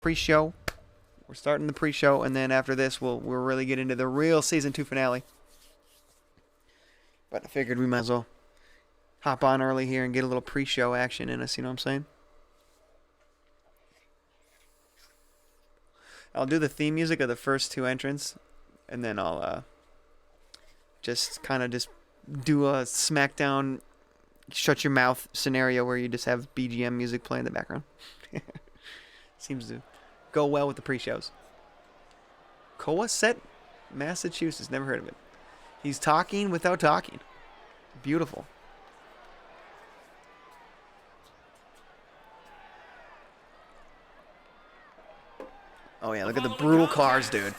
pre-show. We're starting the pre-show, and then after this, we'll really get into the real season 2 finale. But I figured we might as well hop on early here and get a little pre-show action in us. You know what I'm saying? I'll do the theme music of the first 2 entrants, and then I'll just do a SmackDown shut your mouth scenario where you just have BGM music playing in the background. Seems to go well with the pre-shows. Cohasset, Massachusetts. Never heard of it. He's talking without talking. Beautiful. Oh yeah, look at the brutal cars, dude.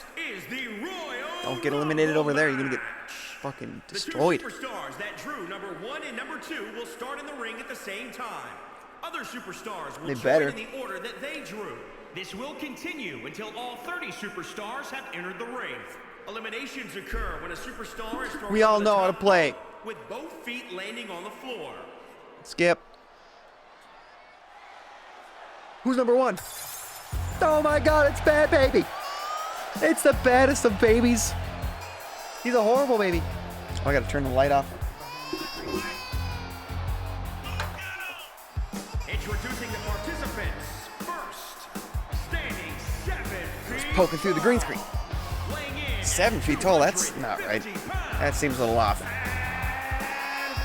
Don't get eliminated over there. You're gonna get fucking destroyed. The 2 superstars that drew number 1 and number 2 will start in the ring at the same time. Other superstars will join in the order that they drew. This will continue until all 30 superstars have entered the ring. Eliminations occur when a superstar is thrown. We all know how to play. With both feet landing on the floor. Skip. Who's number 1? Oh my god, it's Bad Baby. It's the baddest of babies. He's a horrible baby. Oh, I gotta turn the light off. Introducing the participants. First, standing 7 feet. Poking through the green screen. 7 feet tall, that's not right. That seems a little off.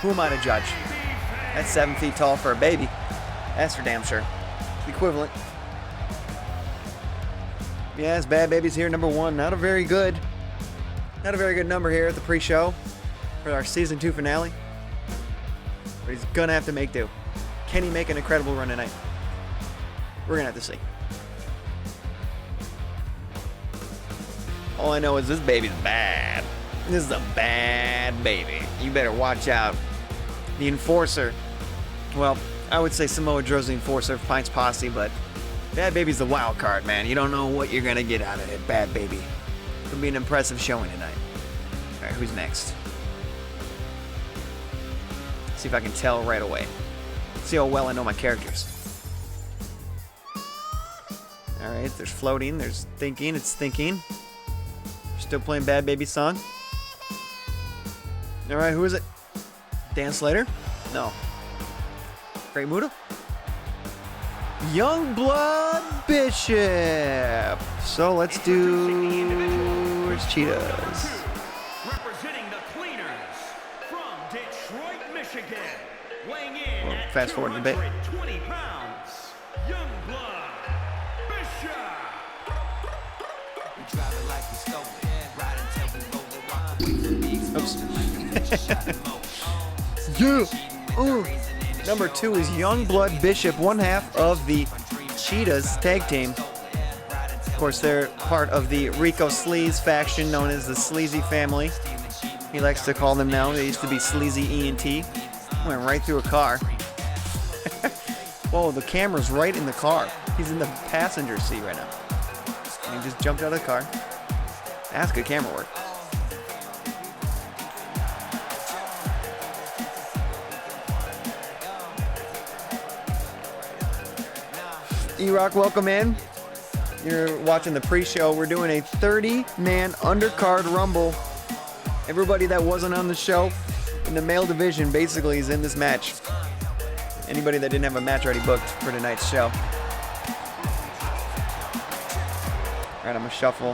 Who am I to judge? That's 7 feet tall for a baby. That's for damn sure. Equivalent. Yes, Bad Baby's here, number 1. Not a very good number here at the pre-show for our season 2 finale. But he's gonna have to make do. Can he make an incredible run tonight? We're gonna have to see. All I know is this baby's bad. This is a bad baby. You better watch out. The Enforcer. Well, I would say Samoa Joe's the Enforcer of Pines Posse, but Bad Baby's the wild card, man. You don't know what you're gonna get out of it, Bad Baby. Could be an impressive showing tonight. All right, who's next? See if I can tell right away. See how well I know my characters. All right, there's floating, there's thinking, it's thinking. Still playing Bad Baby song. All right, who is it? Dan Slater? No. Great Muta? Youngblood Bishop. So let's do. Where's Cheetahs? Representing the Cleaners from Detroit, Michigan. Weighing in at fast forward a bit. 220 pounds. Youngblood Bishop. Oops. Yeah. Ooh. Number 2 is Youngblood Bishop, one half of the Cheetahs tag team. Of course, they're part of the Rico Sleaze faction known as the Sleazy family. He likes to call them now. They used to be Sleazy ENT. Went right through a car. Whoa, the camera's right in the car. He's in the passenger seat right now. And he just jumped out of the car. That's good camera work. E-Rock, welcome in. You're watching the pre-show. We're doing a 30-man undercard rumble. Everybody that wasn't on the show in the male division basically is in this match. Anybody that didn't have a match already booked for tonight's show. Alright, I'm gonna shuffle.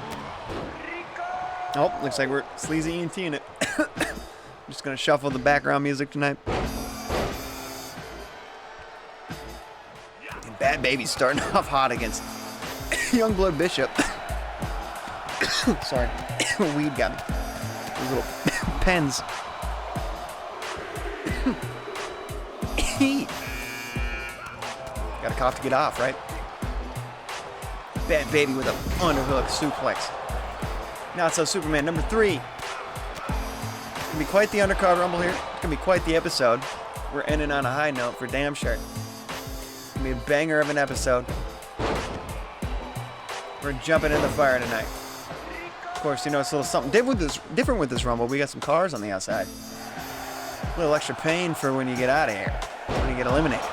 Oh, looks like we're Sleazy ENT in it. I'm just gonna shuffle the background music tonight. Bad Baby's starting off hot against Youngblood Bishop. Sorry, weed got me. Those little pens. Got a cough to get off, right? Bad Baby with a underhook suplex. Not so Superman number 3. It's gonna be quite the undercard rumble here. It's gonna be quite the episode. We're ending on a high note for damn sure. Be a banger of an episode. We're jumping in the fire tonight. Of course, you know, it's a little something different with this rumble. We got some cars on the outside. A little extra pain for when you get out of here, when you get eliminated.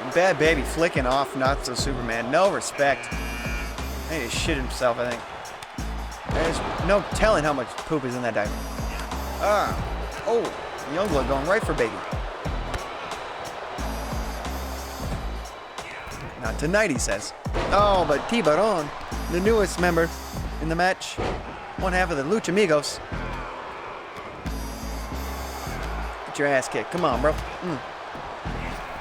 And Bad Baby flicking off Not So Superman. No respect. He just shit himself, I think. There's no telling how much poop is in that diaper. Oh, Youngblood going right for Baby. Not tonight, he says. Oh, but Tiburon, the newest member in the match, one half of the Lucha Amigos. Get your ass kicked. Come on, bro.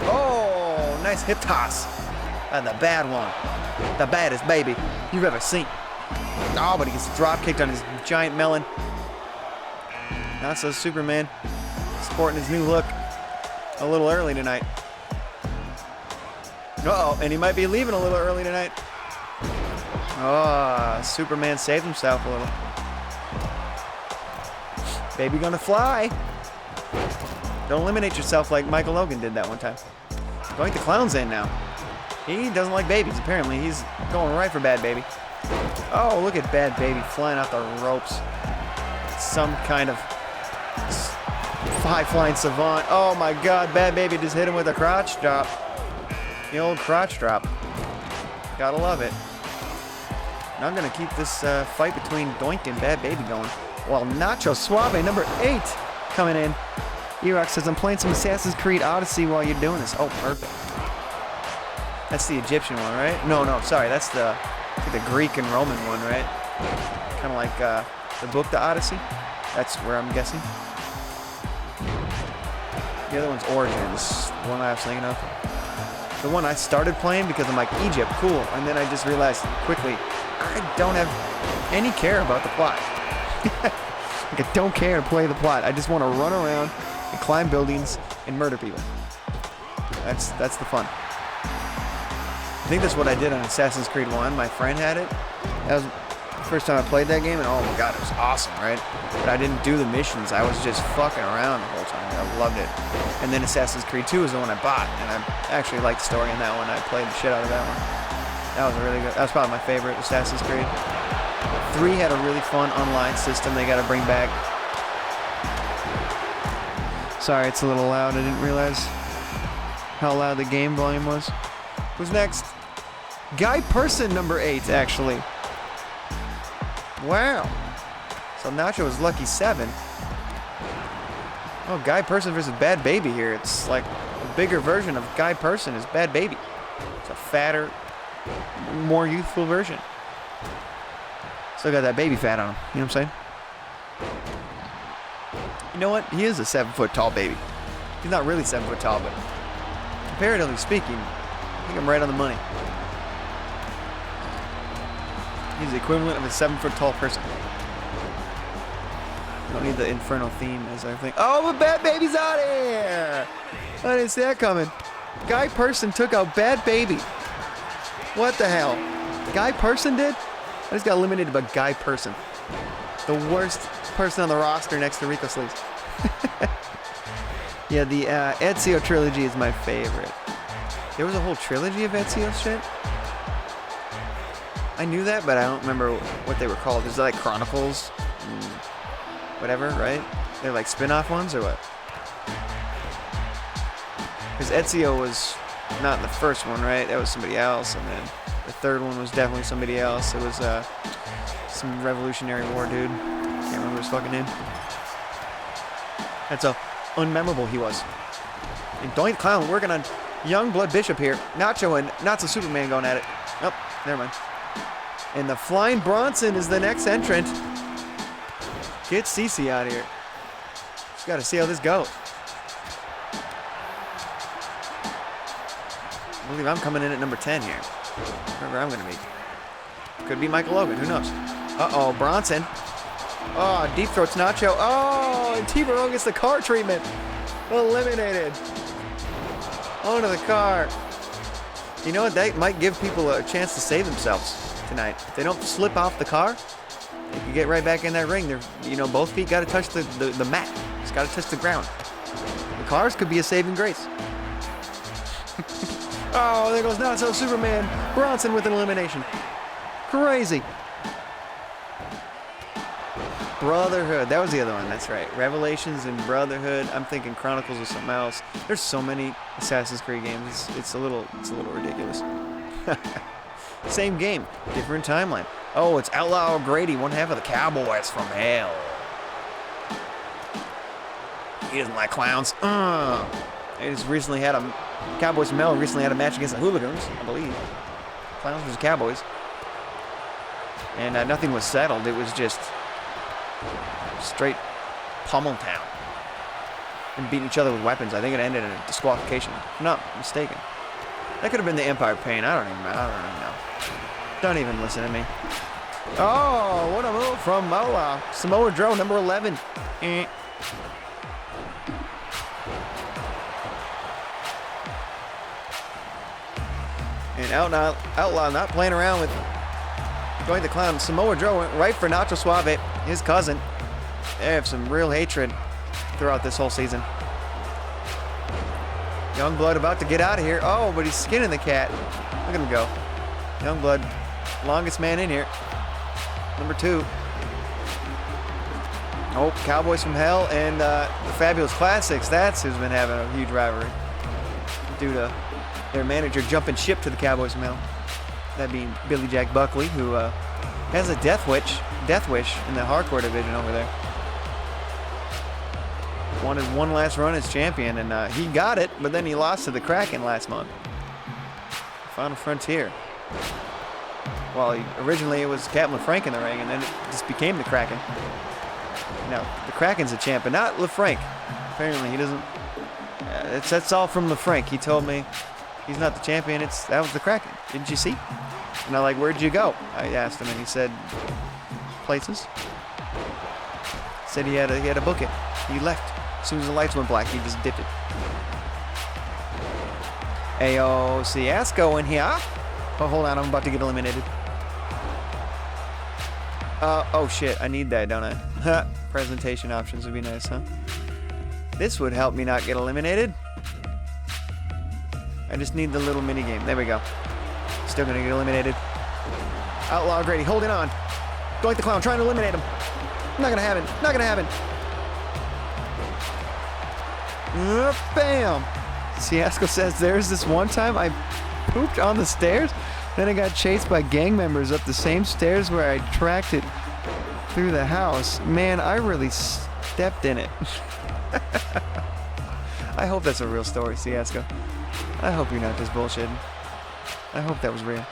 Oh, nice hip toss. The bad one. The baddest baby you've ever seen. Oh, but he gets drop kicked on his giant melon. Not So Superman. Sporting his new look a little early tonight. Uh-oh, and he might be leaving a little early tonight. Oh, Superman saved himself a little. Baby gonna fly. Don't eliminate yourself like Michael Logan did that one time. Going to Clown's in now. He doesn't like babies, apparently. He's going right for Bad Baby. Oh, look at Bad Baby flying off the ropes. Some kind of high-flying savant. Oh my god, Bad Baby just hit him with a crotch drop. The old crotch drop. Gotta love it. Now I'm gonna keep this fight between Doink and Bad Baby going. While Nacho Suave, number 8, coming in. E-Rock says, I'm playing some Assassin's Creed Odyssey while you're doing this. Oh, perfect. That's the Egyptian one, right? No, sorry. That's the Greek and Roman one, right? Kind of like the book, The Odyssey. That's where I'm guessing. The other one's Origins, the one I was thinking of. The one I started playing because I'm like, Egypt, cool. And then I just realized quickly, I don't have any care about the plot. Like, I don't care to play the plot. I just want to run around and climb buildings and murder people. That's the fun. I think that's what I did on Assassin's Creed 1. My friend had it. That was the first time I played that game, and oh my god, it was awesome, right? But I didn't do the missions. I was just fucking around the whole time. I loved it. And then Assassin's Creed 2 is the one I bought, and I actually liked the story in that one. I played the shit out of that one. That was really good. That was probably my favorite Assassin's Creed. 3 had a really fun online system they got to bring back. Sorry, it's a little loud. I didn't realize how loud the game volume was. Who's next? Guy Person, number 8, actually. Wow. So Nacho is lucky 7. Oh, Guy Person versus Bad Baby here. It's like a bigger version of Guy Person is Bad Baby. It's a fatter, more youthful version. Still got that baby fat on him. You know what I'm saying? You know what? He is a 7-foot tall baby. He's not really 7 foot tall, but comparatively speaking, I think I'm right on the money. He's the equivalent of a 7-foot tall person. Don't need the Inferno theme as I think. Oh, but Bad Baby's out of here! I didn't see that coming. Guy Person took out Bad Baby. What the hell? Guy Person did? I just got eliminated by Guy Person. The worst person on the roster next to Rico Sleeves. Yeah, the Ezio trilogy is my favorite. There was a whole trilogy of Ezio shit? I knew that, but I don't remember what they were called. Is it like Chronicles? Whatever, right? They're like spin-off ones or what? Because Ezio was not the first one, right? That was somebody else, and then the third one was definitely somebody else. It was some Revolutionary War dude. Can't remember his fucking name. That's how unmemorable he was. And Doink Clown working on Young Blood Bishop here. Nacho and Not So Superman going at it. Oh, never mind. And the Flying Bronson is the next entrant. Get Cece out of here. Just got to see how this goes. I believe I'm coming in at number 10 here. Wherever I'm going to be. Could be Michael Logan. Who knows? Uh-oh, Bronson. Oh, deep throats Nacho. Oh, and T-Bone gets the car treatment. Eliminated. Onto the car. You know what? That might give people a chance to save themselves tonight. If they don't slip off the car, they can get right back in that ring. They're, you know, both feet got to touch the mat. It's got to touch the ground. The cars could be a saving grace. Oh, there goes Not So Superman. Bronson with an elimination. Crazy. Brotherhood. That was the other one. That's right. Revelations and Brotherhood. I'm thinking Chronicles or something else. There's so many Assassin's Creed games. It's a little ridiculous. Same game, different timeline. Oh, it's Outlaw O'Grady, one half of the Cowboys from Hell. He doesn't like clowns. They just recently had Cowboys from Hell recently had a match against the Hooligans, I believe. Clowns versus Cowboys. And nothing was settled. It was just straight pummel town. And beating each other with weapons. I think it ended in a disqualification, if I'm not mistaken. That could have been the Empire Pain. I don't even know. Don't even listen to me. Oh, what a move from Moa. Samoa Joe, number 11. And Outlaw not playing around with Doink the Clown. Samoa Joe went right for Nacho Suave, his cousin. They have some real hatred throughout this whole season. Youngblood about to get out of here. Oh, but he's skinning the cat. Look at him go. Youngblood, longest man in here. Number 2. Oh, Cowboys from Hell and the Fabulous Classics. That's who's been having a huge rivalry due to their manager jumping ship to the Cowboys from Hell. That being Billy Jack Buckley, who has a death wish in the hardcore division over there. Wanted one last run as champion, and he got it, but then he lost to the Kraken last month. Final Frontier. Well, originally it was Captain LaFranc in the ring, and then it just became the Kraken. Now, the Kraken's a champ, but not LaFranc. Apparently, he doesn't... that's all from LaFranc. He told me he's not the champion. That was the Kraken. Didn't you see? And I'm like, where'd you go? I asked him, and he said, places. Said he had to book it. He left. As soon as the lights went black, he just dipped it. Ayo, Ciasco in here. Oh, hold on, I'm about to get eliminated. Oh shit, I need that, don't I? Presentation options would be nice, huh? This would help me not get eliminated. I just need the little mini game. There we go. Still gonna get eliminated. Outlaw Grady holding on. Doink the Clown trying to eliminate him. Not gonna happen. Not gonna happen. Bam! Ciasco says there's this one time I pooped on the stairs, then I got chased by gang members up the same stairs where I tracked it through the house. Man, I really stepped in it. I hope that's a real story, Ciasco. I hope you're not just bullshitting. I hope that was real.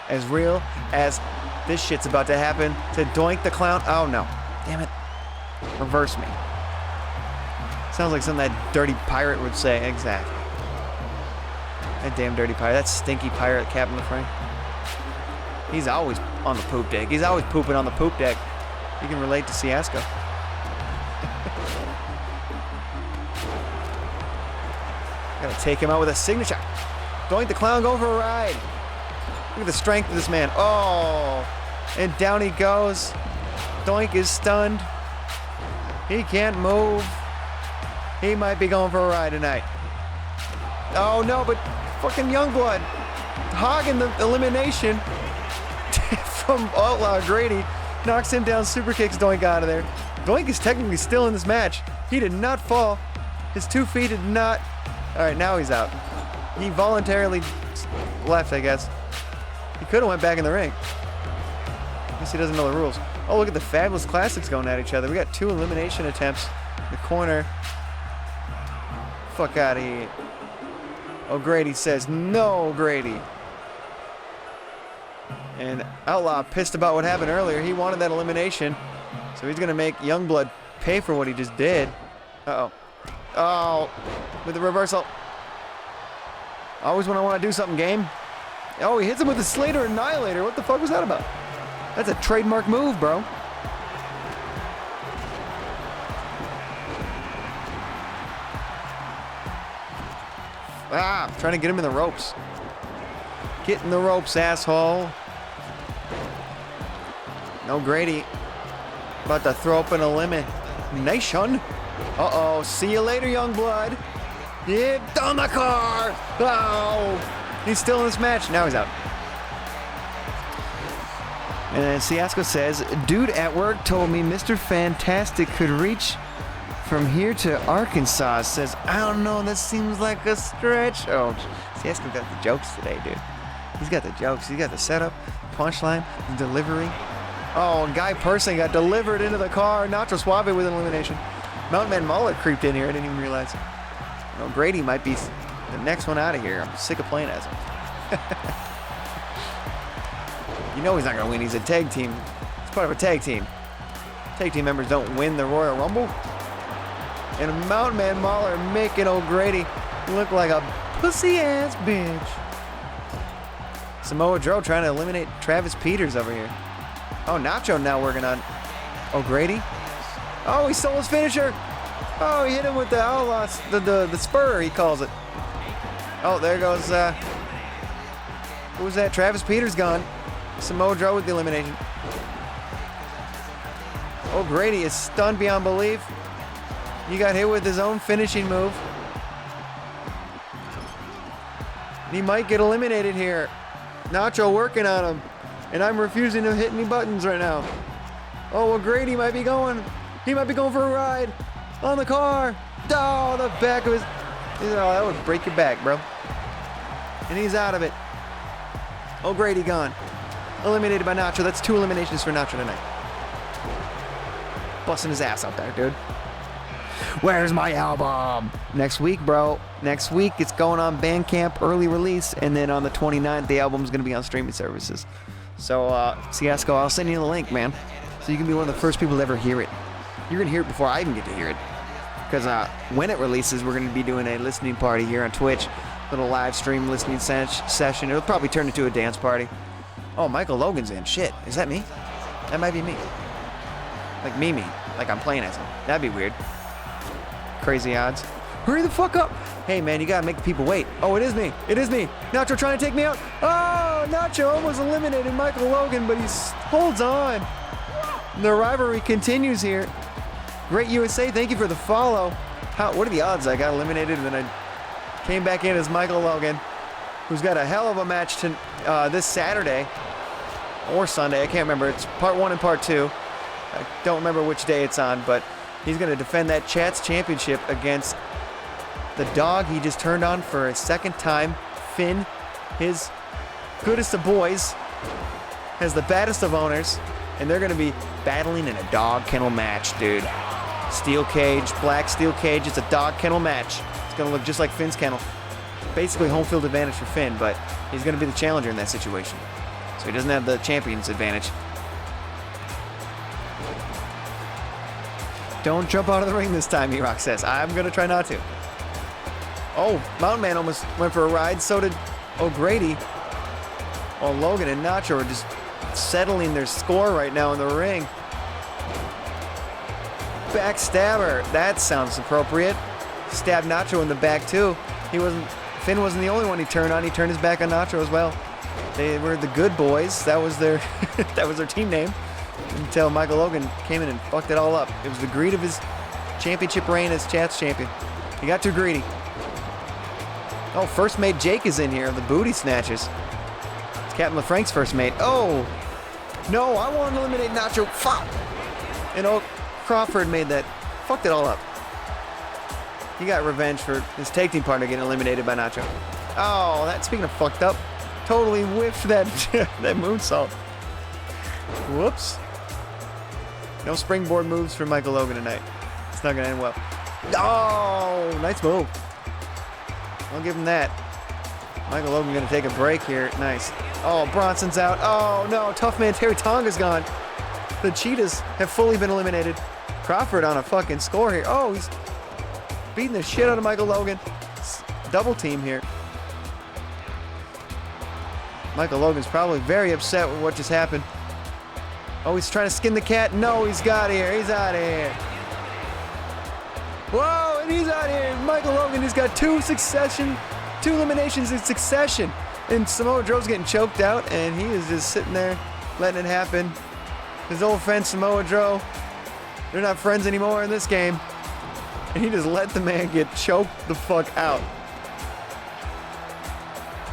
As real as this shit's about to happen to Doink the Clown. Oh no. Damn it. Reverse me. Sounds like something that dirty pirate would say. Exactly. That damn dirty pirate. That stinky pirate, Captain LaFranc. He's always on the poop deck. He's always pooping on the poop deck. You can relate to Ciasco. Gotta take him out with a signature. Doink the Clown going for a ride. Look at the strength of this man. Oh, and down he goes. Doink is stunned. He can't move. He might be going for a ride tonight. Oh no, but fucking Youngblood hogging the elimination from Outlaw Grady. Knocks him down, super kicks Doink out of there. Doink is technically still in this match. He did not fall. His 2 feet did not. All right, now he's out. He voluntarily left, I guess. He could have went back in the ring. I guess he doesn't know the rules. Oh, look at the Fabulous Classics going at each other. We got 2 elimination attempts. The corner. Fuck out of here. O'Grady says, no, O'Grady. And Outlaw pissed about what happened earlier. He wanted that elimination. So he's going to make Youngblood pay for what he just did. Uh-oh. Oh, with the reversal. Always when I want to do something, game. Oh, he hits him with the Slater Annihilator. What the fuck was that about? That's a trademark move, bro. Ah, trying to get him in the ropes. Get in the ropes, asshole. No, Grady. About to throw up an elimination. Uh-oh. See you later, Youngblood. Yeah, down the car. Oh. He's still in this match. Now he's out. And then Ciasco says, dude at work told me Mr. Fantastic could reach from here to Arkansas. Says, I don't know, that seems like a stretch. Oh, Ciasco got the jokes today, dude. He's got the jokes. He's got the setup, punchline, the delivery. Oh, and Guy Person got delivered into the car. Nacho Suave with an elimination. Mountain Man Mullet creeped in here. I didn't even realize. Well, Grady might be the next one out of here. I'm sick of playing as him. You know he's not going to win. He's a tag team. He's part of a tag team. Tag team members don't win the Royal Rumble. And Mountain Man Mauler making O'Grady look like a pussy-ass bitch. Samoa Joe trying to eliminate Travis Peters over here. Oh, Nacho now working on O'Grady. Oh, he stole his finisher. Oh, he hit him with the outlaw, the spur, he calls it. Oh, there goes, who was that? Travis Peters gone. Samoa Joe with the elimination. O'Grady is stunned beyond belief. He got hit with his own finishing move. He might get eliminated here. Nacho working on him. And I'm refusing to hit any buttons right now. Oh, O'Grady might be going. He might be going for a ride on the car. Oh, the back of his. Oh, that would break your back, bro. And he's out of it. O'Grady gone. Eliminated by Nacho. That's 2 eliminations for Nacho tonight. Busting his ass out there, dude. Where's my album? Next week, bro. Next week, it's going on Bandcamp early release. And then on the 29th, the album's going to be on streaming services. So, Ciasco, I'll send you the link, man. So you can be one of the first people to ever hear it. You're going to hear it before I even get to hear it. Because when it releases, we're going to be doing a listening party here on Twitch. Little live stream listening session. It'll probably turn into a dance party. Oh, Michael Logan's in. Shit. Is that me? That might be me. Like me. Like I'm playing as him. That'd be weird. Crazy odds. Hurry the fuck up. Hey, man, you gotta make the people wait. Oh, it is me. It is me. Nacho trying to take me out. Oh, Nacho almost eliminated Michael Logan, but he holds on. The rivalry continues here. Great USA, thank you for the follow. What are the odds I got eliminated and then I came back in as Michael Logan, who's got a hell of a match this Saturday or Sunday. I can't remember. It's part 1 and part 2. I don't remember which day it's on, but he's going to defend that Chats Championship against the dog he just turned on for a second time. Finn, his goodest of boys, has the baddest of owners, and they're going to be battling in a dog kennel match, dude. Steel cage, black steel cage. It's a dog kennel match. It's going to look just like Finn's kennel. Basically home field advantage for Finn, but he's going to be the challenger in that situation. So he doesn't have the champion's advantage. Don't jump out of the ring this time, E-Rock says. I'm going to try not to. Oh, Mountain Man almost went for a ride. So did O'Grady. Oh, Logan and Nacho are just settling their score right now in the ring. Backstabber. That sounds appropriate. Stabbed Nacho in the back, too. Finn wasn't the only one he turned on. He turned his back on Nacho as well. They were the Good Boys. That was their team name. Until Michael Logan came in and fucked it all up. It was the greed of his championship reign as Chats champion. He got too greedy. Oh, first mate Jake is in here. The booty snatches. It's Captain LaFrank's first mate. Oh, no, I want to eliminate Nacho. Fuck. And Crawford made that. Fucked it all up. He got revenge for his tag team partner getting eliminated by Nacho. Oh, speaking of fucked up, totally whiffed that moonsault. Whoops. No springboard moves for Michael Logan tonight. It's not going to end well. Oh, nice move. I'll give him that. Michael Logan going to take a break here. Nice. Oh, Bronson's out. Oh, no. Tough man Terry Tonga's gone. The Cheetahs have fully been eliminated. Crawford on a fucking score here. Oh, he's beating the shit out of Michael Logan. Double team here. Michael Logan's probably very upset with what just happened. Oh, he's trying to skin the cat. No, he's got here. He's out of here. Whoa, and he's out of here. Michael Logan has got 2 eliminations in succession. And Samoa Joe's getting choked out, and he is just sitting there letting it happen. His old friend Samoa Joe, they're not friends anymore in this game. And he just let the man get choked the fuck out.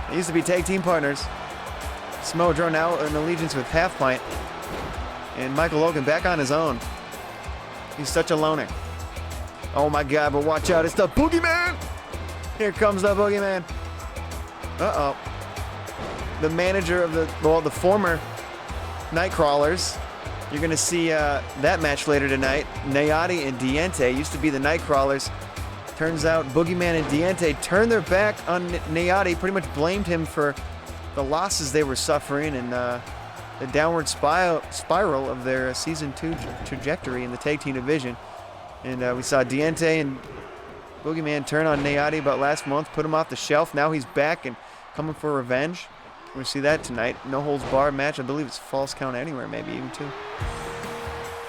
They used to be tag team partners. Samoa Joe now in allegiance with Half Pint. And Michael Logan back on his own. He's such a loner. Oh my God, but watch out, it's the Boogeyman! Here comes the Boogeyman. Uh-oh. The manager of the former Nightcrawlers. You're gonna see that match later tonight. Nayati and Diente used to be the Nightcrawlers. Turns out Boogeyman and Diente turned their back on Nayati, pretty much blamed him for the losses they were suffering and the downward spiral of their Season 2 trajectory in the tag team division. And we saw Diente and Boogeyman turn on Nayati about last month, put him off the shelf. Now he's back and coming for revenge. We'll see that tonight. No holds barred match. I believe it's Falls Count Anywhere, maybe even too.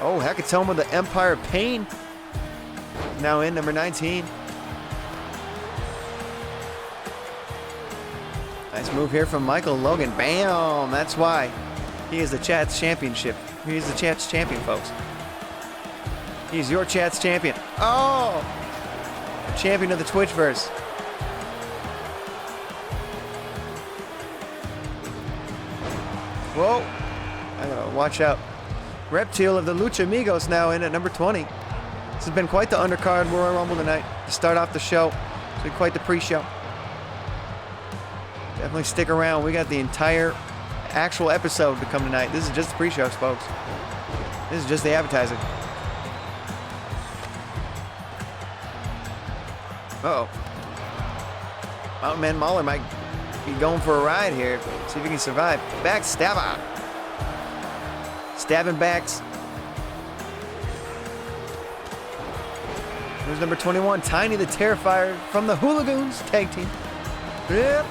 Oh, Hecatome with the Empire Pain. Now in number 19. Nice move here from Michael Logan. Bam! That's why he is the Chat's championship. He's the Chat's champion, folks. He's your Chat's champion. Oh! Champion of the Twitchverse. Whoa! I gotta watch out. Reptile of the Lucha Amigos now in at number 20. This has been quite the undercard Royal Rumble tonight to start off the show. It's been quite the pre-show. Definitely stick around. We got the entire actual episode to come tonight. This is just the pre-show, folks. This is just the advertising. Uh-oh. Mountain Man Mauler might be going for a ride here. See if he can survive. Backstabber. Stabbing backs. Here's number 21, Tiny the Terrifier from the Hooligans tag team. Yep.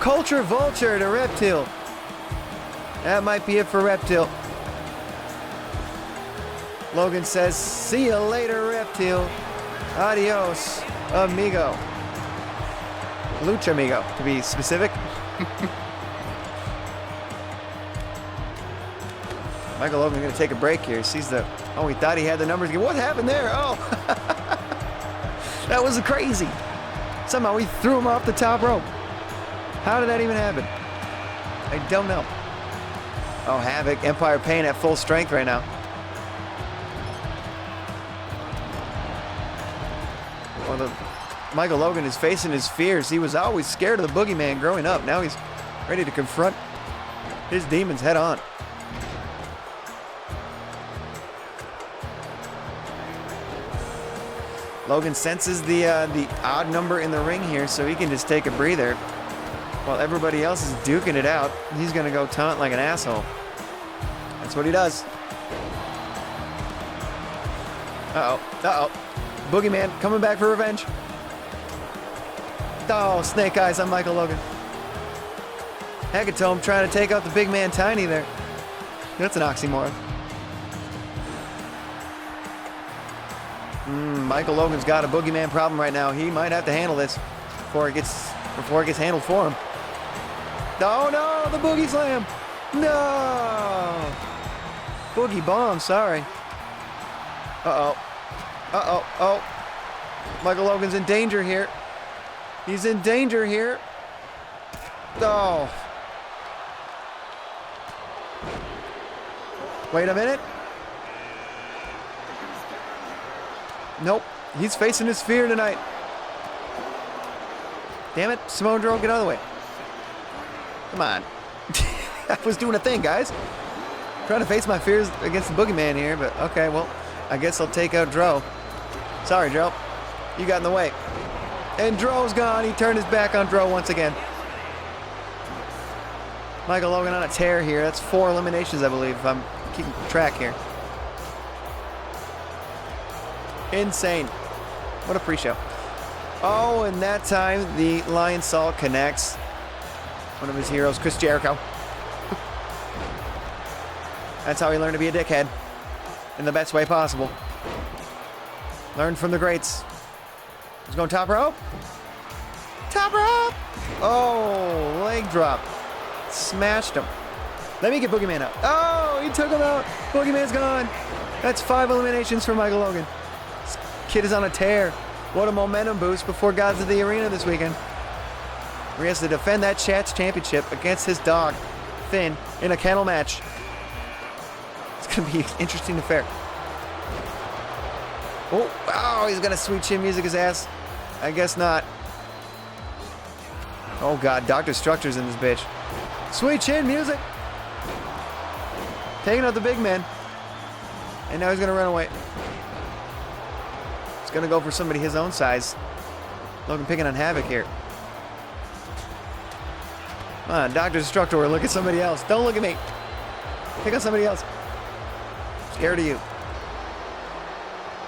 Culture Vulture to Reptile. That might be it for Reptile. Logan says, see you later, Reptile. Adios, amigo. Lucha amigo, to be specific. Michael Logan's going to take a break here. He sees the... Oh, he thought he had the numbers again. What happened there? Oh. That was crazy. Somehow he threw him off the top rope. How did that even happen? I don't know. Oh, Havoc, Empire Pain at full strength right now. Well, Michael Logan is facing his fears. He was always scared of the Boogeyman growing up. Now he's ready to confront his demons head on. Logan senses the odd number in the ring here, so he can just take a breather. While everybody else is duking it out, he's going to go taunt like an asshole. That's what he does. Uh-oh. Uh-oh. Boogeyman coming back for revenge. Oh, snake eyes on Michael Logan. Hecatome trying to take out the big man Tiny there. That's an oxymoron. Michael Logan's got a Boogeyman problem right now. He might have to handle this before it gets handled for him. Oh no, the Boogie Slam. No. Boogie Bomb, sorry. Uh-oh. Uh-oh. Oh. Michael Logan's in danger here. He's in danger here. Oh. Wait a minute. Nope. He's facing his fear tonight. Damn it. Samoa Joe, get out of the way. Come on. I was doing a thing, guys. Trying to face my fears against the Boogeyman here, but okay, well, I guess I'll take out Dro. Sorry, Dro. You got in the way. And Dro's gone. He turned his back on Dro once again. Michael Logan on a tear here. That's 4 eliminations, I believe, if I'm keeping track here. Insane. What a pre-show. Oh, and that time the Lion Salt connects. One of his heroes, Chris Jericho. That's how he learned to be a dickhead. In the best way possible. Learned from the greats. He's going top rope. Top rope! Oh, leg drop. Smashed him. Let me get Boogeyman out. Oh, he took him out. Boogeyman's gone. That's 5 eliminations for Michael Logan. This kid is on a tear. What a momentum boost before Gods of the Arena this weekend. Where he has to defend that Chat's championship against his dog, Finn, in a kennel match. It's going to be an interesting affair. Oh, he's going to sweet chin music his ass. I guess not. Oh, God. Dr. Structure's in this bitch. Sweet chin music. Taking out the big man. And now he's going to run away. He's going to go for somebody his own size. Logan picking on Havoc here. Come on, Dr. Destructor, look at somebody else. Don't look at me. Pick on somebody else. I'm scared of you.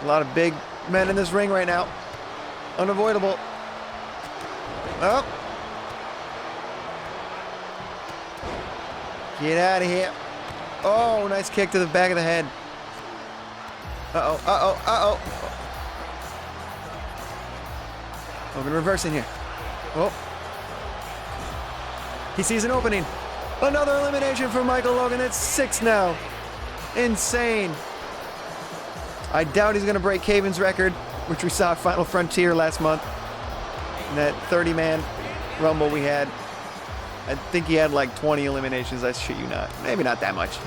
A lot of big men in this ring right now. Unavoidable. Oh. Get out of here. Oh, nice kick to the back of the head. Uh-oh, uh-oh, uh-oh. Logan reversing here. Oh. He sees an opening. Another elimination for Michael Logan. It's 6 now. Insane. I doubt he's going to break Caven's record, which we saw at Final Frontier last month. In that 30-man Rumble we had. I think he had like 20 eliminations. I shit you not. Maybe not that much.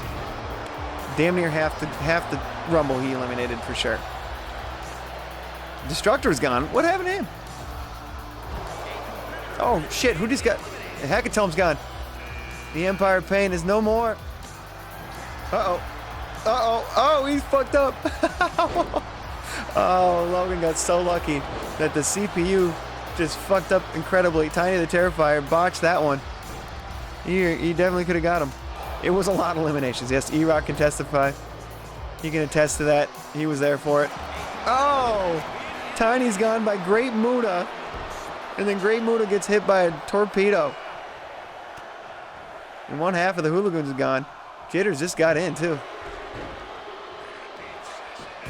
Damn near half the Rumble he eliminated for sure. Destructor's gone. What happened to him? Oh, shit. Who just got... The Hecatomb's gone. The Empire of Pain is no more. Uh-oh. Uh-oh. Oh, he's fucked up. Oh, Logan got so lucky that the CPU just fucked up incredibly. Tiny the Terrifier botched that one. He definitely could have got him. It was a lot of eliminations. Yes, E-Rock can testify. He can attest to that. He was there for it. Oh! Tiny's gone by Great Muta. And then Great Muta gets hit by a torpedo. And one half of the Hooligans is gone. Jitters just got in, too.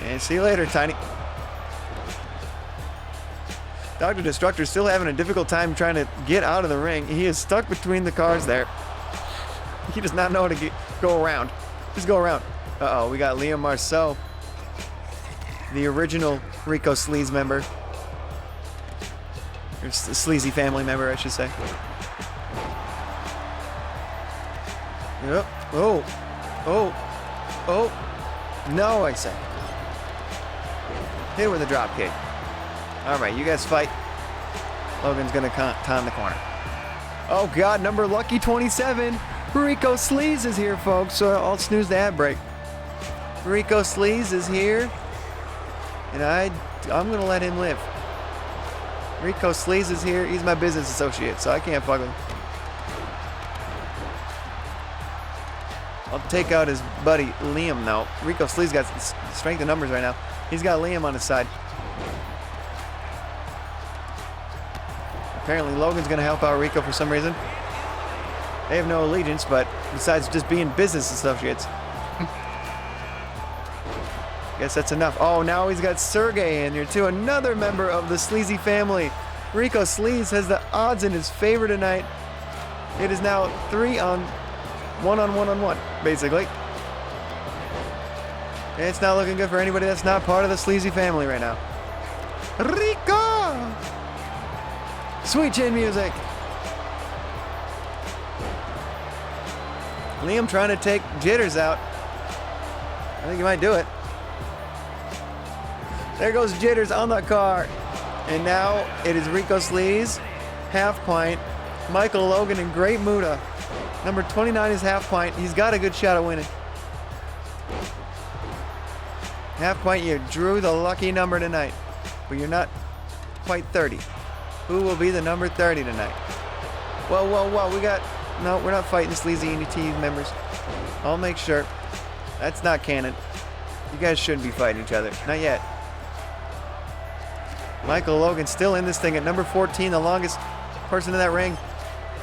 And see you later, Tiny. Dr. Destructor's still having a difficult time trying to get out of the ring. He is stuck between the cars there. He does not know how to go around. Just go around. Uh-oh, we got Liam Marceau. The original Rico Sleaze member. Or Sleazy family member, I should say. Yep. Oh. Oh. Oh. No, I say. Hit with a drop kick. All right, you guys fight. Logan's going to time the corner. Oh, God, number lucky 27. Rico Sleaze is here, folks. So I'll snooze the ad break. Rico Sleaze is here. And I'm going to let him live. Rico Sleaze is here. He's my business associate, so I can't fuck with him. I'll take out his buddy Liam, though. Rico Sleaze got strength in numbers right now. He's got Liam on his side. Apparently Logan's going to help out Rico for some reason. They have no allegiance, but besides just being business associates. Guess that's enough. Oh, now he's got Sergey in here too. Another member of the Sleazy family. Rico Sleaze has the odds in his favor tonight. It is now 1-on-1, basically. And it's not looking good for anybody that's not part of the Sleazy family right now. Rico! Sweet chin music. Liam trying to take Jitters out. I think he might do it. There goes Jitters on the car. And now it is Rico Sleaze, Half Pint, Michael Logan, and Great Muta. Number 29 is Half Pint. He's got a good shot of winning. Half Pint, you drew the lucky number tonight. But you're not quite 30. Who will be the number 30 tonight? Whoa, whoa, whoa. No, we're not fighting Sleazy NET members. I'll make sure. That's not canon. You guys shouldn't be fighting each other. Not yet. Michael Logan still in this thing at number 14, the longest person in that ring.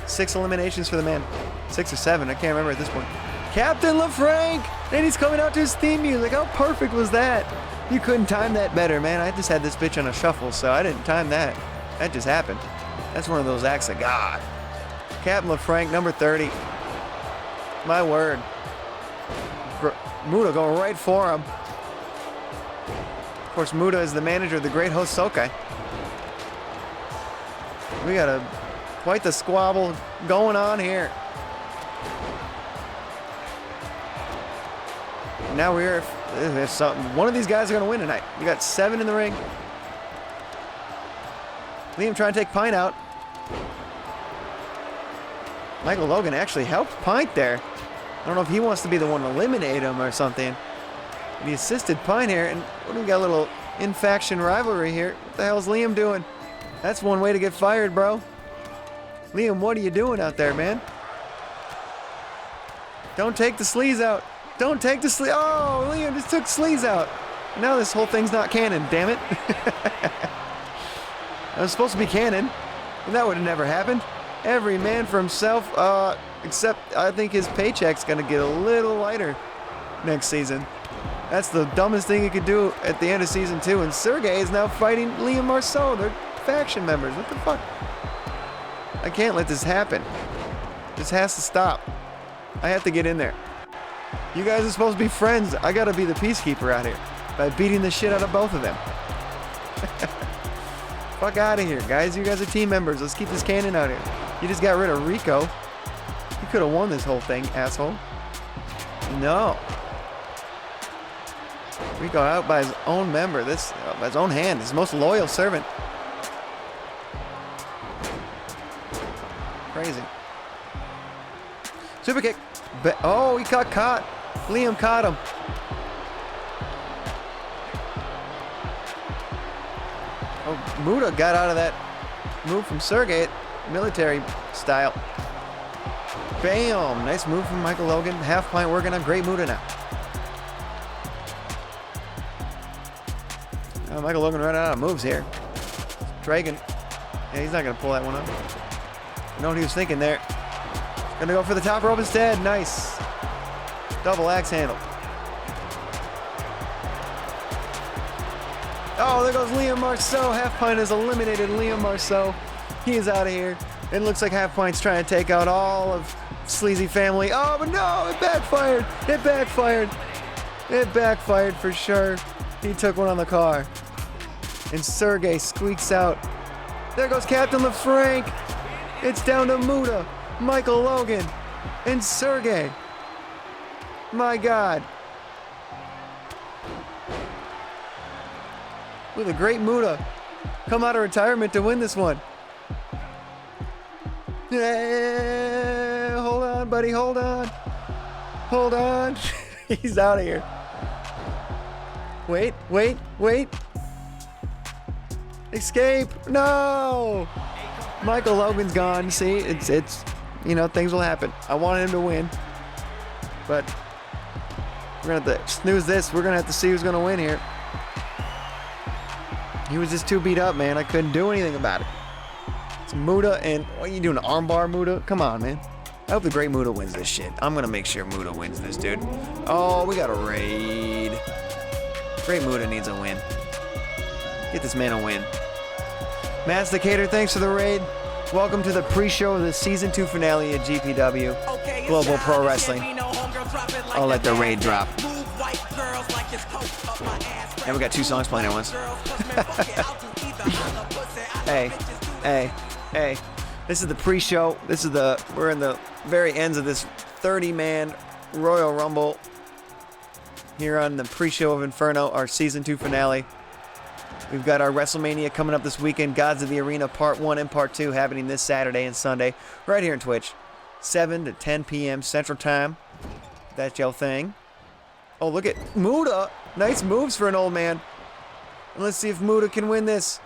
6 eliminations for the man. 6 or 7, I can't remember at this point. Captain LaFranc! And he's coming out to his theme music. How perfect was that? You couldn't time that better, man. I just had this bitch on a shuffle, so I didn't time that. That just happened. That's one of those acts of God. Captain LaFranc, number 30. My word. Muta going right for him. Of course, Muta is the manager of the Great Hosokai. We got quite the squabble going on here. Now we're if something. One of these guys are gonna win tonight. You got 7 in the ring. Liam trying to take Pine out. Michael Logan actually helped Pint there. I don't know if he wants to be the one to eliminate him or something. But he assisted Pine here, and what do we got? A little in-faction rivalry here. What the hell is Liam doing? That's one way to get fired, bro. Liam, what are you doing out there, man? Don't take the sleaze out. Don't take the sleaze. Oh, Liam just took sleaze out. Now this whole thing's not canon, damn it. It was supposed to be canon, and that would have never happened. Every man for himself, except I think his paycheck's gonna get a little lighter next season. That's the dumbest thing he could do at the end of season 2, and Sergey is now fighting Liam Marceau. They're faction members. What the fuck? I can't let this happen. This has to stop. I have to get in there. You guys are supposed to be friends. I gotta be the peacekeeper out here by beating the shit out of both of them. Fuck out of here, guys. You guys are team members. Let's keep this cannon out here. You just got rid of Rico. You could have won this whole thing, asshole. No. Rico out by his own member. By his own hand. His most loyal servant. Crazy. Super kick. Oh, he got caught. Liam caught him. Oh, Muta got out of that move from Sergey, military style. Bam! Nice move from Michael Logan. Half Pint working on Great Muta now. Michael Logan running out of moves here. Dragon. Yeah, he's not going to pull that one up. You know what he was thinking there. Going to go for the top rope instead. Nice. Double axe handle. Oh, there goes Liam Marceau. Half Pint has eliminated Liam Marceau. He is out of here. It looks like Half Pint's trying to take out all of Sleazy family. Oh, but no, it backfired. It backfired. It backfired for sure. He took one on the car. And Sergey squeaks out. There goes Captain LaFranc. It's down to Muta, Michael Logan, and Sergey. My God. With a great Muta come out of retirement to win this one. Yeah, hold on, buddy, hold on. Hold on. He's out of here. Wait. Escape. No. Michael Logan's gone. See, it's you know, things will happen. I wanted him to win. But we're going to have to snooze this. We're going to have to see who's going to win here. He was just too beat up, man. I couldn't do anything about it. It's Muta, and what are you doing, armbar Muta? Come on, man. I hope the Great Muta wins this shit. I'm going to make sure Muta wins this, dude. Oh, we got a raid. Great Muta needs a win. Get this man a win. Masticator, thanks for the raid. Welcome to the pre-show of the Season 2 finale of GPW, Global Pro Wrestling. I'll let the raid drop. And we got 2 songs playing at once. Hey. This is the pre-show. We're in the very ends of this 30-man Royal Rumble here on the pre-show of Inferno, our Season 2 finale. We've got our WrestleMania coming up this weekend, Gods of the Arena Part 1 and Part 2 happening this Saturday and Sunday right here on Twitch, 7 to 10 p.m. Central Time. That's your thing. Oh, look at Muta. Nice moves for an old man. And let's see if Muta can win this.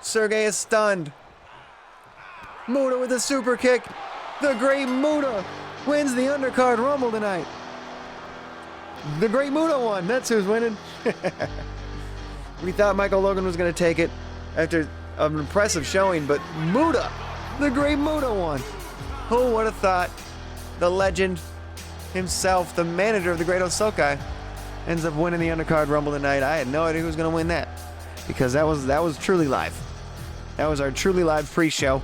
Sergey is stunned. Muta with a super kick. The Great Muta wins the Undercard Rumble tonight. The Great Muta won. That's who's winning. We thought Michael Logan was going to take it after an impressive showing, but Muta, the Great Muta won. Oh, what a thought. The legend himself, the manager of the Great Osokai, ends up winning the Undercard Rumble tonight. I had no idea who was going to win that because that was truly live. That was our truly live pre-show.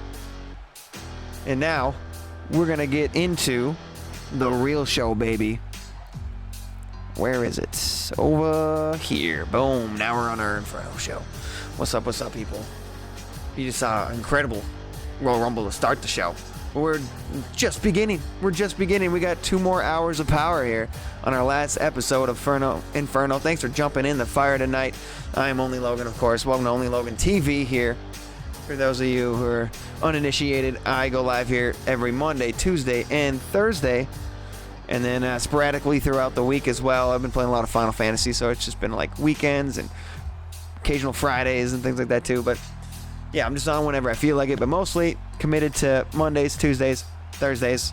And now we're going to get into the real show, baby. Where is it? Over here. Boom. Now we're on our Inferno show. What's up, people? You just saw an incredible Royal Rumble to start the show. we're just beginning. We're just beginning. We got 2 more hours of power here on our last episode of Inferno. Thanks for jumping in the fire tonight. I am Only Logan, of course. Welcome to Only Logan TV here. For those of you who are uninitiated, I go live here every Monday, Tuesday, and Thursday. And then sporadically throughout the week as well. I've been playing a lot of Final Fantasy, so it's just been like weekends and occasional Fridays and things like that too. But yeah, I'm just on whenever I feel like it, but mostly committed to Mondays, Tuesdays, Thursdays.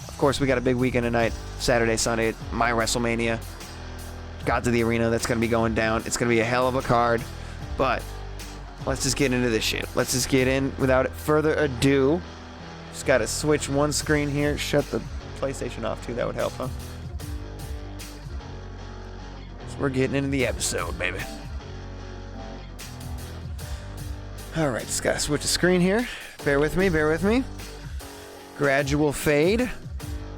Of course, we got a big weekend tonight, Saturday, Sunday, my WrestleMania. Gods of the Arena, that's going to be going down. It's going to be a hell of a card, but let's just get into this shit. Let's just get in without further ado. Just got to switch one screen here, shut the PlayStation off too, that would help, huh? So we're getting into the episode, baby. Alright, just gotta switch the screen here. Bear with me. Gradual fade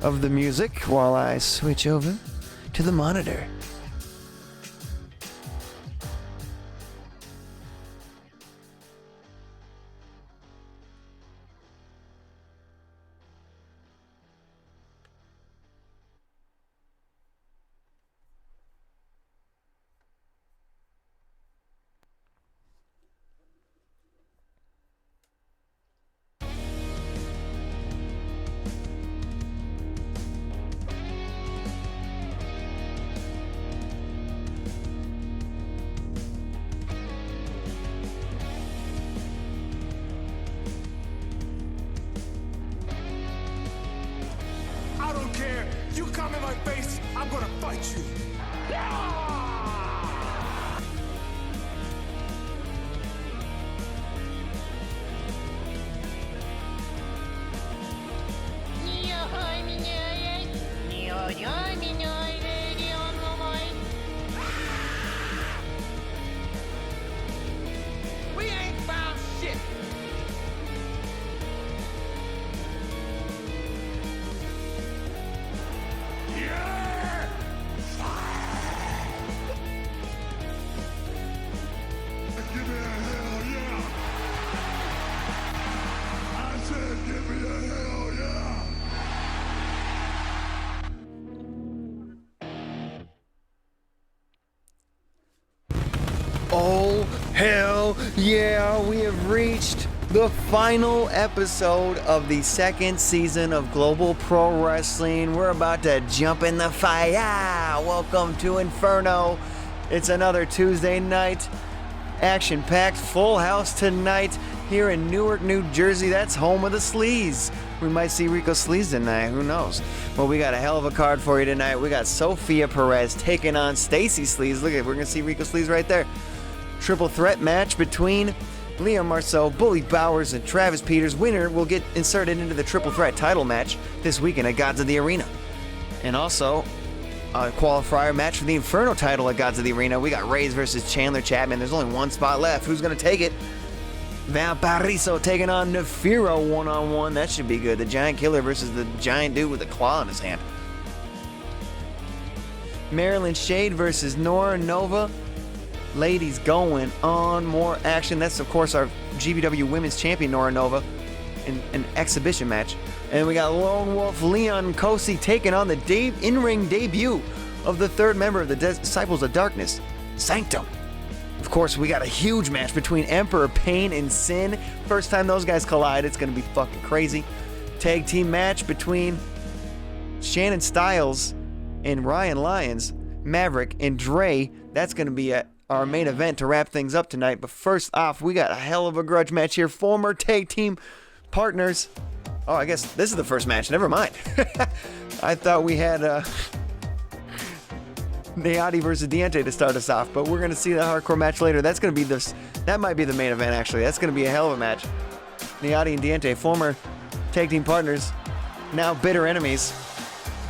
of the music while I switch over to the monitor. You come in my face, I'm gonna fight you. We ain't found shit. Oh, hell yeah, we have reached the final episode of the second season of Global Pro Wrestling. We're about to jump in the fire. Welcome to Inferno. It's another Tuesday night. Action-packed, full house tonight here in Newark, New Jersey. That's home of the Sleaze. We might see Rico Sleaze tonight, who knows? Well, we got a hell of a card for you tonight. We got Sophia Perez taking on Stacy Sleaze. Look at, we're gonna see Rico Sleaze right there. Triple threat match between Leon Marceau, Bully Bowers, and Travis Peters. Winner will get inserted into the triple threat title match this weekend at Gods of the Arena. And also, a qualifier match for the Inferno title at Gods of the Arena. We got Reyes versus Chandler Chapman. There's only one spot left. Who's going to take it? Valparaiso taking on Nefiro one-on-one. That should be good. The Giant Killer versus the Giant Dude with a claw in his hand. Marilyn Shade versus Nora Nova. Ladies going on, more action. That's, of course, our GBW Women's Champion, Nora Nova, in an exhibition match. And we got Lone Wolf Leon Kosi taking on the in-ring debut of the third member of the Disciples of Darkness, Sanctum. Of course, we got a huge match between Emperor Pain and Sin. First time those guys collide, it's going to be fucking crazy. Tag team match between Shannon Styles and Ryan Lyons, Maverick and Dre. That's going to be our main event to wrap things up tonight. But first off, we got a hell of a grudge match here. Former tag team partners. Oh, I guess this is the first match. Never mind. I thought we had Nayati versus Diente to start us off, but we're going to see the hardcore match later. That's going to be this. That might be the main event, actually. That's going to be a hell of a match. Nayati and Diente, former tag team partners, now bitter enemies.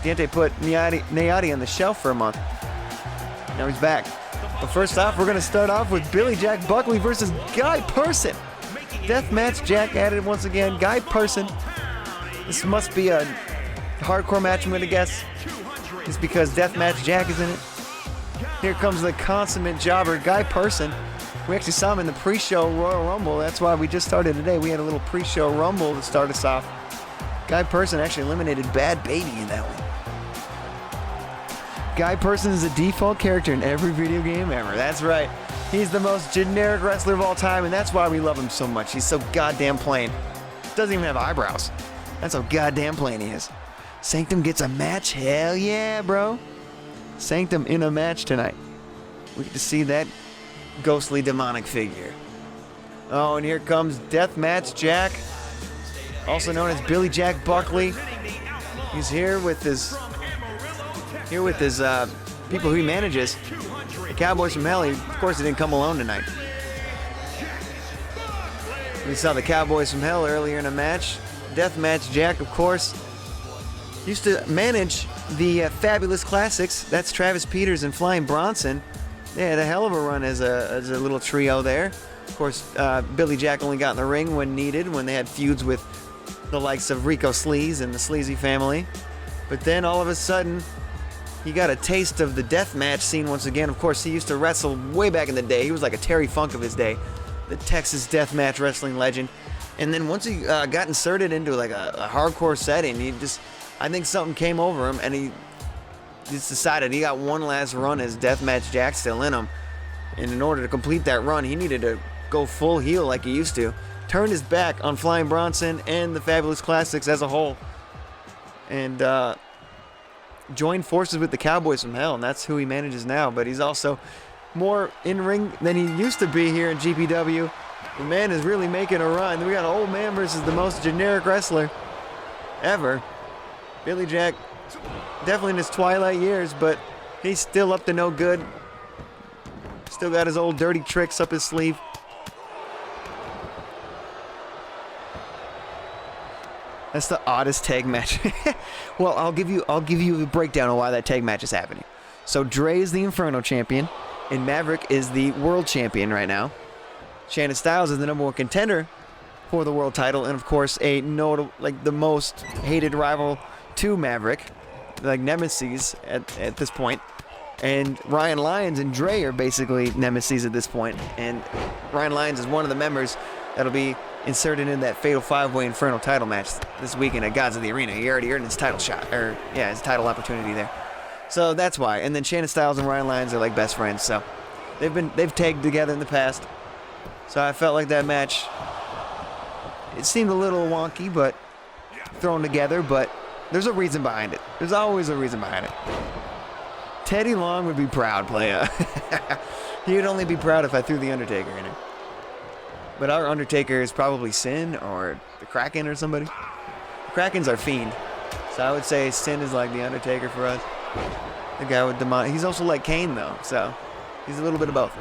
Diente put Nayati on the shelf for a month. Now he's back. But first off, we're going to start off with Billy Jack Buckley versus Guy Person. Deathmatch Jack added once again. Guy Person. This must be a hardcore match, I'm going to guess. It's because Deathmatch Jack is in it. Here comes the consummate jobber, Guy Person. We actually saw him in the pre-show Royal Rumble. That's why we just started today. We had a little pre-show Rumble to start us off. Guy Person actually eliminated Bad Baby in that one. Guy Person is a default character in every video game ever. That's right. He's the most generic wrestler of all time, and that's why we love him so much. He's so goddamn plain. Doesn't even have eyebrows. That's how goddamn plain he is. Sanctum gets a match? Hell yeah, bro. Sanctum in a match tonight. We get to see that ghostly demonic figure. Oh, and here comes Deathmatch Jack, also known as Billy Jack Buckley. He's here with his people who he manages. The Cowboys from Hell. Of course, he didn't come alone tonight. We saw the Cowboys from Hell earlier in a match. Deathmatch Jack, of course, used to manage the Fabulous Classics. That's Travis Peters and Flying Bronson. They had a hell of a run as a little trio there. Of course, Billy Jack only got in the ring when needed, when they had feuds with the likes of Rico Sleaze and the Sleazy family. But then all of a sudden, he got a taste of the deathmatch scene once again. Of course, he used to wrestle way back in the day. He was like a Terry Funk of his day, the Texas deathmatch wrestling legend. And then once he got inserted into like a hardcore setting, I think something came over him, and he just decided he got one last run as Deathmatch Jack still in him. And in order to complete that run, he needed to go full heel like he used to. Turned his back on Flying Bronson and the Fabulous Classics as a whole. And joined forces with the Cowboys from Hell, and that's who he manages now. But he's also more in-ring than he used to be here in GPW. The man is really making a run. We got an old man versus the most generic wrestler ever. Billy Jack, definitely in his twilight years, but he's still up to no good. Still got his old dirty tricks up his sleeve. That's the oddest tag match. Well, I'll give you a breakdown of why that tag match is happening. So Dre is the Inferno champion, and Maverick is the world champion right now. Shannon Styles is the #1 contender for the world title, and of course a notable, like the most hated rival to Maverick, like nemesis at this point. And Ryan Lyons and Dre are basically nemesis at this point. And Ryan Lyons is one of the members that'll be inserted in that Fatal 5-Way Inferno title match this weekend at Gods of the Arena. He already earned his title shot, his title opportunity there. So that's why. And then Shannon Styles and Ryan Lyons are like best friends. So they've tagged together in the past. So I felt like that match, it seemed a little wonky, but thrown together, but there's a reason behind it. There's always a reason behind it. Teddy Long would be proud, playa. He would only be proud if I threw the Undertaker in it. But our Undertaker is probably Sin or the Kraken or somebody. The Kraken's our Fiend. So I would say Sin is like the Undertaker for us. The guy with demon. He's also like Kane though, so he's a little bit of both.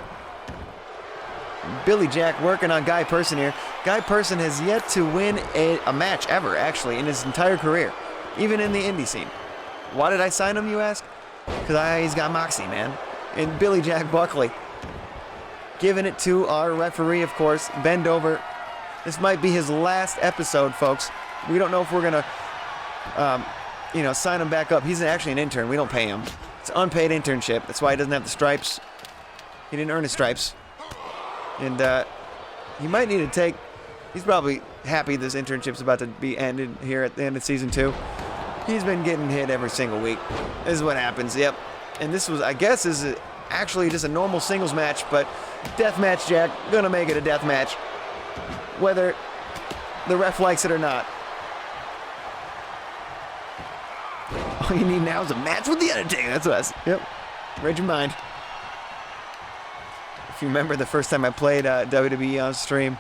Billy Jack working on Guy Person here. Guy Person has yet to win a match ever, actually, in his entire career, even in the indie scene. Why did I sign him, you ask? Because he's got moxie, man. And Billy Jack Buckley giving it to our referee, of course. Bend over. This might be his last episode, folks. We don't know if we're going to, sign him back up. He's actually an intern. We don't pay him. It's an unpaid internship. That's why he doesn't have the stripes. He didn't earn his stripes. And he might need to take... He's probably happy this internship's about to be ended here at the end of season 2. He's been getting hit every single week. This is what happens, yep. And this was, I guess, is actually just a normal singles match, but Deathmatch Jack gonna make it a death match, whether the ref likes it or not. All you need now is a match with the Undertaker. That's us. Yep. Read your mind. If you remember the first time I played WWE on stream,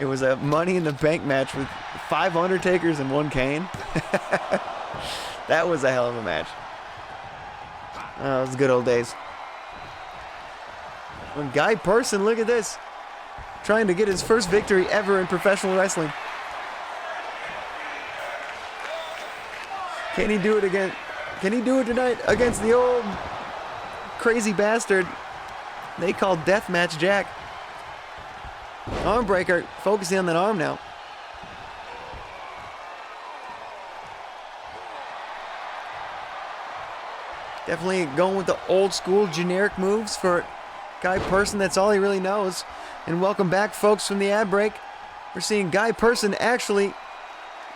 it was a Money in the Bank match with 5 Undertakers and 1 Kane. That was a hell of a match. Oh, it was good old days. When Guy Person, look at this, trying to get his first victory ever in professional wrestling. Can he do it again? Can he do it tonight against the old crazy bastard they call Deathmatch Jack? Arm breaker, focusing on that arm now. Definitely going with the old school generic moves for Guy Person. That's all he really knows. And welcome back, folks, from the ad break. We're seeing Guy Person actually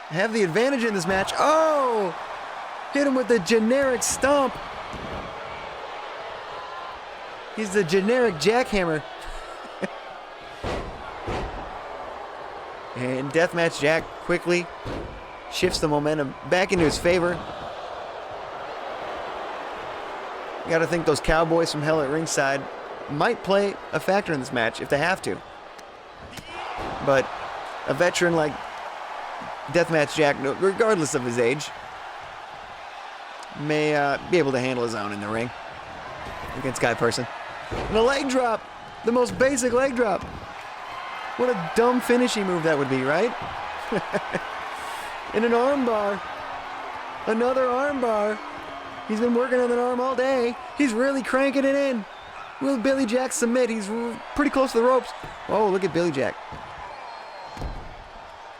have the advantage in this match. Oh! Hit him with the generic stomp. He's the generic jackhammer. And Deathmatch Jack quickly shifts the momentum back into his favor. You gotta think those cowboys from hell at ringside might play a factor in this match if they have to. But a veteran like Deathmatch Jack, regardless of his age, may be able to handle his own in the ring against Guy Person. And a leg drop, the most basic leg drop. What a dumb finishing move that would be, right? In an arm bar. Another arm bar. He's been working on that arm all day. He's really cranking it in. Will Billy Jack submit? He's pretty close to the ropes. Oh, look at Billy Jack.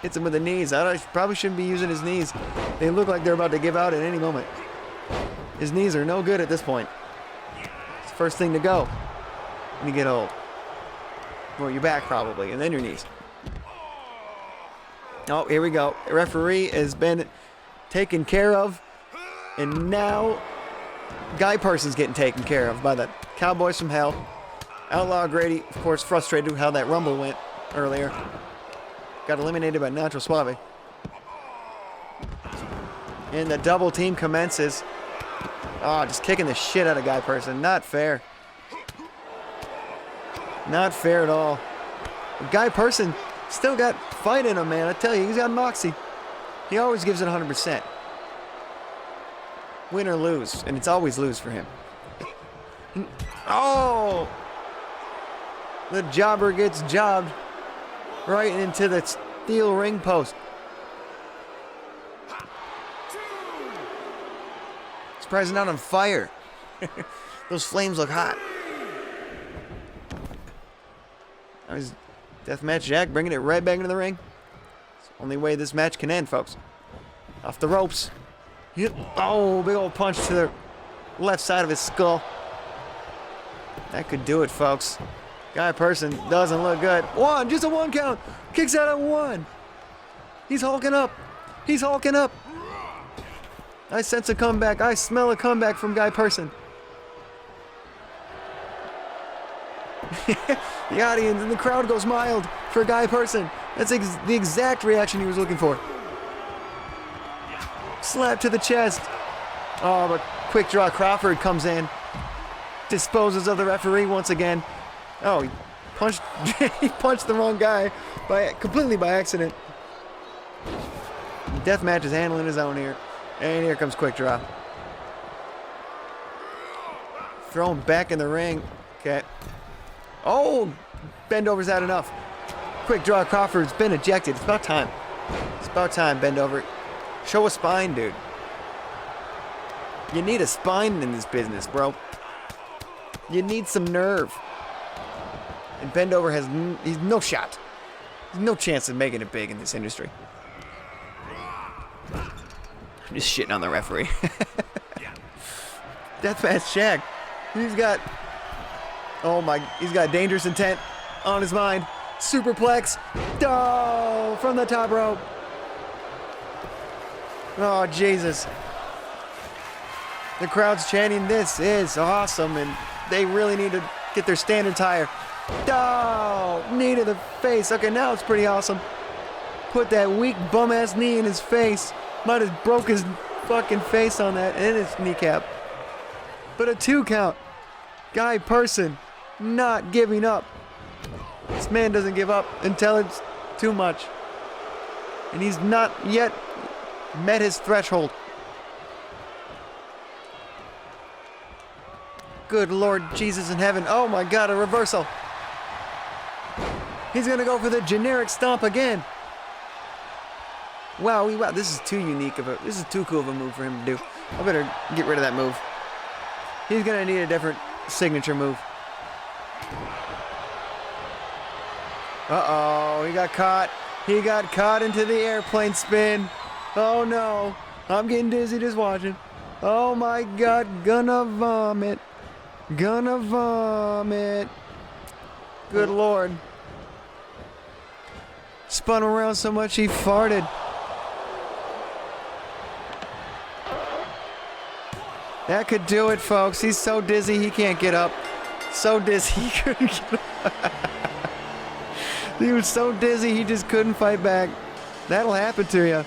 Hits him with the knees. I probably shouldn't be using his knees. They look like they're about to give out at any moment. His knees are no good at this point. It's the first thing to go when you get old. Well, your back probably, and then your knees. Oh, here we go. The referee has been taken care of, and now Guy Person's getting taken care of by the Cowboys from Hell. Outlaw Grady, of course, frustrated with how that Rumble went earlier. Got eliminated by Nacho Suave. And the double team commences. Oh, just kicking the shit out of Guy Person. Not fair. Not fair at all. Guy Person still got fight in him, man. I tell you, he's got moxie. He always gives it 100%. Win or lose, and it's always lose for him. Oh! The jobber gets jobbed right into the steel ring post. Surprised not on fire. Those flames look hot. Now he's Deathmatch Jack bringing it right back into the ring. It's the only way this match can end, folks. Off the ropes. Yep. Oh, big old punch to the left side of his skull. That could do it, folks. Guy Person doesn't look good. One, just a one count. Kicks out at one. He's hulking up. He's hulking up. I sense a comeback. I smell a comeback from Guy Person. The audience and the crowd goes mild for Guy Person. That's the exact reaction he was looking for. Slap to the chest. Oh, but Quick Draw Crawford comes in. Disposes of the referee once again. Oh, he punched the wrong guy completely by accident. Deathmatch is handling his own here. And here comes Quick Draw. Thrown back in the ring. Okay. Oh, Bendover's had enough. Quick Draw Crawford's been ejected. It's about time. It's about time, Bendover. Show a spine, dude. You need a spine in this business, bro. You need some nerve. And Bendover has he's no shot. There's no chance of making it big in this industry. I'm just shitting on the referee. Deathmatch Jack. He's got dangerous intent on his mind. Superplex. Oh, from the top rope. Oh, Jesus. The crowd's chanting, "This is awesome," and they really need to get their standards higher. Oh, knee to the face. Okay, now it's pretty awesome. Put that weak bum-ass knee in his face. Might have broke his fucking face on that and his kneecap. But a 2 count. Guy Person not giving up. This man doesn't give up until it's too much. And he's not yet met his threshold. Good Lord Jesus in heaven. Oh my God, a reversal. He's gonna go for the generic stomp again. Wow, this is this is too cool of a move for him to do. I better get rid of that move. He's gonna need a different signature move. Uh-oh, he got caught. He got caught into the airplane spin. Oh no, I'm getting dizzy just watching. Oh my God, gonna vomit. Gonna vomit. Good Lord. Spun around so much he farted. That could do it, folks. He's so dizzy he can't get up. So dizzy he couldn't get up. He was so dizzy he just couldn't fight back. That'll happen to you.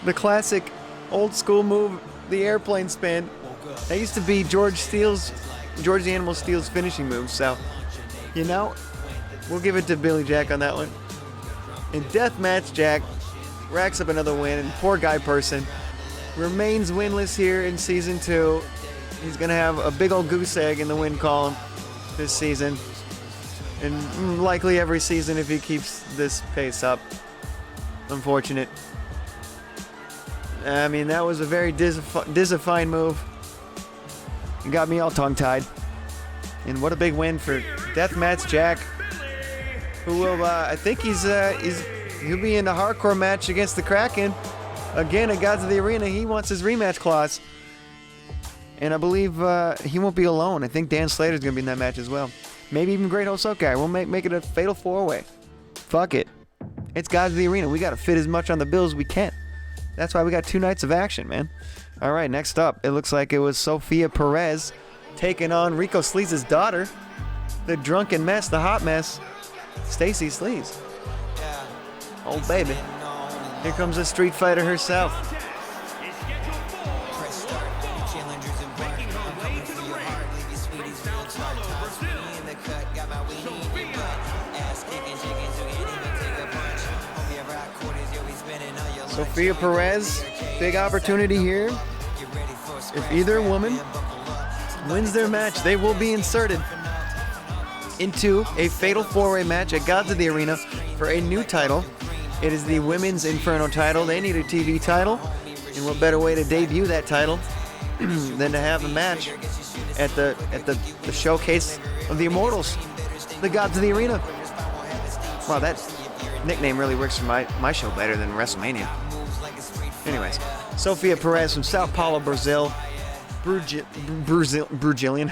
The classic old school move, the airplane spin. That used to be George the Animal Steel's finishing move. So, you know, we'll give it to Billy Jack on that one. In Deathmatch, Jack racks up another win, and poor Guy Person remains winless here in Season 2. He's going to have a big old goose egg in the win column this season, and likely every season if he keeps this pace up. Unfortunate. I mean, that was a very dizzifying move. It got me all tongue-tied. And what a big win for Deathmatch Jack, who will, I think he'll be in a hardcore match against the Kraken. Again, at Gods of the Arena, he wants his rematch clause. And I believe he won't be alone. I think Dan Slater's going to be in that match as well. Maybe even Great Hosokai. We'll make it a fatal 4-way. Fuck it. It's Gods of the Arena. We got to fit as much on the bill as we can. That's why we got 2 nights of action, man. All right, next up, it looks like it was Sophia Perez taking on Rico Sleaze's daughter, the drunken mess, the hot mess, Stacy Sleaze. Oh, baby. Here comes the Street Fighter herself. Sophia Perez, big opportunity here. If either woman wins their match, they will be inserted into a fatal 4-way match at Gods of the Arena for a new title. It is the Women's Inferno title. They need a TV title, and what better way to debut that title than to have a match at the showcase of the Immortals, the Gods of the Arena. Wow, that nickname really works for my show better than WrestleMania. Anyways, Sophia Perez from Sao Paulo, Brazil. Brazilian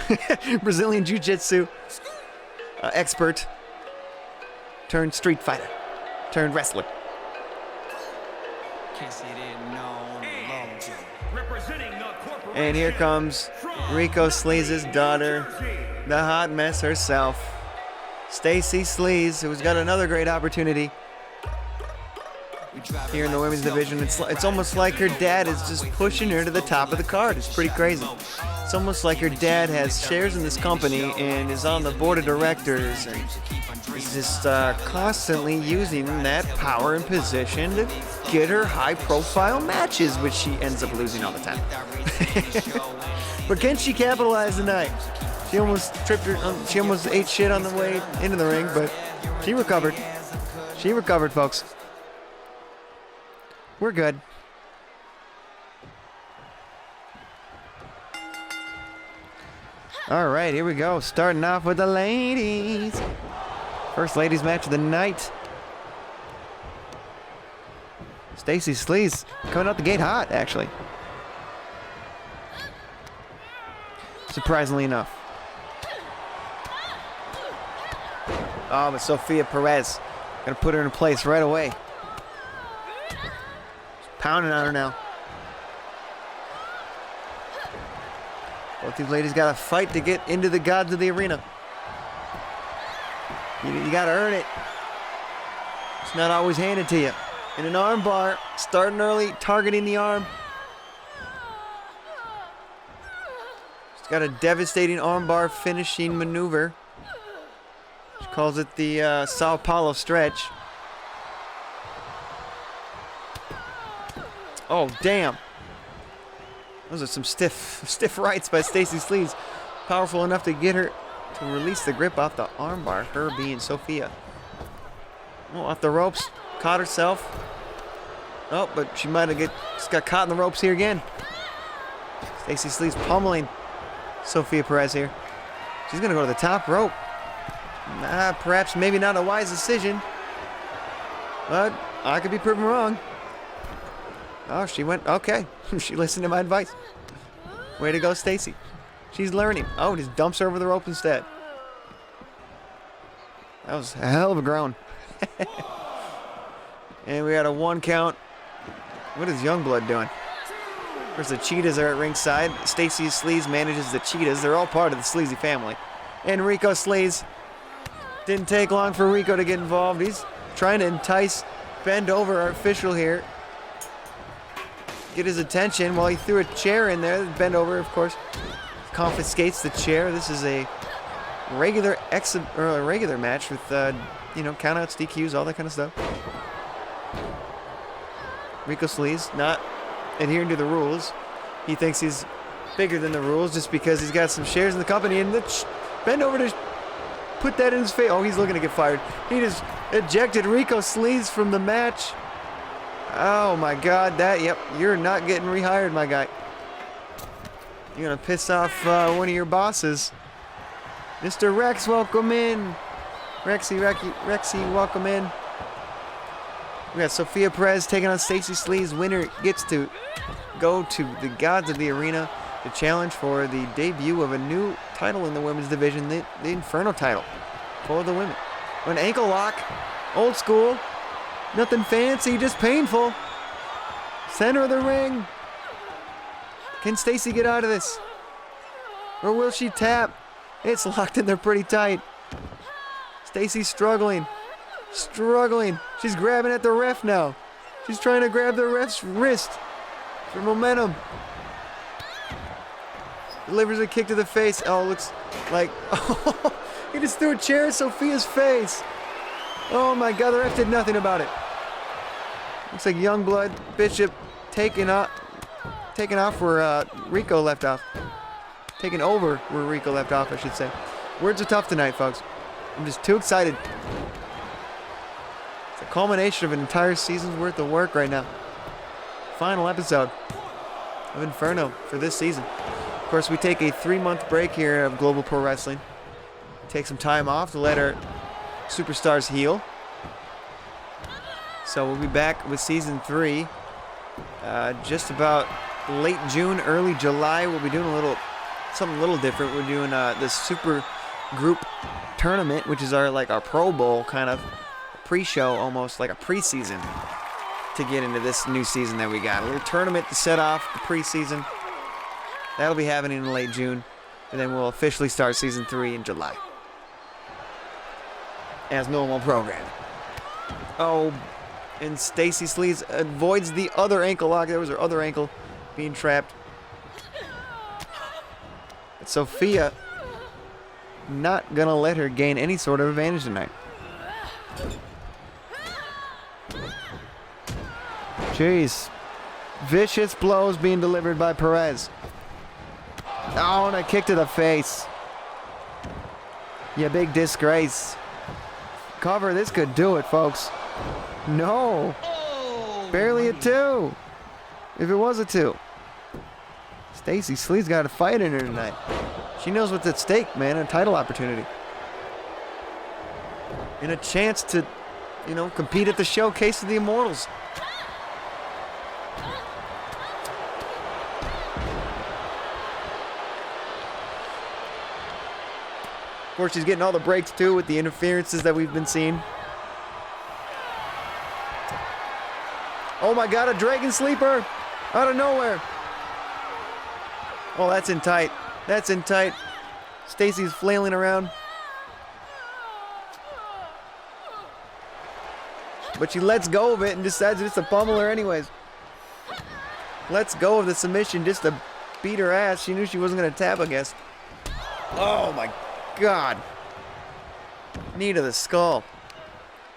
Jiu-Jitsu expert turned street fighter turned wrestler. And here comes Rico Sleaze's daughter, the hot mess herself, Stacy Sleaze, who's got another great opportunity here in the women's division. It's almost like her dad is just pushing her to the top of the card. It's pretty crazy. It's almost like her dad has shares in this company and is on the board of directors and is just constantly using that power and position to get her high-profile matches, which she ends up losing all the time. But can she capitalize tonight? She almost she almost ate shit on the way into the ring, but she recovered. She recovered, folks. We're good. All right, here we go. Starting off with the ladies. First ladies match of the night. Stacy Sleaze coming out the gate hot, actually. Surprisingly enough. Oh, but Sophia Perez gonna put her in place right away. Pounding on her now. Both these ladies got to fight to get into the Gods of the Arena. You got to earn it. It's not always handed to you. In an arm bar, starting early, targeting the arm. She's got a devastating arm bar finishing maneuver. She calls it the Sao Paulo stretch. Oh, damn. Those are some stiff rights by Stacy Sleaze. Powerful enough to get her to release the grip off the armbar, her being Sophia. Oh, off the ropes. Caught herself. Oh, but she might have just got caught in the ropes here again. Stacy Sleaze pummeling Sophia Perez here. She's going to go to the top rope. Perhaps maybe not a wise decision. But I could be proven wrong. Oh, she went, okay. She listened to my advice. Way to go, Stacy. She's learning. Oh, just dumps her over the rope instead. That was a hell of a groan. And we got a 1 count. What is Youngblood doing? Of course, the Cheetahs are at ringside. Stacy Sleaze manages the Cheetahs. They're all part of the Sleazy family. And Rico Sleaze. Didn't take long for Rico to get involved. He's trying to entice Bend Over, our official here. Get his attention while he threw a chair in there. Bend Over, of course, confiscates the chair. This is a regular match with, countouts, DQs, all that kind of stuff. Rico Sleaze not adhering to the rules. He thinks he's bigger than the rules just because he's got some shares in the company. And Bend Over to put that in his face. Oh, he's looking to get fired. He just ejected Rico Sleaze from the match. Oh my God, you're not getting rehired, my guy. You're gonna piss off one of your bosses. Mr. Rex, welcome in. Rexy, welcome in. We got Sophia Perez taking on Stacy Sleaze. Winner gets to go to the Gods of the Arena to challenge for the debut of a new title in the women's division, the Inferno title for the women. An ankle lock, old school, nothing fancy, just painful. Center of the ring. Can Stacy get out of this? Or will she tap? It's locked in there pretty tight. Stacy's struggling. She's grabbing at the ref now. She's trying to grab the ref's wrist for momentum. Delivers a kick to the face. Oh, looks like he just threw a chair at Sophia's face. Oh my God, the ref did nothing about it. Looks like Youngblood, Bishop taking off where Rico left off. Taking over where Rico left off, I should say. Words are tough tonight, folks. I'm just too excited. It's a culmination of an entire season's worth of work right now. Final episode of Inferno for this season. Of course, we take a 3-month break here of Global Pro Wrestling. Take some time off to let our superstars heal. So we'll be back with season 3 just about late June, early July. We'll be doing something a little different. We're doing this super group tournament, which is our Pro Bowl kind of pre-show, almost like a preseason to get into this new season that we got. A little tournament to set off the preseason. That'll be happening in late June, and then we'll officially start season 3 in July as normal programming. Oh, and Stacy Sleaze avoids the other ankle lock. There was her other ankle being trapped. But Sophia not gonna let her gain any sort of advantage tonight. Jeez. Vicious blows being delivered by Perez. Oh, and a kick to the face. You big disgrace. Cover, this could do it, folks. No. Barely a 2. If it was a 2. Stacy Sleaze got a fight in her tonight. She knows what's at stake, man. A title opportunity. And a chance to, compete at the Showcase of the Immortals. Of course, she's getting all the breaks, too, with the interferences that we've been seeing. Oh, my God, a Dragon Sleeper out of nowhere. Oh, that's in tight. That's in tight. Stacy's flailing around. But she lets go of it and decides just to pummel her anyways. Lets go of the submission just to beat her ass. She knew she wasn't going to tap, I guess. Oh, my God. Knee to the skull.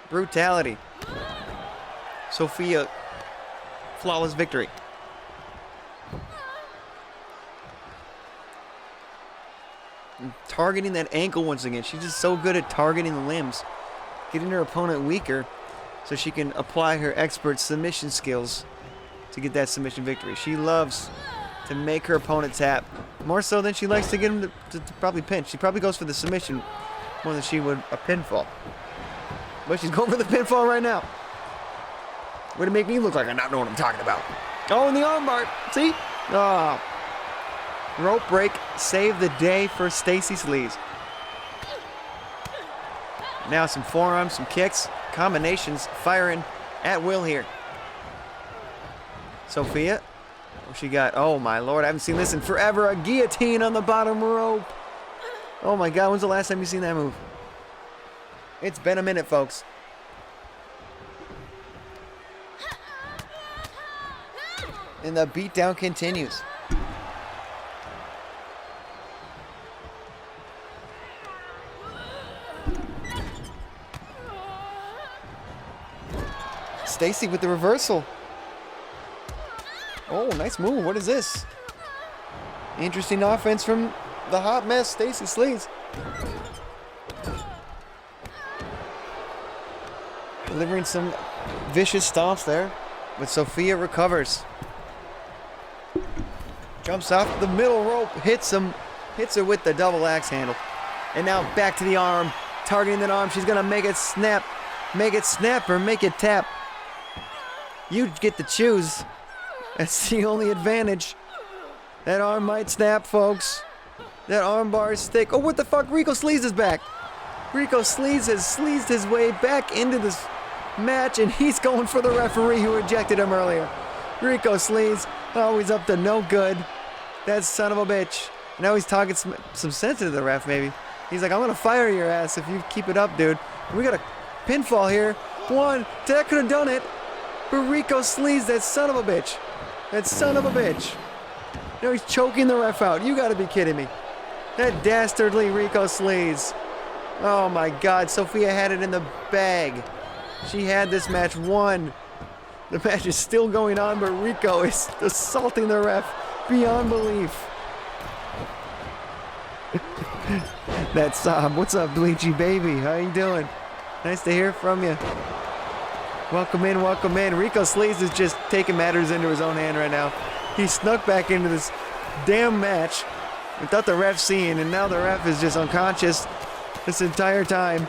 Brutality. Sophia, flawless victory. Targeting that ankle once again. She's just so good at targeting the limbs. Getting her opponent weaker so she can apply her expert submission skills to get that submission victory. She loves to make her opponent tap. More so than she likes to get him to probably pin. She probably goes for the submission more than she would a pinfall. But she's going for the pinfall right now. Way to make me look like I not know what I'm talking about. Oh, and the armbar. See? Oh. Rope break saved the day for Stacy Sleaze. Now some forearms, some kicks, combinations firing at will here. Sophia What she got? Oh my lord, I haven't seen this in forever. A guillotine on the bottom rope. Oh my god, when's the last time you seen that move? It's been a minute, folks. And the beatdown continues. Stacy with the reversal. Oh, nice move. What is this? Interesting offense from the hot mess, Stacy Sleaze. Delivering some vicious stomps there. But Sophia recovers. Jumps off the middle rope, hits her with the double axe handle. And now back to the arm. Targeting that arm. She's going to make it snap. Make it snap or make it tap. You get to choose. That's the only advantage. That arm might snap, folks. That arm bar is thick. Oh, what the fuck? Rico Sleaze is back. Rico Sleaze has sleazed his way back into this match, and he's going for the referee who ejected him earlier. Rico Sleaze, always up to no good. That son of a bitch. Now he's talking some sense into the ref, maybe. He's like, I'm going to fire your ass if you keep it up, dude. And we got a pinfall here. One, that could have done it. But Rico Sleaze, that son of a bitch. That son of a bitch. Now he's choking the ref out. You gotta be kidding me. That dastardly Rico Sleaze. Oh my god, Sophia had it in the bag. She had this match won. The match is still going on, but Rico is assaulting the ref beyond belief. That's Sob. What's up, Bleachy baby? How you doing? Nice to hear from you. Welcome in, welcome in. Rico Sleaze is just taking matters into his own hand right now. He snuck back into this damn match without the ref seeing, and now the ref is just unconscious this entire time.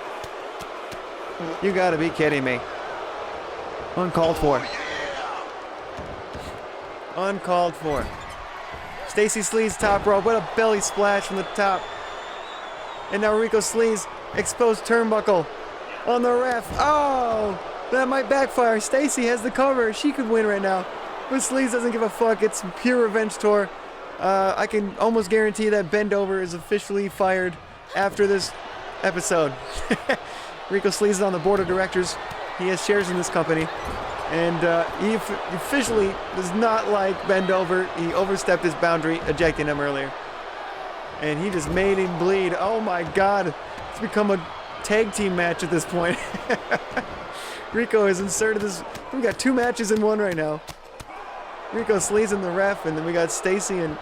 You gotta be kidding me. Uncalled for. Uncalled for. Stacy Sleaze top rope. What a belly splash from the top. And now Rico Sleaze exposed turnbuckle on the ref. Oh! That might backfire. Stacy has the cover. She could win right now. But Sleaze doesn't give a fuck. It's pure revenge tour. I can almost guarantee that Bendover is officially fired after this episode. Rico Sleaze is on the board of directors. He has shares in this company. And he officially does not like Bendover. He overstepped his boundary, ejecting him earlier. And he just made him bleed. Oh my god. It's become a tag team match at this point. Rico has inserted this. We got two matches in one right now. Rico Sleaze and the ref, and then we got Stacy and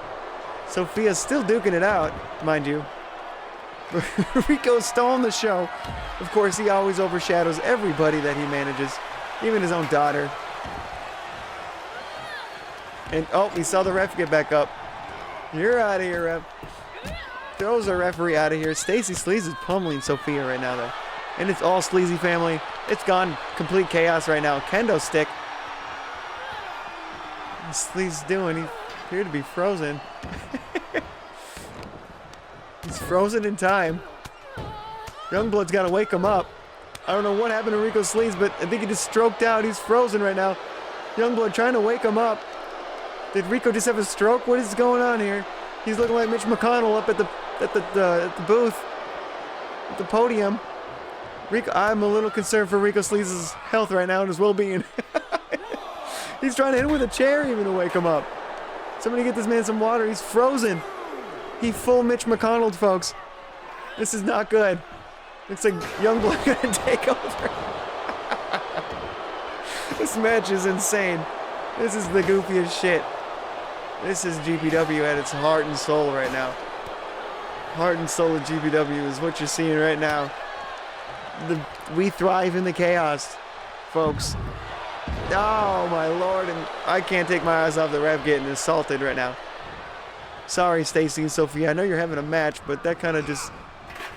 Sophia still duking it out, mind you. Rico's stolen the show. Of course, he always overshadows everybody that he manages, even his own daughter. And oh, we saw the ref get back up. You're out of here, ref. Throws the referee out of here. Stacy Sleaze is pummeling Sophia right now, though. And it's all Sleazy family. It's gone complete chaos right now. Kendo stick. What's Sleaze doing? He appeared to be frozen. He's frozen in time. Youngblood's got to wake him up. I don't know what happened to Rico Sleaze, but I think he just stroked out. He's frozen right now. Youngblood trying to wake him up. Did Rico just have a stroke? What is going on here? He's looking like Mitch McConnell up at the booth, at the podium. Rico, I'm a little concerned for Rico Sleaze's health right now and his well-being. He's trying to hit him with a chair even to wake him up. Somebody get this man some water. He's frozen. He full Mitch McConnell, folks. This is not good. Looks like Youngblood gonna take over. This match is insane. This is the goofiest shit. This is GPW at its heart and soul right now. Heart and soul of GPW is what you're seeing right now. We thrive in the chaos, folks. Oh my lord, and I can't take my eyes off the ref getting assaulted right now. Sorry, Stacy and Sophia. I know you're having a match, but that kind of just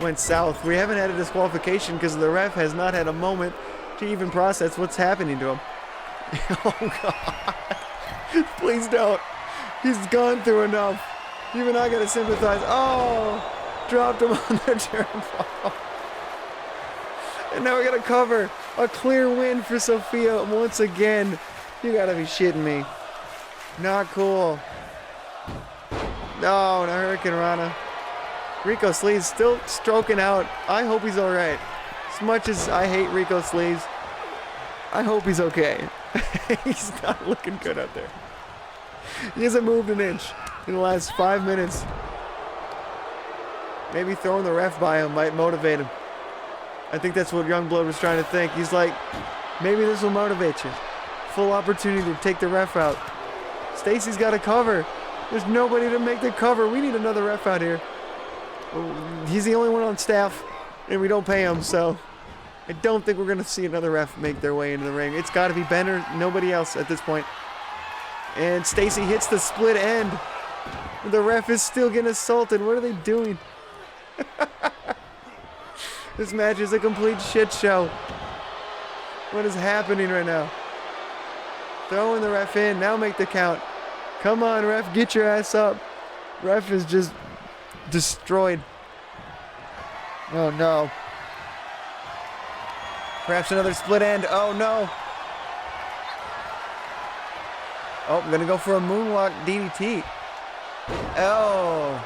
went south. We haven't had a disqualification because the ref has not had a moment to even process what's happening to him. Oh god. Please don't. He's gone through enough. Even I gotta sympathize. Oh, dropped him on the turnbuckle. And now we got to cover. A clear win for Sophia once again. You got to be shitting me. Not cool. No, Hurricane Rana. Rico Sleaze still stroking out. I hope he's alright. As much as I hate Rico Sleaze, I hope he's okay. He's not looking good out there. He hasn't moved an inch in the last 5 minutes. Maybe throwing the ref by him might motivate him. I think that's what Youngblood was trying to think. He's like, maybe this will motivate you. Full opportunity to take the ref out. Stacy's got a cover. There's nobody to make the cover. We need another ref out here. He's the only one on staff, and we don't pay him, so I don't think we're going to see another ref make their way into the ring. It's got to be Benner, nobody else at this point. And Stacy hits the split end. The ref is still getting assaulted. What are they doing? This match is a complete shit show. What is happening right now? Throwing the ref in. Now make the count. Come on, ref. Get your ass up. Ref is just destroyed. Oh, no. Perhaps another split end. Oh, no. Oh, I'm going to go for a moonwalk DDT. Oh.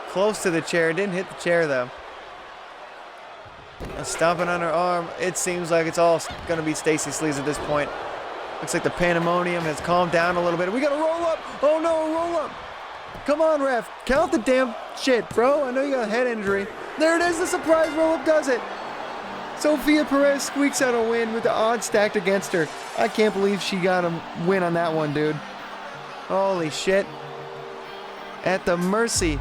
Close to the chair. Didn't hit the chair, though. Stomping on her arm. It seems like it's all going to be Stacy Sleaze at this point. Looks like the pandemonium has calmed down a little bit. We got to roll up. Oh, no, roll up. Come on, ref. Count the damn shit, bro. I know you got a head injury. There it is. The surprise roll-up does it. Sophia Perez squeaks out a win with the odds stacked against her. I can't believe she got a win on that one, dude. Holy shit. At the mercy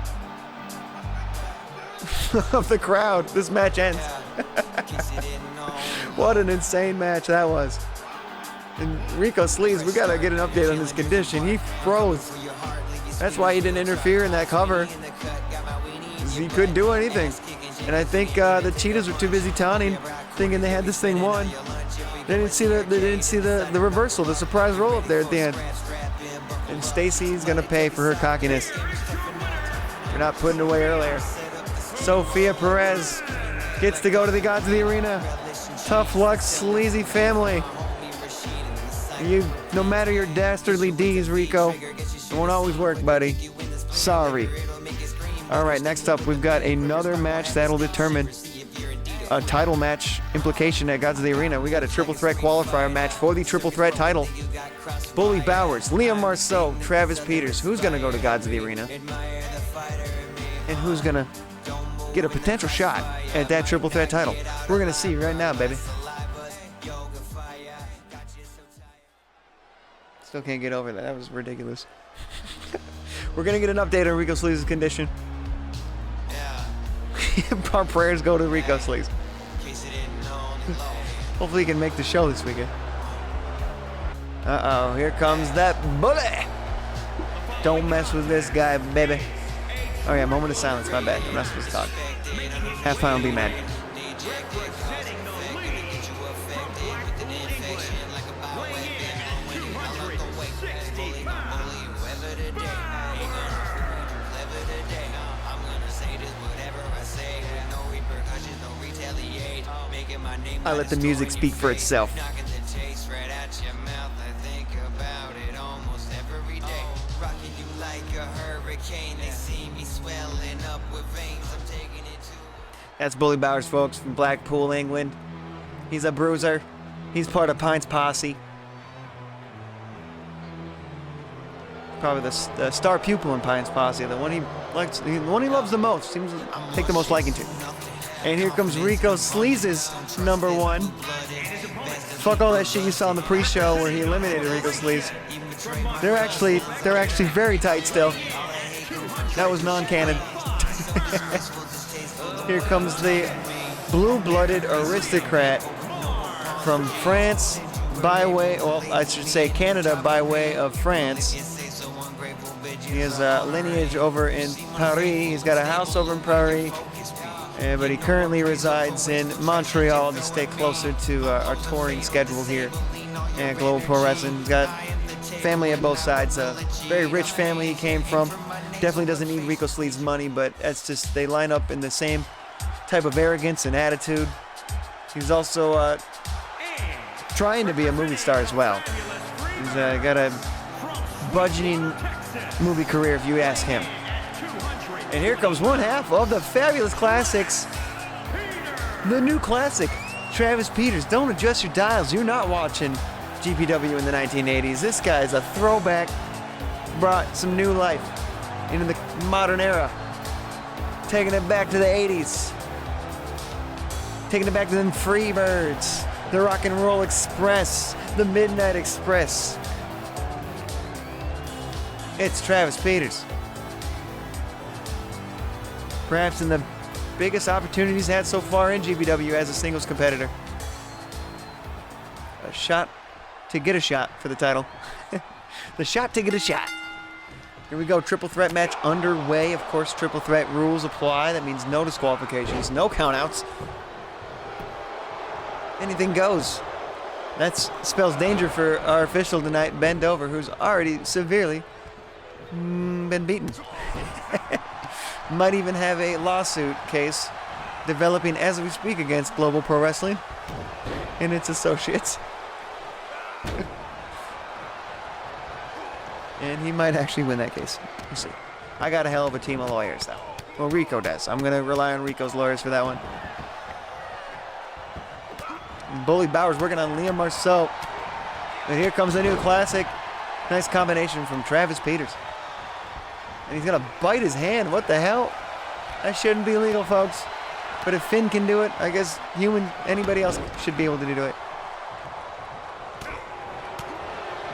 of the crowd, this match ends. What an insane match that was. And Rico Sleaze, we gotta get an update on his condition. He froze. That's why he didn't interfere in that cover. He couldn't do anything. And I think the Cheetahs were too busy taunting, thinking they had this thing won. They didn't see the reversal, the surprise roll up there at the end. And Stacy's gonna pay for her cockiness for not putting it away earlier. Sophia Perez gets to go to the Gods of the Arena. Tough luck, sleazy family. You, no matter your dastardly deeds, Rico, it won't always work, buddy. Sorry. All right, next up, we've got another match that'll determine a title match implication at Gods of the Arena. We got a triple threat qualifier match for the triple threat title. Bully Bowers, Liam Marceau, Travis Peters. Who's going to go to Gods of the Arena? And who's going to get a potential shot at that triple threat title? We're going to see right now, baby. Still can't get over that. That was ridiculous. We're going to get an update on Rico Sleaze's condition. Our prayers go to Rico Sleaze. Hopefully he can make the show this weekend. Uh-oh, here comes that bully. Don't mess with this guy, baby. Oh yeah, moment of silence, my bad. I'm not supposed to talk. Half time will be mad. I let the music speak for itself. That's Bully Bowers, folks, from Blackpool, England. He's a bruiser. He's part of Pine's posse. Probably the star pupil in Pine's posse, the one he likes, the one he loves the most. Seems to take the most liking to. And here comes Rico Sleaze's number one. Fuck all that shit you saw in the pre-show where he eliminated Rico Sleaze. They're actually very tight still. That was non-canon. Here comes the blue-blooded aristocrat from France by way, well, I should say Canada by way of France. He has a lineage over in Paris. He's got a house over in Paris. But he currently resides in Montreal to stay closer to our touring schedule here at Global Pro Wrestling. He's got family at both sides. A very rich family he came from. Definitely doesn't need Rico Sleaze's money, but that's just, they line up in the same type of arrogance and attitude. He's also trying to be a movie star as well. He's got a budgeting movie career, if you ask him. And here comes one half of the Fabulous Classics. The new classic, Travis Peters. Don't adjust your dials. You're not watching GPW in the 1980s. This guy is a throwback. Brought some new life into the modern era. Taking it back to the 80s. Taking it back to them Freebirds. The Rock and Roll Express. The Midnight Express. It's Travis Peters. Perhaps in the biggest opportunity he's had so far in GPW as a singles competitor. A shot to get a shot for the title. The shot to get a shot. Here we go, triple threat match underway. Of course, triple threat rules apply. That means no disqualifications, no countouts. Anything goes. That spells danger for our official tonight, Ben Dover, who's already severely been beaten. Might even have a lawsuit case developing as we speak against Global Pro Wrestling and its associates. And he might actually win that case. We'll see. I got a hell of a team of lawyers, though. Well, Rico does. I'm going to rely on Rico's lawyers for that one. Bully Bowers working on Liam Marceau. And here comes the new classic. Nice combination from Travis Peters. And he's going to bite his hand. What the hell? That shouldn't be legal, folks. But if Finn can do it, I guess anybody else should be able to do it.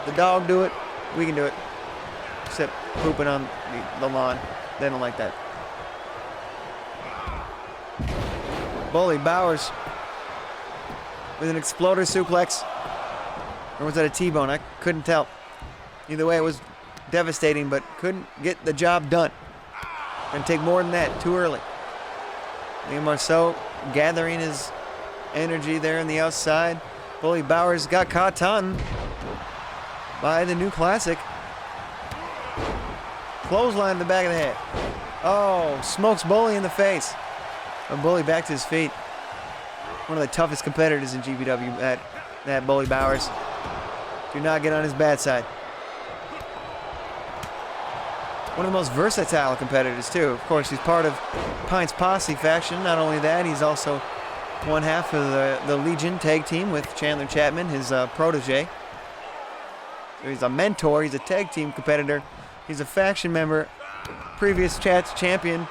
If the dog do it, we can do it. Except pooping on the lawn. They don't like that. Bully Bowers with an exploder suplex. Or was that a T-bone? I couldn't tell. Either way, it was devastating, but couldn't get the job done. And take more than that, too early. Liam Marceau gathering his energy there on the outside. Bully Bowers got caught taunting by the new classic. Clothesline in the back of the head. Oh, smokes Bully in the face. But Bully back to his feet. One of the toughest competitors in GPW, that Bully Bowers. Do not get on his bad side. One of the most versatile competitors, too. Of course, he's part of Pine's Posse faction. Not only that, he's also one half of the Legion tag team with Chandler Chapman, his protege. So he's a mentor. He's a tag team competitor. He's a faction member, previous Chats champion.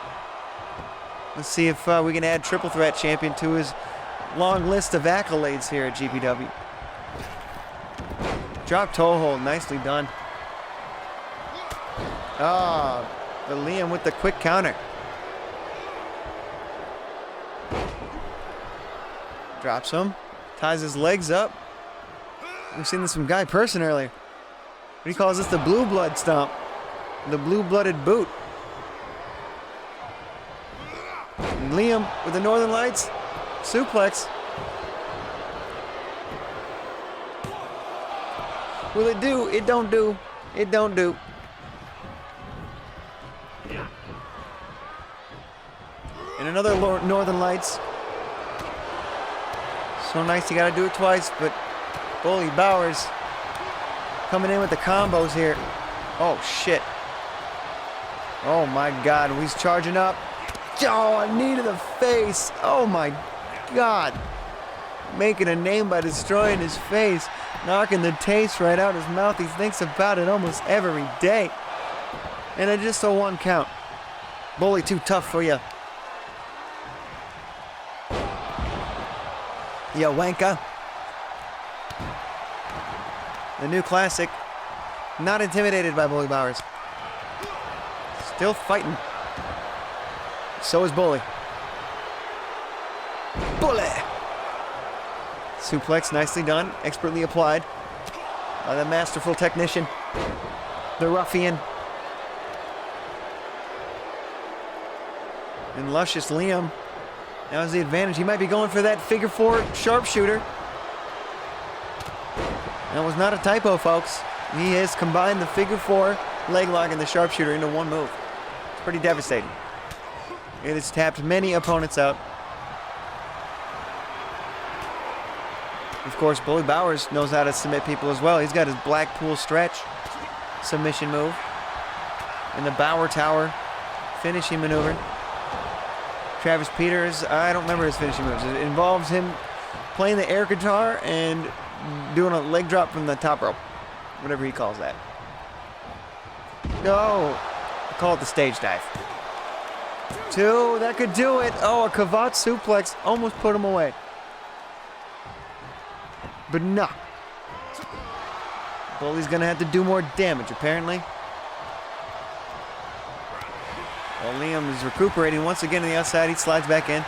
Let's see if we can add triple threat champion to his long list of accolades here at GPW. Drop toe hold, nicely done. Ah, the Liam with the quick counter. Drops him, ties his legs up. We've seen this from Guy Person earlier. He calls this the blue blood stomp. The blue-blooded boot. And Liam with the Northern Lights. Suplex. Will it do? It don't do. It don't do. And another Northern Lights. So nice, you gotta do it twice, but Bully Bowers coming in with the combos here. Oh, shit. Oh, my God. He's charging up. Oh, a knee to the face. Oh, my God. Making a name by destroying his face. Knocking the taste right out his mouth. He thinks about it almost every day. And it just a one count. Bully too tough for you. Ya wanka. The new classic. Not intimidated by Bully Bowers. Still fighting. So is Bully. Bully! Suplex nicely done. Expertly applied by the masterful technician. The ruffian. And luscious Liam. Now has the advantage. He might be going for that figure four sharpshooter. That was not a typo, folks. He has combined the figure four leg lock and the sharpshooter into one move. It's pretty devastating. It has tapped many opponents out. Of course, Bully Bowers knows how to submit people as well. He's got his Blackpool stretch. submission move. And the Bauer Tower finishing maneuver. Travis Peters, I don't remember his finishing moves. It involves him playing the air guitar and doing a leg drop from the top rope. Whatever he calls that. Oh, I call it the stage dive. 2, that could do it. Oh, a Kavat suplex almost put him away. But no. Bully's gonna have to do more damage, apparently. Well, Liam is recuperating once again on the outside. He slides back in.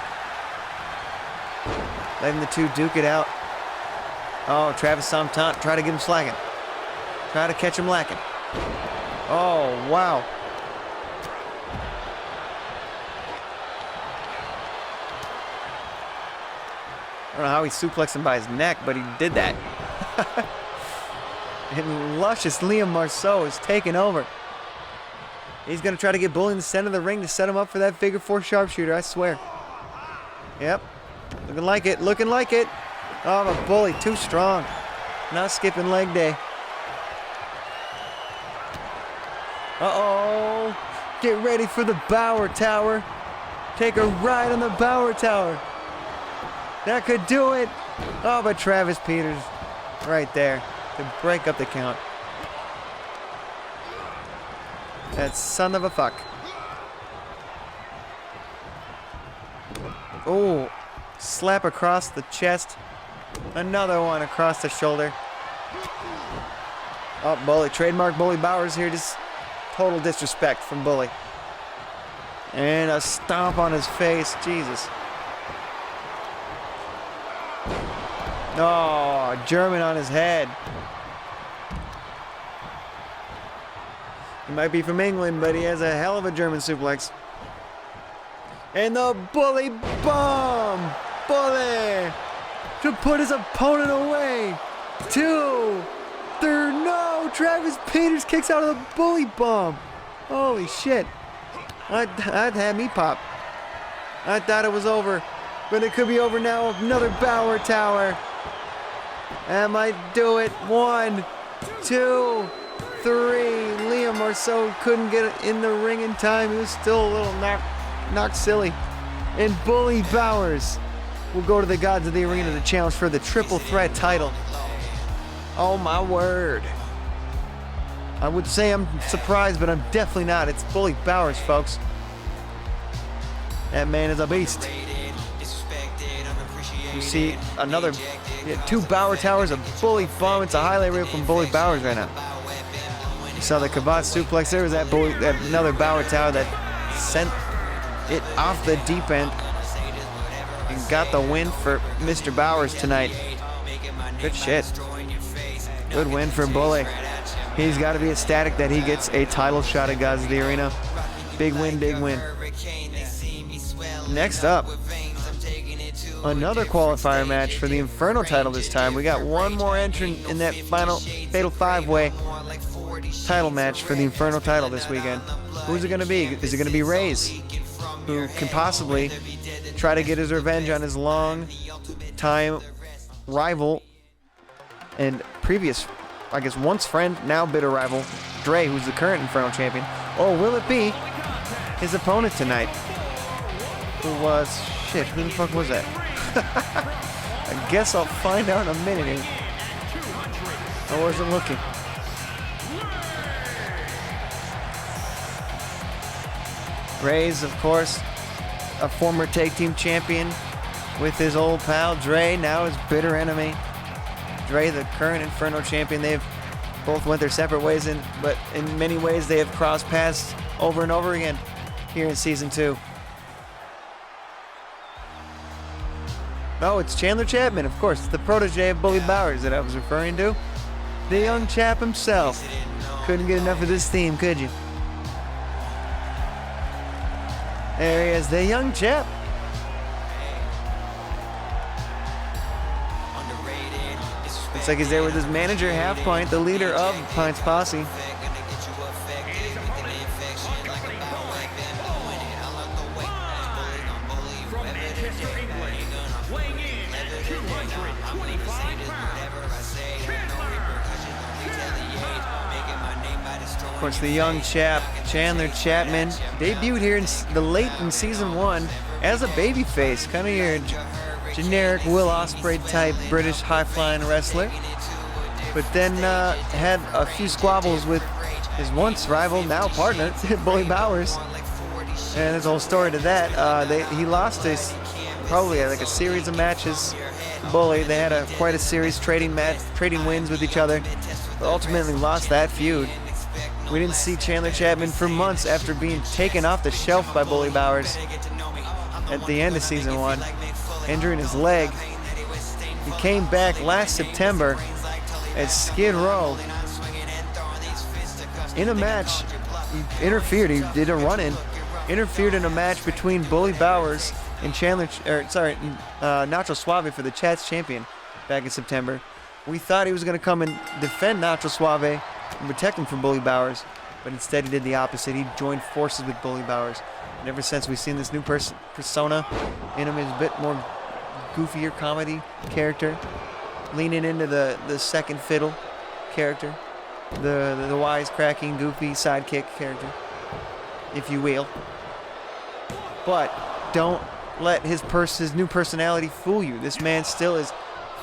Letting the two duke it out. Oh, Travis Samtant, try to get him slacking. Try to catch him lacking. Oh, wow. I don't know how he suplexed him by his neck, but he did that. And luscious Liam Marceau is taking over. He's going to try to get Bully in the center of the ring to set him up for that figure 4 sharpshooter, I swear. Yep. Looking like it. Looking like it. Oh, but Bully, too strong. Not skipping leg day. Uh-oh. Get ready for the Bauer Tower. Take a ride on the Bauer Tower. That could do it. Oh, but Travis Peters right there to break up the count. That son of a fuck. Oh, slap across the chest. Another one across the shoulder. Oh, Bully. Trademark Bully Bowers here. Just total disrespect from Bully. And a stomp on his face. Jesus. Oh, German on his head. He might be from England, but he has a hell of a German suplex. And the Bully bomb! Bully! To put his opponent away. 2, 3, no! Travis Peters kicks out of the Bully bomb. Holy shit. I'd have me pop. I thought it was over, but it could be over now. Another Bauer Tower. That might do it. 1, 2, 3. Liam Marceau couldn't get it in the ring in time. He was still a little knocked silly. And Bully Bowers will go to the gods of the arena to challenge for the triple threat title. Oh my word. I would say I'm surprised, but I'm definitely not. It's Bully Bowers, folks. That man is a beast. You see another 2 Bauer Towers, a Bully bomb. It's a highlight reel from Bully Bowers right now. You saw the Kavat suplex. There was that another Bauer Tower that sent it off the deep end and got the win for Mr. Bowers tonight. Good shit. Good win for Bully. He's got to be ecstatic that he gets a title shot at Gods of the Arena. Big win, big win. Next up, another qualifier match for the Inferno title this time. We got one more entrant in that final Fatal 5-Way title match for the Inferno title this weekend. Who's it going to be? Is it going to be Reyes, who can possibly try to get his revenge on his long-time rival and previous, I guess, once friend, now bitter rival, Dre, who's the current Inferno champion? Or will it be his opponent tonight? Who was... Shit, who the fuck was that? I guess I'll find out in a minute here. I wasn't looking. Reyes, of course, a former tag team champion with his old pal Dre, now his bitter enemy. Dre, the current Inferno champion. They've both went their separate ways, but in many ways they have crossed paths over and over again here in Season 2. Oh, it's Chandler Chapman, of course. It's the protege of Bully Bowers that I was referring to. The young chap himself. Couldn't get enough of this theme, could you? There he is, the young chap. Looks like he's there with his manager, Half Pint, the leader of Pint's Posse. From Manchester, England, weighing in at 225 pounds, Chandler. Of course, the young chap, Chandler Chapman, debuted here late in season 1 as a babyface, kind of your generic Will Ospreay type British high-flying wrestler. But then had a few squabbles with his once rival, now partner, Bully Bowers. And there's a whole story to that. He lost probably like a series of matches. Bully, they had quite a series trading wins with each other, but ultimately lost that feud. We didn't see Chandler Chapman for months after being taken off the shelf by Bully Bowers at the end of season 1, injuring his leg. He came back last September at Skid Row in a match. He interfered. He did a run-in, interfered in a match between Bully Bowers and Nacho Suave for the Chats champion back in September. We thought he was going to come and defend Nacho Suave and protect him from Bully Bowers, but instead he did the opposite. He joined forces with Bully Bowers. And ever since, we've seen this new persona in him, is a bit more goofier comedy character, leaning into the second fiddle character, the wisecracking, goofy sidekick character, if you will. But don't let his new personality fool you. This man still is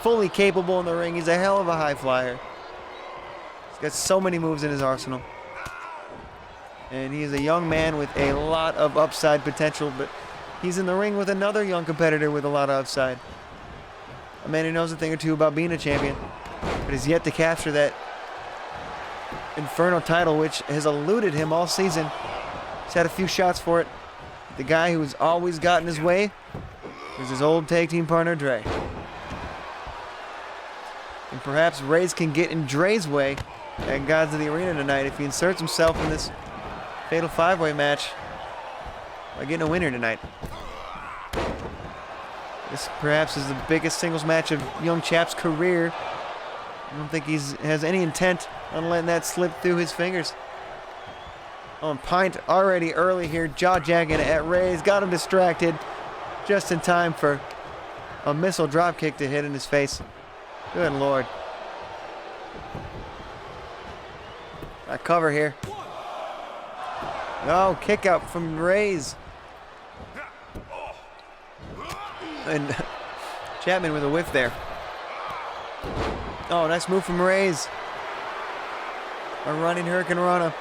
fully capable in the ring. He's a hell of a high flyer. He's got so many moves in his arsenal. And he is a young man with a lot of upside potential, but he's in the ring with another young competitor with a lot of upside. A man who knows a thing or two about being a champion, but has yet to capture that Inferno title, which has eluded him all season. He's had a few shots for it. The guy who has always gotten his way is his old tag team partner, Dre. And perhaps Reyes can get in Dre's way at Gods of the Arena tonight if he inserts himself in this Fatal 5-Way match by getting a winner tonight. This perhaps is the biggest singles match of Young Chap's career. I don't think he has any intent on letting that slip through his fingers. On Pint already early here, jaw-jacking at Reyes, got him distracted just in time for a missile dropkick to hit in his face. Good Lord. A cover here. Oh, kick out from Reyes. And Chapman with a whiff there. Oh, nice move from Reyes. A running Hurricane Rana.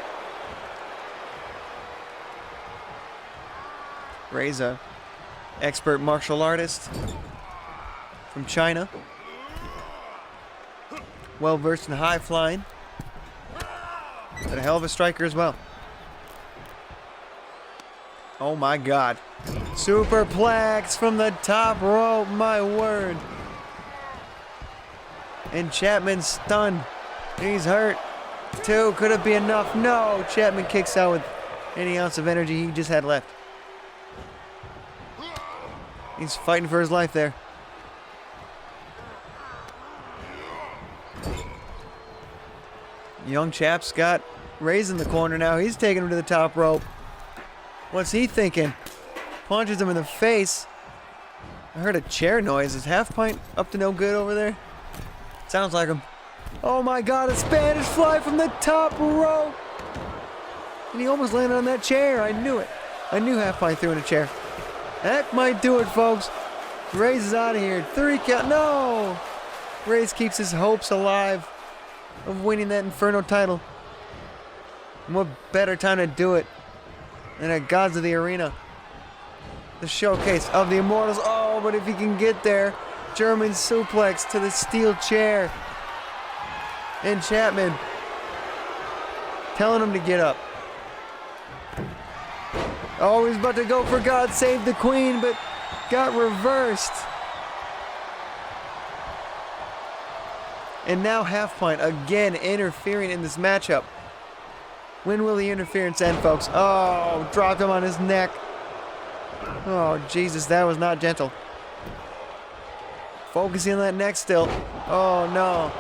Reyes, a expert martial artist from China. Well versed in high flying. But a hell of a striker as well. Oh my God. Superplex from the top rope, my word. And Chapman's stunned. He's hurt. 2, could it be enough? No, Chapman kicks out with any ounce of energy he just had left. He's fighting for his life there. Young Chap's got Reyes in the corner now. He's taking him to the top rope. What's he thinking? Punches him in the face. I heard a chair noise. Is Half Pint up to no good over there? Sounds like him. Oh my God, a Spanish fly from the top rope. And he almost landed on that chair. I knew it. I knew Half Pint threw in a chair. That might do it, folks. Reyes is out of here. 3 count. No! Reyes keeps his hopes alive of winning that Inferno title. And what better time to do it than at Gods of the Arena? The showcase of the Immortals. Oh, but if he can get there, German suplex to the steel chair. And Chapman telling him to get up. Oh, he's about to go for God Save the Queen, but got reversed. And now Half Pint again interfering in this matchup. When will the interference end, folks? Oh, dropped him on his neck. Oh, Jesus, that was not gentle. Focusing on that neck still. Oh, no.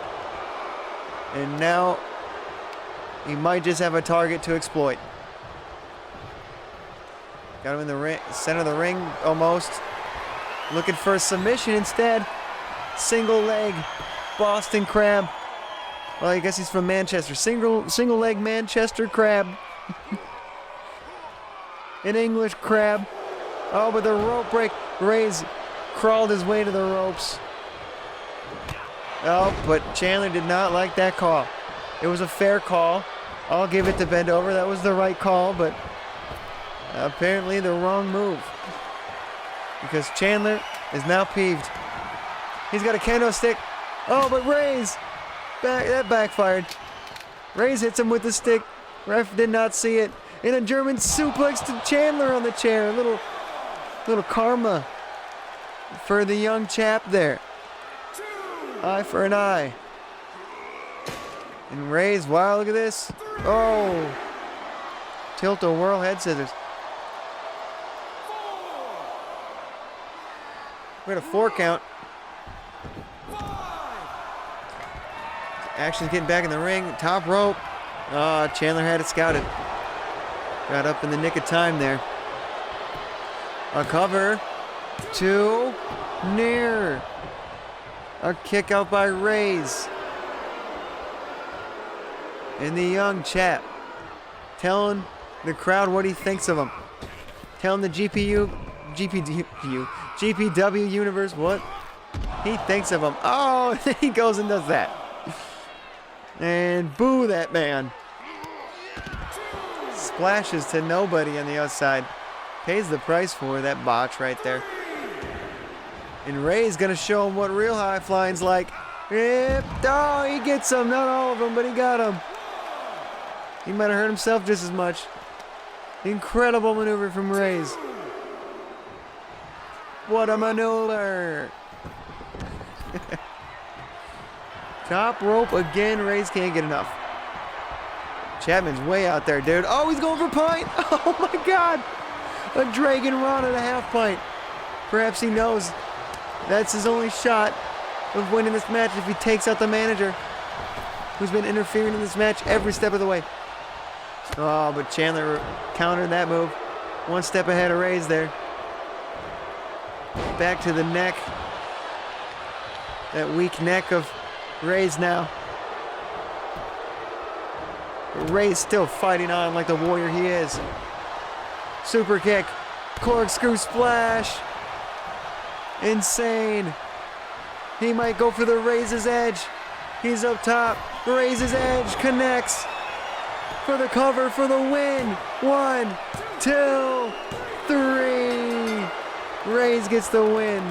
And now he might just have a target to exploit. Got him in the ring, center of the ring almost. Looking for a submission instead. Single leg Boston Crab. Well, I guess he's from Manchester. Single leg Manchester crab. An English crab. Oh, but the rope break. Reyes crawled his way to the ropes. Oh, but Chandler did not like that call. It was a fair call. I'll give it to Bendover. That was the right call, but apparently the wrong move. Because Chandler is now peeved. He's got a kendo stick. Oh, but Reyes. That backfired. Reyes hits him with the stick. Ref did not see it. And a German suplex to Chandler on the chair. A little karma for the young chap there. Eye for an eye. And Reyes, wow, look at this. Oh. Tilt-a-whirl head scissors. We got a 4 count. Action's getting back in the ring. Top rope. Oh, Chandler had it scouted. Got up in the nick of time there. A cover. 2. Near. A kick out by Reyes. And the young chap telling the crowd what he thinks of him. Telling the GPW universe what he thinks of him. Oh, he goes and does that. And boo that man. Splashes to nobody on the outside. Pays the price for that botch right there. And Rey's gonna show him what real high flying's like. Yep. Oh, he gets him. Not all of them, but he got him. He might have hurt himself just as much. Incredible maneuver from Reyes. What a maneuver. Top rope again. Reyes can't get enough. Chapman's way out there, dude. Oh, he's going for a pint. Oh, my God. A Dragon Run at a half pint. Perhaps he knows that's his only shot of winning this match if he takes out the manager who's been interfering in this match every step of the way. Oh, but Chandler countered that move. One step ahead of Reyes there. Back to the neck. That weak neck of Reyes now. But Reyes still fighting on like the warrior he is. Super kick. Corkscrew splash. Insane. He might go for the Reyes' edge. He's up top. Reyes' edge connects. For the cover, for the win. 1, 2, 3. Reyes gets the win.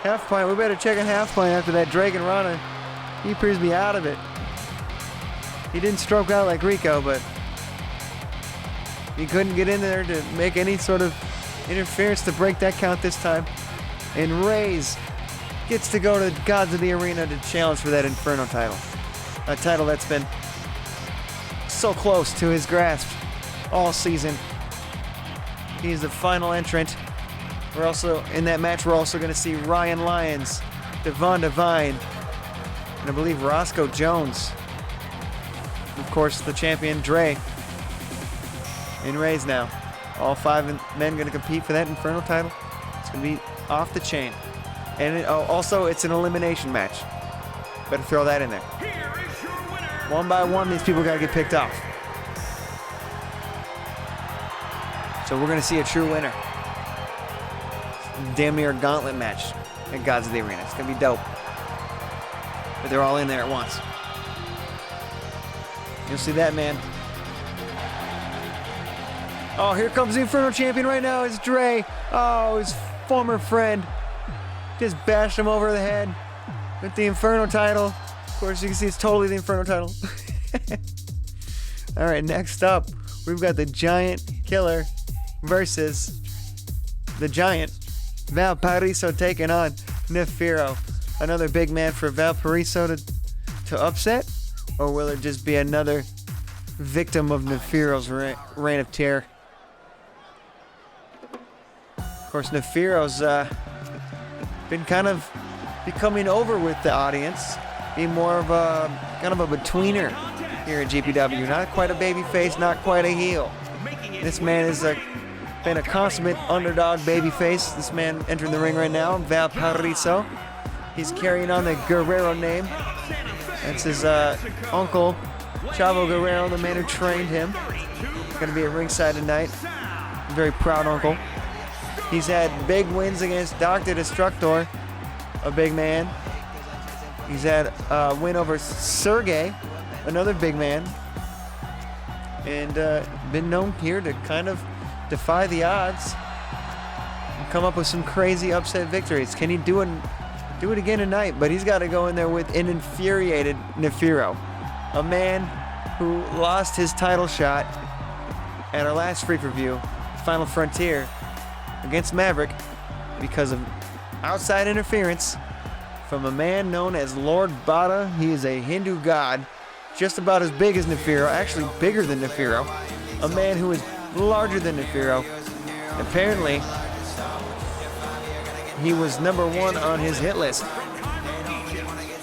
Half pint. We better check a half pint after that Dragon Rana. He appears to be out of it. He didn't stroke out like Rico, but he couldn't get in there to make any sort of interference to break that count this time. And Reyes gets to go to Gods of the Arena to challenge for that Inferno title. A title that's been so close to his grasp all season. He's the final entrant. We're also, in that match, we're also going to see Ryan Lyons, Devon Devine, and I believe Roscoe Jones. Of course, the champion, Dre. In Reyes now. All 5 men going to compete for that Inferno title. It's going to be off the chain. And also, it's an elimination match. Better throw that in there. Here is your winner. One by one, these people got to get picked off. So we're going to see a true winner. Damn near a gauntlet match at Gods of the Arena. It's going to be dope. But they're all in there at once. You'll see that, man. Oh, here comes the Inferno champion right now. It's Dre. Oh, his former friend. Just bashed him over the head with the Inferno title. Of course, you can see it's totally the Inferno title. All right, next up, we've got the Giant Killer versus the Giant Valparaiso taking on Nefiro. Another big man for Valparaiso to upset? Or will it just be another victim of Nefiro's reign of terror? Of course, Nefiro's been kind of becoming over with the audience. Being more of a kind of a betweener here at GPW. Not quite a baby face, not quite a heel. This man has been a consummate underdog baby face. This man entering the ring right now, Valparaiso. He's carrying on the Guerrero name. That's his uncle, Chavo Guerrero, the man who trained him. Going to be at ringside tonight. Very proud uncle. He's had big wins against Dr. Destructor, a big man. He's had a win over Sergey, another big man. And been known here to kind of defy the odds and come up with some crazy upset victories. Can he do it again tonight? But he's got to go in there with an infuriated Nefiro, a man who lost his title shot at our last pay-per-view, Final Frontier, against Maverick because of outside interference from a man known as Lord Bada. He is a Hindu god, just about as big as Nefiro, actually bigger than Nefiro, a man who is larger than Nefiro. Apparently, he was #1 on his hit list.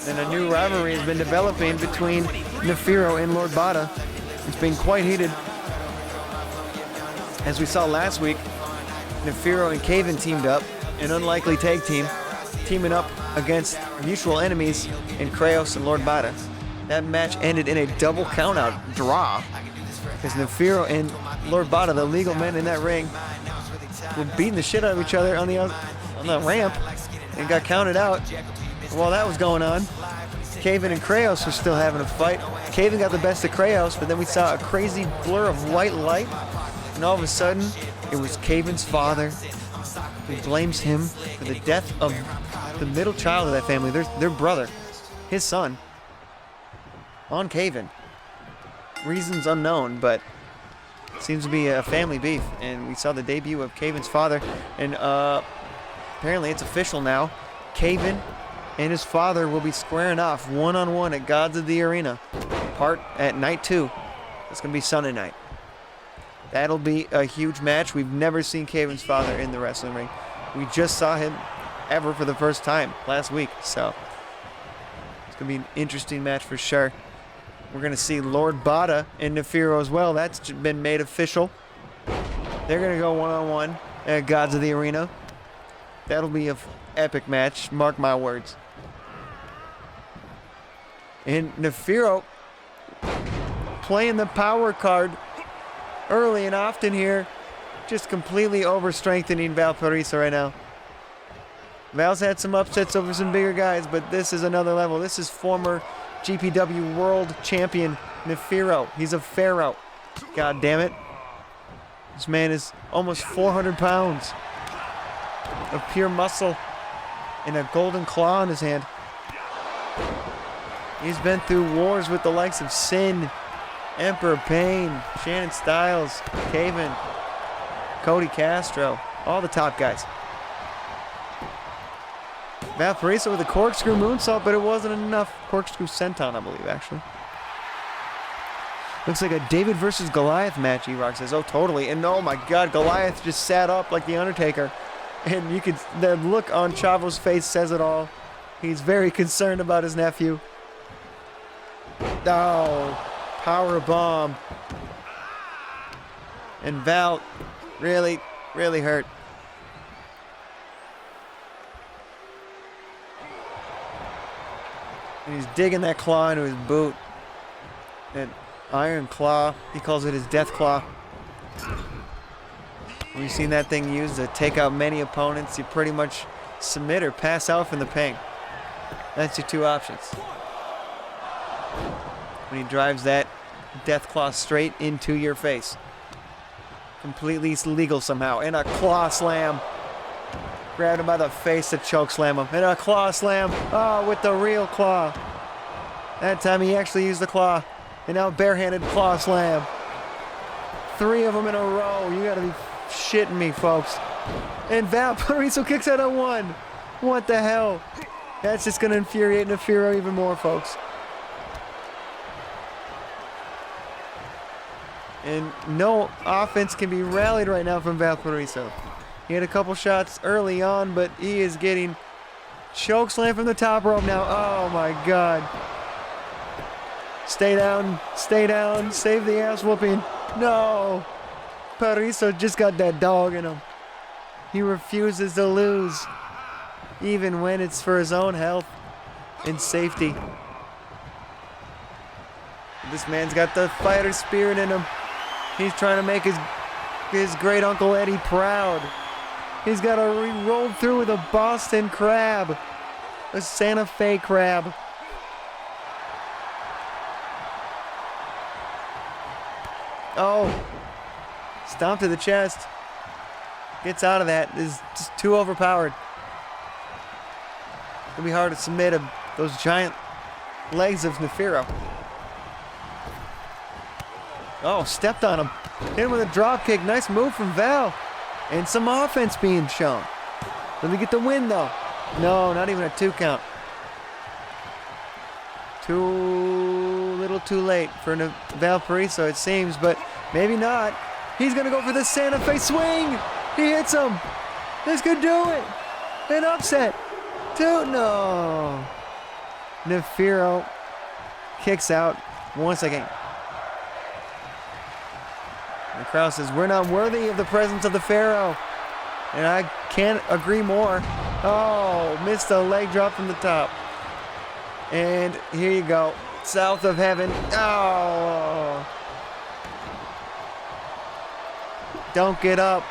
And a new rivalry has been developing between Nefiro and Lord Bada. It's been quite heated. As we saw last week, Nefiro and Kaven teamed up, an unlikely tag team, teaming up against mutual enemies in Kraos and Lord Bada. That match ended in a double countout draw because Nefiro and Lord Bada, the legal men in that ring, were beating the shit out of each other on the ramp and got counted out. While that was going on, Kaven and Kraos were still having a fight. Kaven got the best of Kraos, but then we saw a crazy blur of white light, and all of a sudden, it was Kaven's father who blames him for the death of the middle child of that family, their brother, his son, on Kaven. Reasons unknown, but seems to be a family beef. And we saw the debut of Kaven's father, and apparently it's official now. Kaven and his father will be squaring off one-on-one at Gods of the Arena, part at night 2. It's going to be Sunday night. That'll be a huge match. We've never seen Kaven's father in the wrestling ring. We just saw him ever for the first time last week. So it's going to be an interesting match for sure. We're going to see Lord Bada and Nefiro as well. That's been made official. They're going to go one-on-one at Gods of the Arena. That'll be an epic match. Mark my words. And Nefiro playing the power card early and often here, just completely over-strengthening Valparaiso right now. Val's had some upsets over some bigger guys, but this is another level. This is former GPW World Champion Nefiro. He's a pharaoh. God damn it. This man is almost 400 pounds of pure muscle and a golden claw in his hand. He's been through wars with the likes of Sin, Emperor Payne, Shannon Styles, Kaven, Cody Castro, all the top guys. Valparaiso with a corkscrew moonsault, but it wasn't enough. Corkscrew senton, I believe, actually. Looks like a David versus Goliath match, E-Rock says. Oh, totally. And oh my God, Goliath just sat up like the Undertaker. And you could, the look on Chavo's face says it all. He's very concerned about his nephew. Oh, power bomb. And Val really, really hurt. And he's digging that claw into his boot. That iron claw, he calls it his death claw. We've seen that thing used to take out many opponents. You pretty much submit or pass out from the pain. That's your two options. When he drives that death claw straight into your face. Completely legal somehow. And a claw slam. Grabbed him by the face to choke slam him. And a claw slam. Oh, with the real claw. That time he actually used the claw. And now barehanded claw slam. 3 of them in a row. You gotta be shitting me, folks. And Valparaiso kicks out at 1. What the hell? That's just gonna infuriate Nefiro even more, folks. And no offense can be rallied right now from Valparaiso. He had a couple shots early on, but he is getting choke slam from the top rope now. Oh my God. Stay down, save the ass whooping. No. Paraiso just got that dog in him. He refuses to lose, even when it's for his own health and safety. This man's got the fighter spirit in him. He's trying to make his great Uncle Eddie proud. He's got to roll through with a Boston Crab. A Santa Fe Crab. Oh. Stomp to the chest. Gets out of that. Is just too overpowered. It'll be hard to submit those giant legs of Nefiro. Oh, stepped on him. Hit him with a drop kick. Nice move from Val. And some offense being shown. Let me get the win, though. No, not even a 2 count. Too little too late for Valparaiso, it seems, but maybe not. He's going to go for the Santa Fe swing. He hits him. This could do it. An upset. 2, no. Nefiro kicks out once again. The crowd says, we're not worthy of the presence of the Pharaoh. And I can't agree more. Oh, missed a leg drop from the top. And here you go. South of heaven. Oh. Don't get up.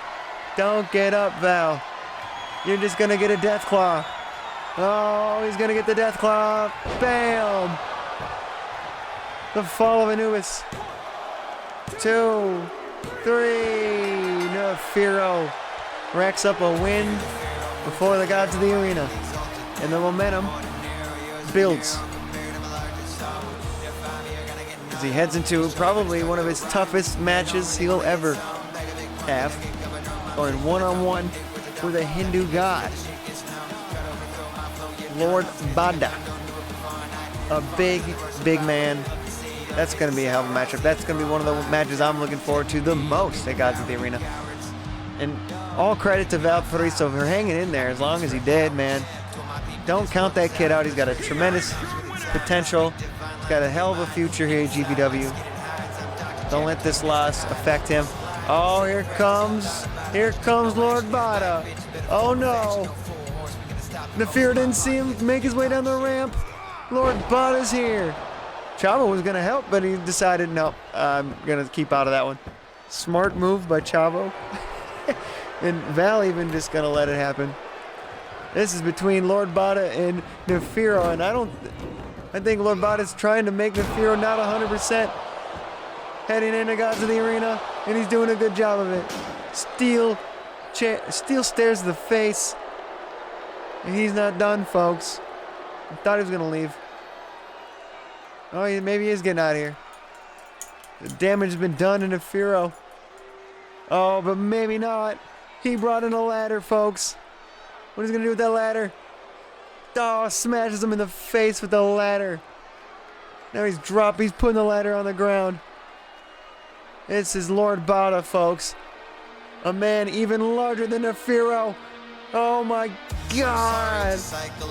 Don't get up, Val. You're just going to get a death claw. Oh, he's going to get the death claw. Bam. The fall of Anubis. 2, 3. Nefiro racks up a win before the gods of the arena. And the momentum builds as he heads into probably one of his toughest matches he'll ever have, going one-on-one with a Hindu god, Lord Bada. A big man. That's going to be a hell of a matchup. That's going to be one of the matches I'm looking forward to the most at Gods of the Arena. And all credit to Valparaiso for hanging in there as long as he did, man. Don't count that kid out. He's got a tremendous potential. He's got a hell of a future here at GPW. Don't let this loss affect him. Oh, here comes Lord Bada. Oh no. Nefiro didn't see him make his way down the ramp. Lord Bada's here. Chavo was going to help, but he decided, no, I'm going to keep out of that one. Smart move by Chavo. And Val even just going to let it happen. This is between Lord Bada and Nefiro, and I think Lord Bada's trying to make Nefiro not 100% heading into Gods of the Arena, and he's doing a good job of it. Steel stares to the face, and he's not done, folks. I thought he was going to leave. Oh, maybe he is getting out of here. The damage has been done to Nefiro. Oh, but maybe not. He brought in a ladder, folks. What is he going to do with that ladder? Oh, smashes him in the face with the ladder. Now he's putting the ladder on the ground. This is Lord Bada, folks. A man even larger than Nefiro. Oh my God!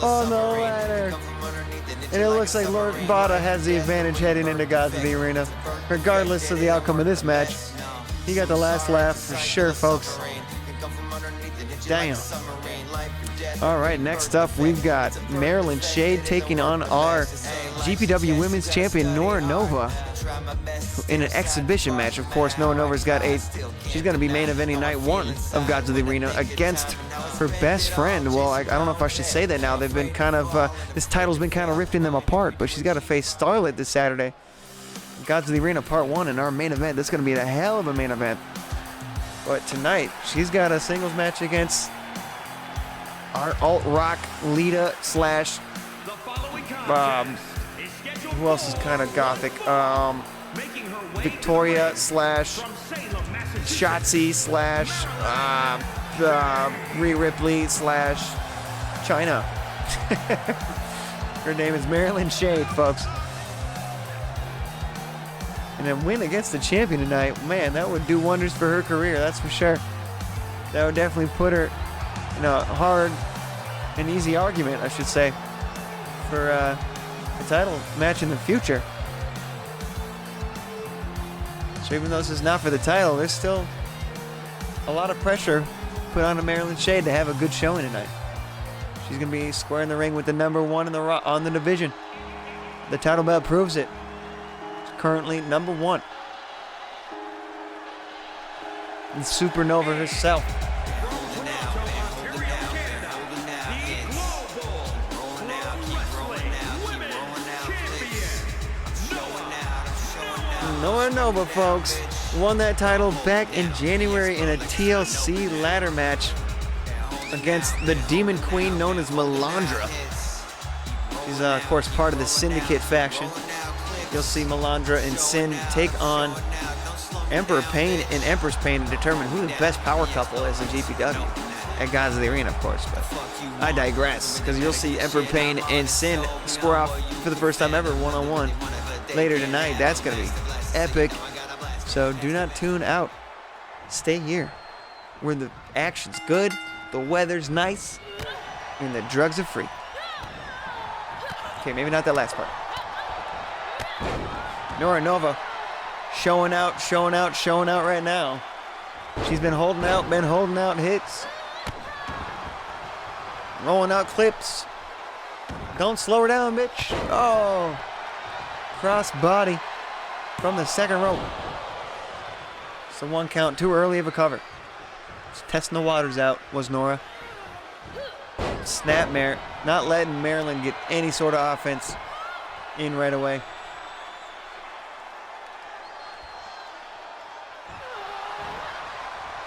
On the ladder. And it looks like Lord Bada has the advantage heading into Gods of the Arena. Regardless of the outcome of this match, he got the last laugh for sure, folks. Damn. All right, next up we've got Marilyn Shade taking on our GPW Women's Champion Nora Nova in an exhibition match. Of course, Nora Nova's she's going to be main eventing night 1 of Gods of the Arena against her best friend. Well, I don't know if I should say that now. They've been kind of, this title's been kind of ripping them apart, but she's got to face Starlet this Saturday. Gods of the Arena Part 1 in our main event. This is going to be a hell of a main event. But tonight, she's got a singles match against our alt-rock Lita slash, who else is kind of gothic? Victoria slash Shotzi slash Rhea Ripley slash China. Her name is Marilyn Shade, folks. And a win against the champion tonight, man, that would do wonders for her career, that's for sure. That would definitely put her in a hard and easy argument, I should say, for a title match in the future. So even though this is not for the title, there's still a lot of pressure put on Marilyn Shade to have a good showing tonight. She's going to be squaring the ring with the number 1 on the division. The title belt proves it. currently number 1. And Supernova herself. Noah Nova, folks, won that title back in January in a TLC ladder match against the Demon Queen known as Melandra. She's, of course, part of the Syndicate faction. You'll see Melandra and Sin take on Emperor Pain and Empress Pain to determine who the best power couple is in GPW. At Gods of the Arena, of course, but I digress, because you'll see Emperor Pain and Sin square off for the first time ever one-on-one later tonight. That's going to be epic. So do not tune out. Stay here, where the action's good, the weather's nice, and the drugs are free. Okay, maybe not that last part. Nora Nova showing out right now. She's been holding out hits. Rolling out clips. Don't slow her down, bitch. Oh. Cross body from the second rope. It's a 1 count, too early of a cover. Just testing the waters out was Nora. Snapmare, not letting Maryland get any sort of offense in right away.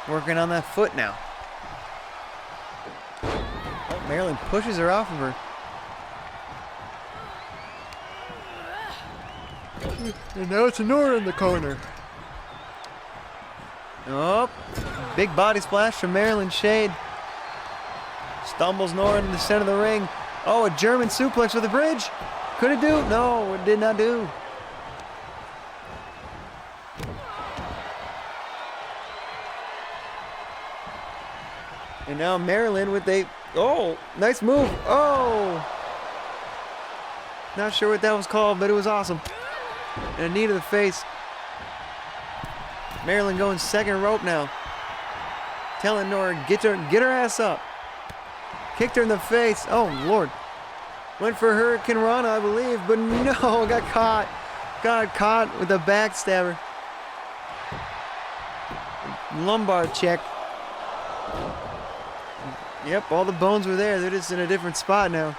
Working on that foot now. Oh, Maryland pushes her off of her. And now it's Nora in the corner. Oh, big body splash from Maryland Shade. Stumbles Nora into the center of the ring. Oh, a German suplex with a bridge. Could it do? No, it did not do. And now Maryland with a, oh, nice move. Oh. Not sure what that was called, but it was awesome. And a knee to the face. Maryland going second rope now. Telling Nora, get her ass up. Kicked her in the face. Oh, Lord. Went for Hurricane Rana, I believe, but no, got caught. Got caught with a backstabber. Lumbar check. Yep, all the bones were there. They're just in a different spot now.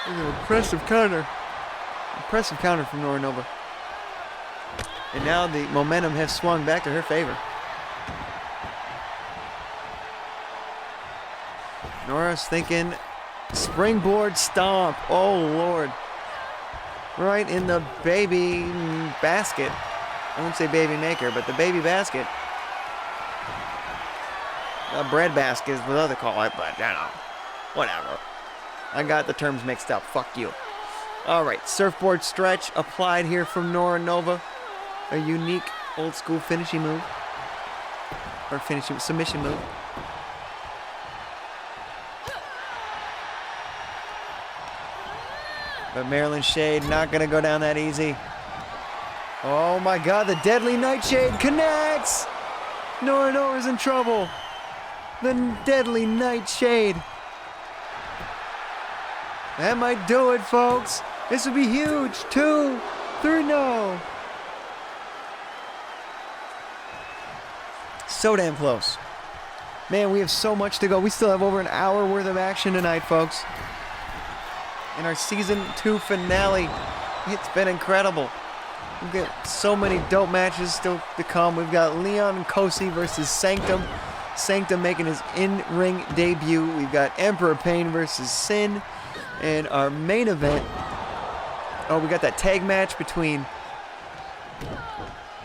An impressive counter. Impressive counter from Nora Nova. And now the momentum has swung back to her favor. Nora's thinking springboard stomp. Oh, Lord. Right in the baby basket. I won't say baby maker, but the baby basket. A bread basket is what others call it, but I don't know. Whatever. I got the terms mixed up. Fuck you. All right, surfboard stretch applied here from Nora Nova. A unique old school finishing move. Or finishing submission move. But Maryland Shade not going to go down that easy. Oh my God, the deadly Nightshade connects! Nora Nova's in trouble. The deadly Nightshade. That might do it, folks. This would be huge. 2, 3, no. So damn close. Man, we have so much to go. We still have over an hour worth of action tonight, folks. In our season 2 finale. It's been incredible. We've got so many dope matches still to come. We've got Leon Kosi versus Sanctum. Sanctum making his in-ring debut. We've got Emperor Pain versus Sin. And our main event, oh, we got that tag match between,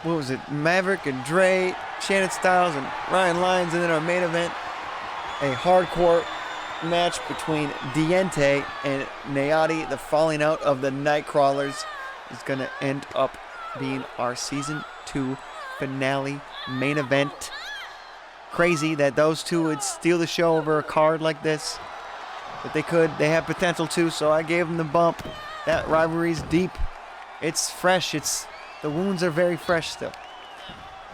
what was it, Maverick and Dre, Shannon Styles and Ryan Lyons. And then our main event, a hardcore match between Diente and Nayati. The falling out of the Nightcrawlers is going to end up being our season 2 finale main event. Crazy that those two would steal the show over a card like this. But they could. They have potential too, so I gave them the bump. That rivalry's deep. It's fresh. The wounds are very fresh still.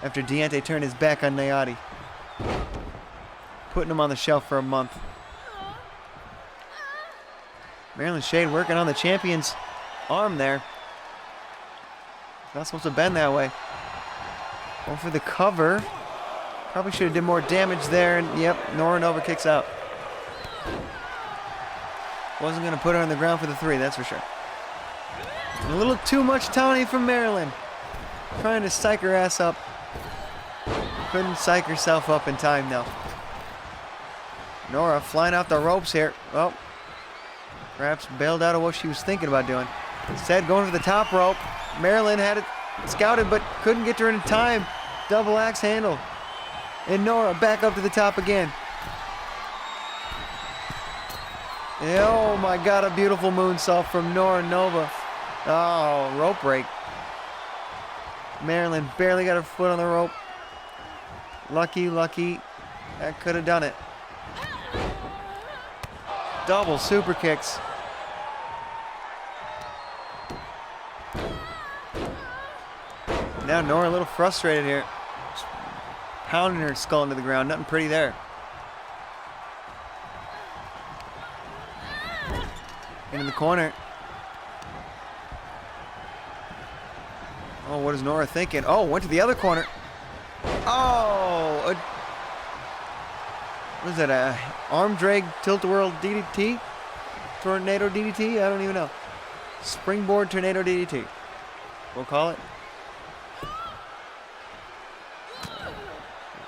After Diente turned his back on Nayati. Putting him on the shelf for a month. Marilyn Shade working on the champion's arm there. It's not supposed to bend that way. Going for the cover. Probably should have did more damage there. And yep, Nora Nova kicks out. Wasn't going to put her on the ground for the 3, that's for sure. A little too much taunting from Marilyn. Trying to psych her ass up. Couldn't psych herself up in time though. Nora flying out the ropes here. Well, perhaps bailed out of what she was thinking about doing. Instead, going for the top rope. Marilyn had it scouted, but couldn't get to her in time. Double axe handle. And Nora back up to the top again. Oh my God, a beautiful moonsault from Nora Nova. Oh, rope break. Marilyn barely got her foot on the rope. Lucky. That could have done it. Double super kicks. Now Nora a little frustrated here. Just pounding her skull into the ground. Nothing pretty there. Into the corner. Oh, what is Nora thinking? Oh, went to the other corner. Oh, what is that, a arm drag tilt-a-whirl DDT? Tornado DDT? I don't even know. Springboard tornado DDT. We'll call it.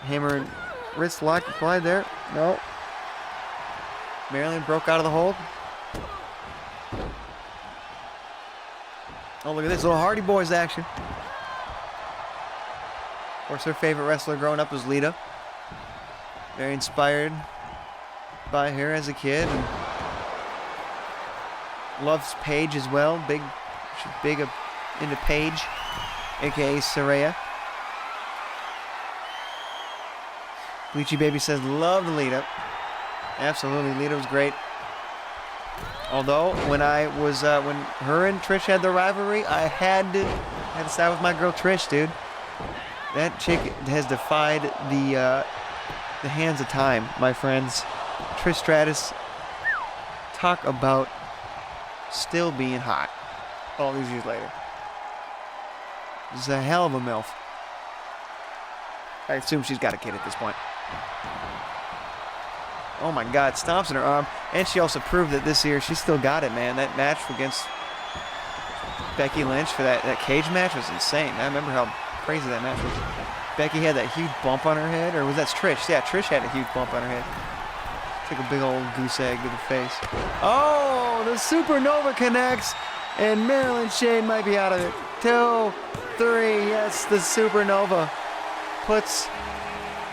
Hammer and wrist lock applied there. No. Marilyn broke out of the hold. Oh, look at this little Hardy Boys action. Of course, her favorite wrestler growing up was Lita. Very inspired by her as a kid. And loves Paige as well. She's big into Paige, aka Saraya. Bleachy Baby says, loved Lita. Absolutely, Lita was great. Although, when when her and Trish had the rivalry, I had to side with my girl Trish, dude. That chick has defied the hands of time, my friends. Trish Stratus, talk about still being hot all these years later. She's a hell of a MILF. I assume she's got a kid at this point. Oh my God, stomps in her arm. And she also proved that this year she still got it, man. That match against Becky Lynch for that cage match was insane. I remember how crazy that match was. Becky had that huge bump on her head, or was that Trish? Yeah, Trish had a huge bump on her head. Took a big old goose egg to the face. Oh, the Supernova connects, and Marilyn Shade might be out of it. 2, 3, yes, the Supernova puts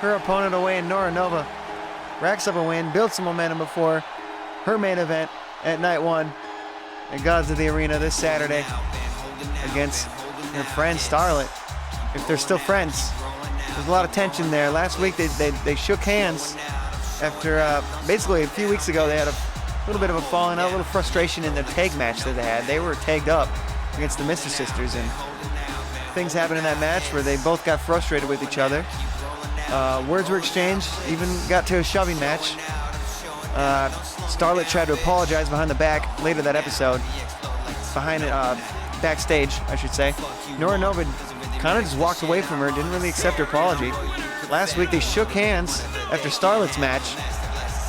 her opponent away, and Nora Nova racks up a win, builds some momentum before her main event at night 1 at Gods of the Arena this Saturday against her friend Starlet, if they're still friends. There's a lot of tension there. Last week they shook hands after basically a few weeks ago they had a little bit of a falling out, a little frustration in the tag match that they had. They were tagged up against the Mister Sisters, and things happened in that match where they both got frustrated with each other. Words were exchanged, even got to a shoving match. Starlet tried to apologize behind the back later that episode. Backstage, I should say. Nora Nova kind of just walked away from her, didn't really accept her apology. Last week they shook hands after Starlet's match,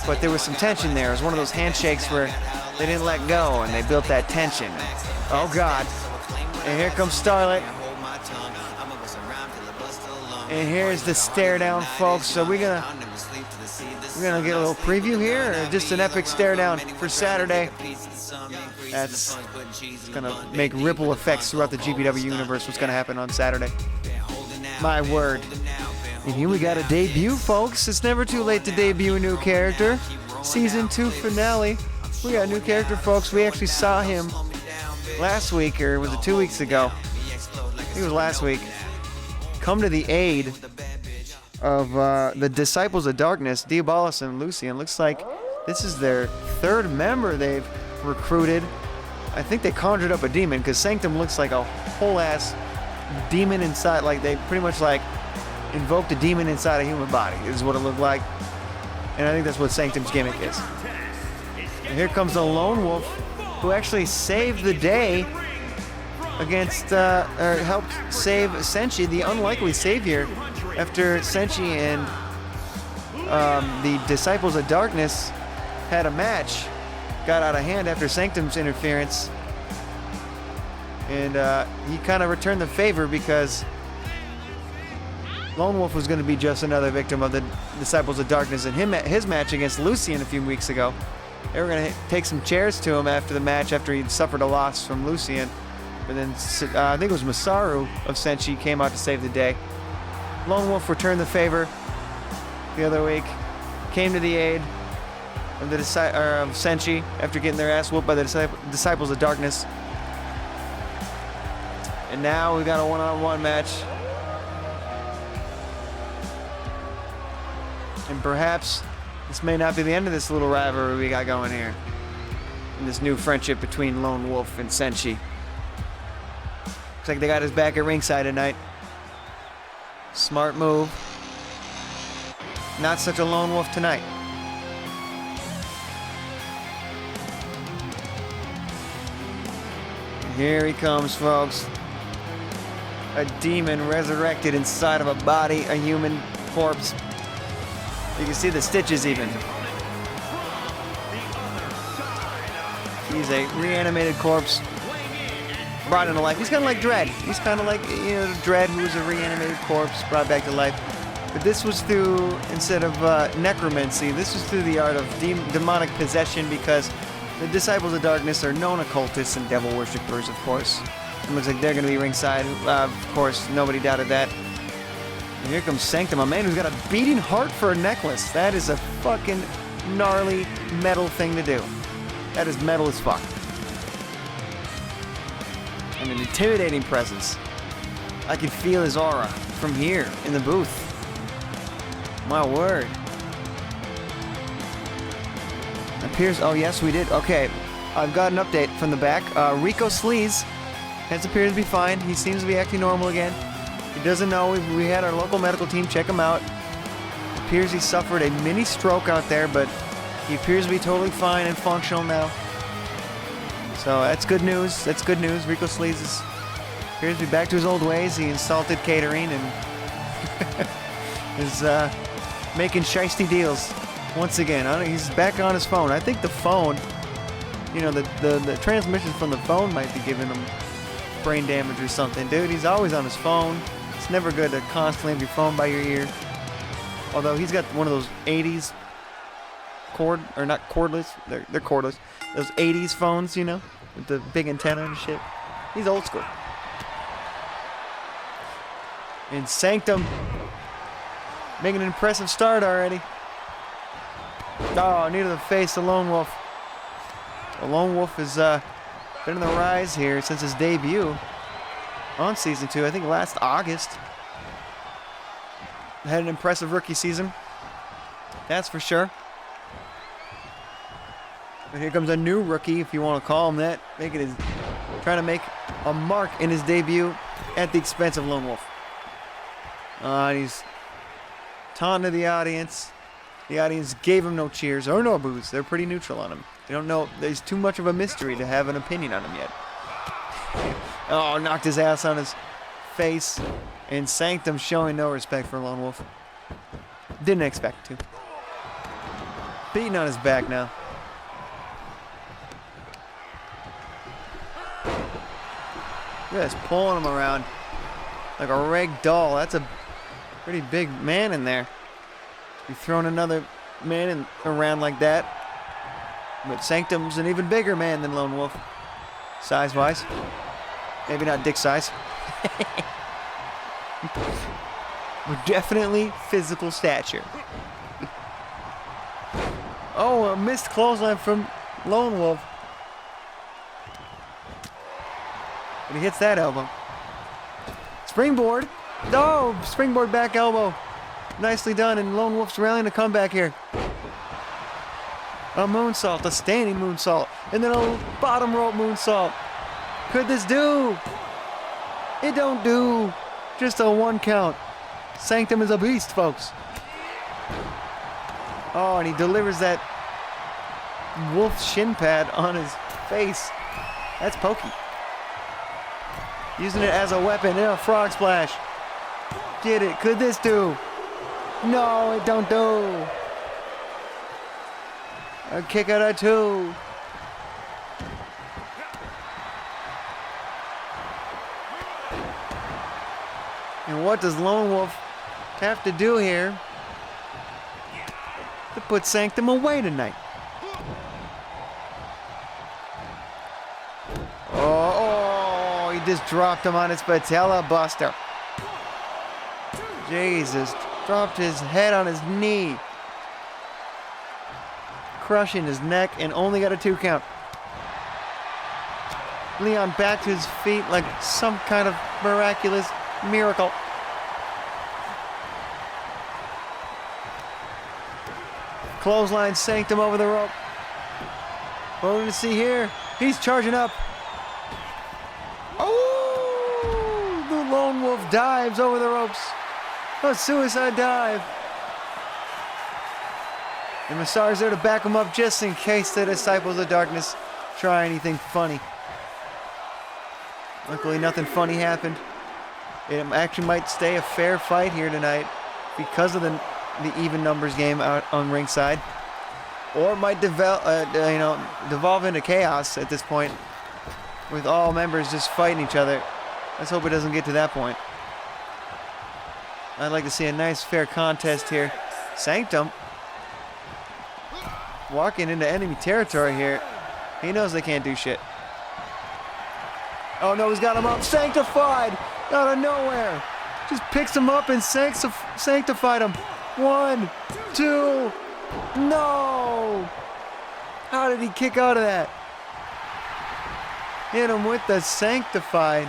but there was some tension there. It was one of those handshakes where they didn't let go and they built that tension. Oh God. And here comes Starlet. And here's the stare down, folks. So we're gonna get a little preview here, or just an epic stare down for Saturday. That's gonna make ripple effects throughout the GPW universe. What's gonna happen on Saturday? My word. And here we got a debut, folks. It's never too late to debut a new character. Season 2 finale. We got a new character, folks. We actually saw him last week, or was it 2 weeks ago? I think it was last week. Come to the aid of the Disciples of Darkness, Diabolus and Lucian. Looks like this is their 3rd member they've recruited. I think they conjured up a demon, because Sanctum looks like a whole ass demon inside. Like they pretty much like invoked a demon inside a human body is what it looked like. And I think that's what Sanctum's gimmick is. And here comes the Lone Wolf who actually saved the day against, or helped save Senshi, the unlikely savior, after Senshi and the Disciples of Darkness had a match, got out of hand after Sanctum's interference, and he kind of returned the favor because Lone Wolf was going to be just another victim of the Disciples of Darkness in his match against Lucian a few weeks ago. They were going to take some chairs to him after the match after he'd suffered a loss from Lucian. But then I think it was Masaru of Senshi came out to save the day. Lone Wolf returned the favor the other week, came to the aid of the of Senshi after getting their ass whooped by the Disciples of Darkness. And now we got a one-on-one match. And perhaps this may not be the end of this little rivalry we got going here. And this new friendship between Lone Wolf and Senshi. Looks like they got his back at ringside tonight. Smart move. Not such a Lone Wolf tonight. Here he comes, folks. A demon resurrected inside of a body, a human corpse. You can see the stitches even. He's a reanimated corpse brought into life. He's kind of like Dread. He's kind of like, Dread, who was a reanimated corpse brought back to life. But this was through, instead of necromancy, this was through the art of demonic possession, because the Disciples of Darkness are known occultists and devil worshippers, of course. It looks like they're going to be ringside. Of course, nobody doubted that. And here comes Sanctum, a man who's got a beating heart for a necklace. That is a fucking gnarly metal thing to do. That is metal as fuck. And an intimidating presence. I can feel his aura from here in the booth. My word. Appears, oh yes, we did. Okay, I've got an update from the back. Rico Sleaze has appeared to be fine. He seems to be acting normal again. He doesn't know. We had our local medical team check him out. Appears he suffered a mini stroke out there, but he appears to be totally fine and functional now. So that's good news. That's good news. Rico Sleaze appears to be back to his old ways. He insulted catering and is making shiesty deals once again. He's back on his phone. I think the phone, the transmissions from the phone might be giving him brain damage or something. Dude, he's always on his phone. It's never good to constantly have your phone by your ear. Although he's got one of those 80s not cordless. They're cordless. Those 80s phones, with the big antenna and shit. He's old school. And Sanctum making an impressive start already. Oh, knee to the face of Lone Wolf. The Lone Wolf has been on the rise here since his debut on Season 2, I think last August. Had an impressive rookie season. That's for sure. But here comes a new rookie, if you want to call him that, trying to make a mark in his debut at the expense of Lone Wolf. He's taunting the audience. The audience gave him no cheers or no boos. They're pretty neutral on him. They don't know. There's too much of a mystery to have an opinion on him yet. Oh, knocked his ass on his face. And Sanctum showing no respect for Lone Wolf. Didn't expect to. Beating on his back now. Just pulling him around like a rag doll. That's a pretty big man in there. You're throwing another man around like that. But Sanctum's an even bigger man than Lone Wolf. Size-wise. Maybe not dick size. But definitely physical stature. Oh, a missed clothesline from Lone Wolf. But he hits that elbow. Springboard. Oh, springboard back elbow. Nicely done, and Lone Wolf's rallying a comeback here. A moonsault, a standing moonsault, and then a bottom rope moonsault. Could this do? It don't do. Just a 1 count. Sanctum is a beast, folks. Oh, and he delivers that wolf shin pad on his face. That's Pokey. Using it as a weapon in a frog splash. Get it. Could this do? No, it don't do. A kick out of 2. And what does Lone Wolf have to do here to put Sanctum away tonight? Oh, he just dropped him on his patella buster. Jesus, dropped his head on his knee. Crushing his neck and only got a 2 count. Leon back to his feet like some kind of miraculous miracle. Clothesline Sanctum over the rope. What we're going to see here, he's charging up. Oh, the Lone Wolf dives over the ropes. A suicide dive. And Massar's there to back him up just in case the Disciples of Darkness try anything funny. Luckily, nothing funny happened. It actually might stay a fair fight here tonight because of the even numbers game out on ringside, or it might devolve into chaos at this point, with all members just fighting each other. Let's hope it doesn't get to that point. I'd like to see a nice, fair contest here. Sanctum walking into enemy territory here. He knows they can't do shit. Oh no, he's got him up. Sanctified out of nowhere. Just picks him up and sanctified him. 1, 2, no! How did he kick out of that? Hit him with the sanctified.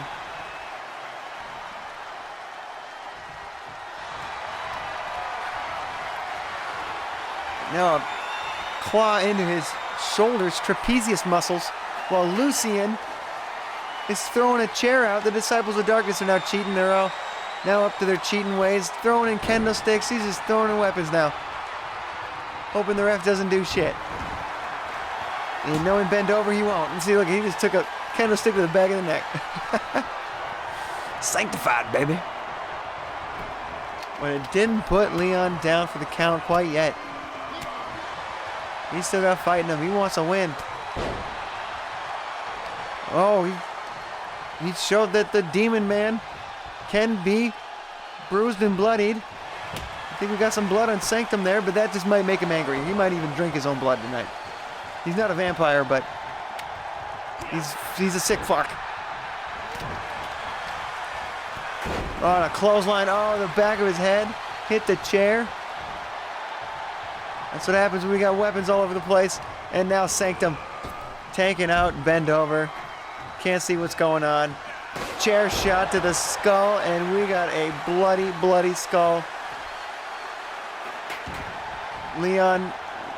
Now a claw into his shoulders, trapezius muscles, while Lucien is throwing a chair out. The Disciples of Darkness are now cheating. They're all now up to their cheating ways. Throwing in kendo sticks. He's just throwing in weapons now. Hoping the ref doesn't do shit. And knowing bend over, he won't. And see, look, he just took a kendo stick to the back of the neck. Sanctified, baby. But it didn't put Leon down for the count quite yet. He's still got fighting him. He wants to win. Oh, he showed that the Demon Man can be bruised and bloodied. I think we got some blood on Sanctum there, but that just might make him angry. He might even drink his own blood tonight. He's not a vampire, but he's a sick fuck. Oh, a clothesline. Oh, the back of his head hit the chair. That's what happens when we got weapons all over the place. And now Sanctum tanking out, bend over. Can't see what's going on. Chair shot to the skull, and we got a bloody, bloody skull. Leon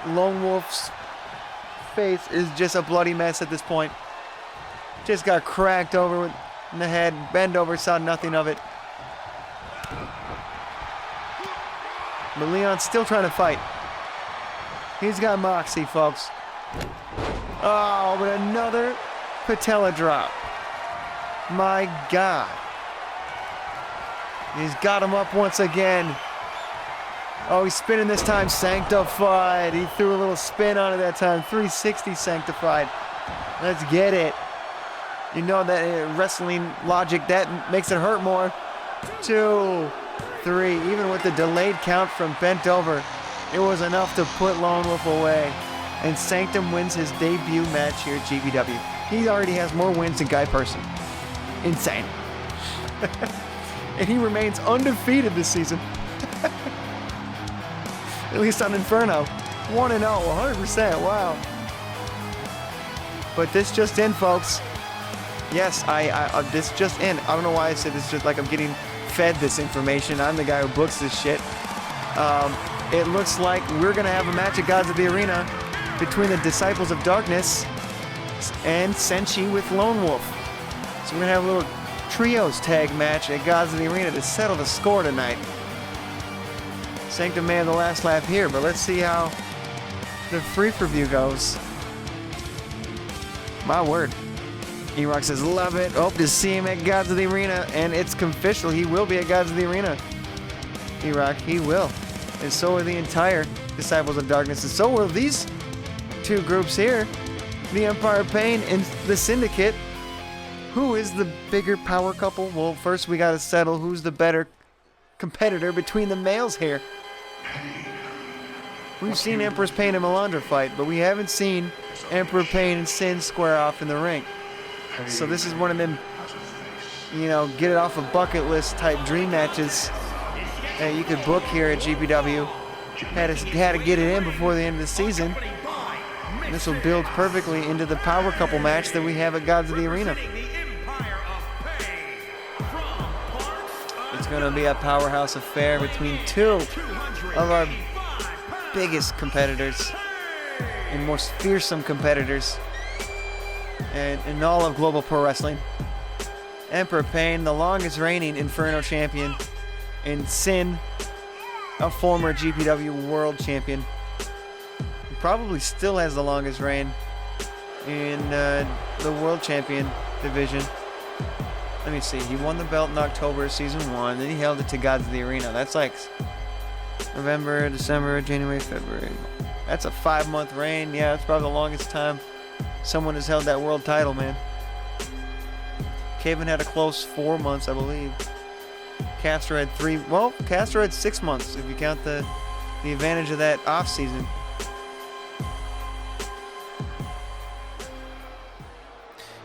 Lone Wolf's face is just a bloody mess at this point. Just got cracked over in the head. Bend over, saw nothing of it. But Leon's still trying to fight. He's got moxie, folks. Oh, but another patella drop. My God. He's got him up once again. Oh, he's spinning this time. Sanctified. He threw a little spin on it that time. 360 sanctified. Let's get it. You know that wrestling logic, that makes it hurt more. 2, 3. Even with the delayed count from bent over, it was enough to put Lone Wolf away. And Sanctum wins his debut match here at GVW. He already has more wins than Guy Person. Insane. And he remains undefeated this season. At least on Inferno. 1-0, 100%, wow. But this just in, folks. Yes, this just in. I don't know why I said this, just like I'm getting fed this information. I'm the guy who books this shit. It looks like we're going to have a match at Gods of the Arena between the Disciples of Darkness and Senshi with Lone Wolf. So we're going to have a little trios tag match at Gods of the Arena to settle the score tonight. Sanctum Man the last lap here, but let's see how the free preview goes. My word. E-Rock says, love it. Hope to see him at Gods of the Arena. And it's official. He will be at Gods of the Arena. E-Rock, he will. And so are the entire Disciples of Darkness. And so will these two groups here. The Empire of Pain and the Syndicate. Who is the bigger power couple? Well, first we got to settle who's the better competitor between the males here. We've seen Empress Pain and Melandra fight, but we haven't seen Emperor Pain and Sin square off in the ring. So this is one of them, you know, get it off a bucket list type dream matches that you could book here at GPW. Had to get it in before the end of the season. And this will build perfectly into the power couple match that we have at Gods of the Arena. It's going to be a powerhouse affair between two of our biggest competitors and most fearsome competitors in all of Global Pro Wrestling. Emperor Pain, the longest reigning Inferno champion, and Sin, a former GPW world champion. He probably still has the longest reign in the world champion division. Let me see. He won the belt in October of season 1, then he held it to Gods of the Arena. That's like November, December, January, February. That's a 5-month reign. Yeah, that's probably the longest time someone has held that world title, man. Kevin had a close 4 months, I believe. Castro had 3. Well, Castro had 6 months if you count the advantage of that off season.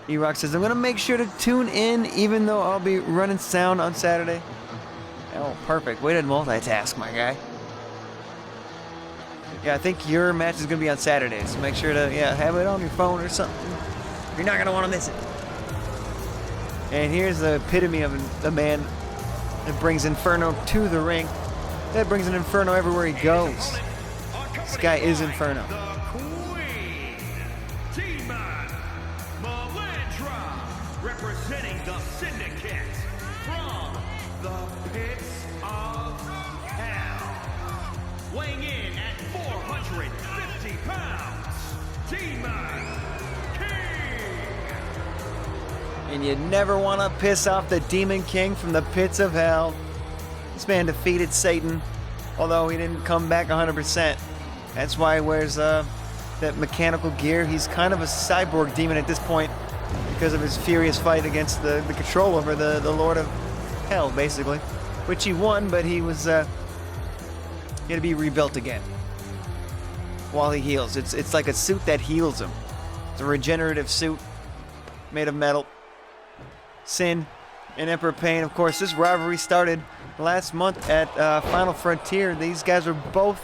E-Rock says, I'm going to make sure to tune in even though I'll be running sound on Saturday. Oh, perfect. Way to multitask, my guy. Yeah, I think your match is going to be on Saturday, so make sure to have it on your phone or something. You're not going to want to miss it. And here's the epitome of a man that brings Inferno to the ring. That brings an Inferno everywhere he goes. This guy is Inferno. Representing the Syndicate from the pits of hell. Weighing in at 450 pounds, Demon King. And you never want to piss off the Demon King from the pits of hell. This man defeated Satan, although he didn't come back 100%. That's why he wears that mechanical gear. He's kind of a cyborg demon at this point, because of his furious fight against the control over the Lord of Hell, basically. Which he won, but he was he had to be rebuilt again while he heals. It's like a suit that heals him. It's a regenerative suit made of metal. Sin and Emperor Pain. Of course, this rivalry started last month at Final Frontier. These guys were both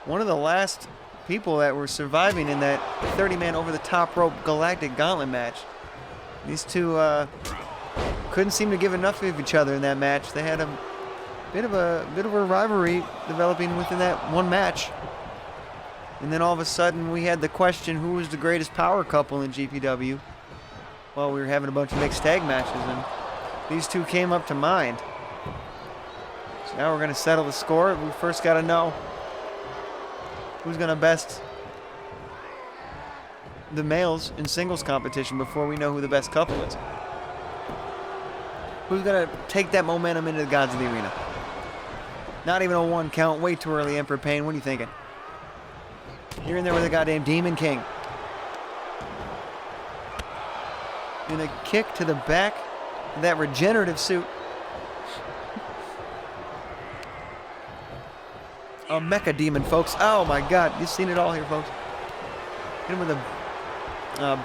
one of the last people that were surviving in that 30-man over-the-top rope Galactic Gauntlet match. These two couldn't seem to give enough of each other in that match. They had a bit of a rivalry developing within that one match. And then all of a sudden we had the question, who was the greatest power couple in GPW? Well, we were having a bunch of mixed tag matches, and these two came up to mind. So now we're going to settle the score. We first got to know who's going to best the males in singles competition before we know who the best couple is. Who's going to take that momentum into the Gods of the Arena? Not even a 1 count. Way too early, Emperor Pain. What are you thinking? You're in there with a goddamn Demon King. And a kick to the back of that regenerative suit. A mecha demon, folks. Oh my god, you've seen it all here, folks. Hit him with a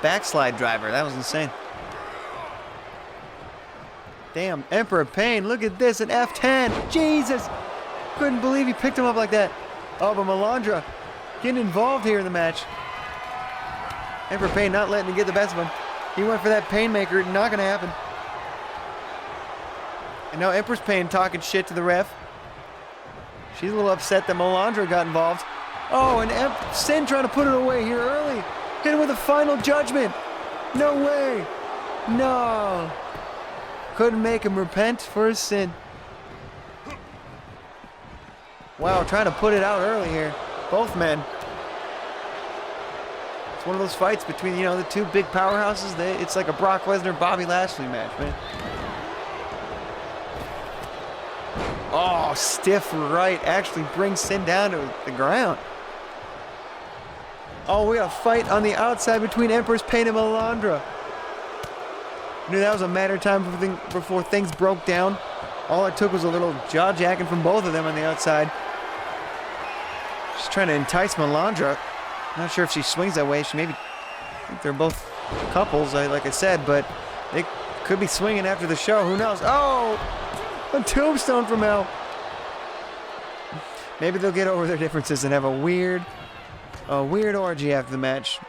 backslide driver. That was insane. Damn, Emperor Pain, look at this, an F10. Jesus! Couldn't believe he picked him up like that. Oh, but Melandra getting involved here in the match. Emperor Pain not letting him get the best of him. He went for that Painmaker, not gonna happen. And now Empress Pain talking shit to the ref. She's a little upset that Melandra got involved. Oh, and Sin trying to put it away here early. Hit him with a final judgment. No way. No. Couldn't make him repent for his sin. Wow, trying to put it out early here. Both men. It's one of those fights between, the two big powerhouses. It's like a Brock Lesnar, Bobby Lashley match, man. Oh, stiff right. Actually brings Sin down to the ground. Oh, we got a fight on the outside between Empress Pain and Melandra. Knew that was a matter of time before things broke down. All it took was a little jaw-jacking from both of them on the outside. She's trying to entice Melandra. Not sure if she swings that way. I think they're both couples, like I said, but they could be swinging after the show. Who knows? Oh, a tombstone from hell. Maybe they'll get over their differences and have a weird orgy after the match.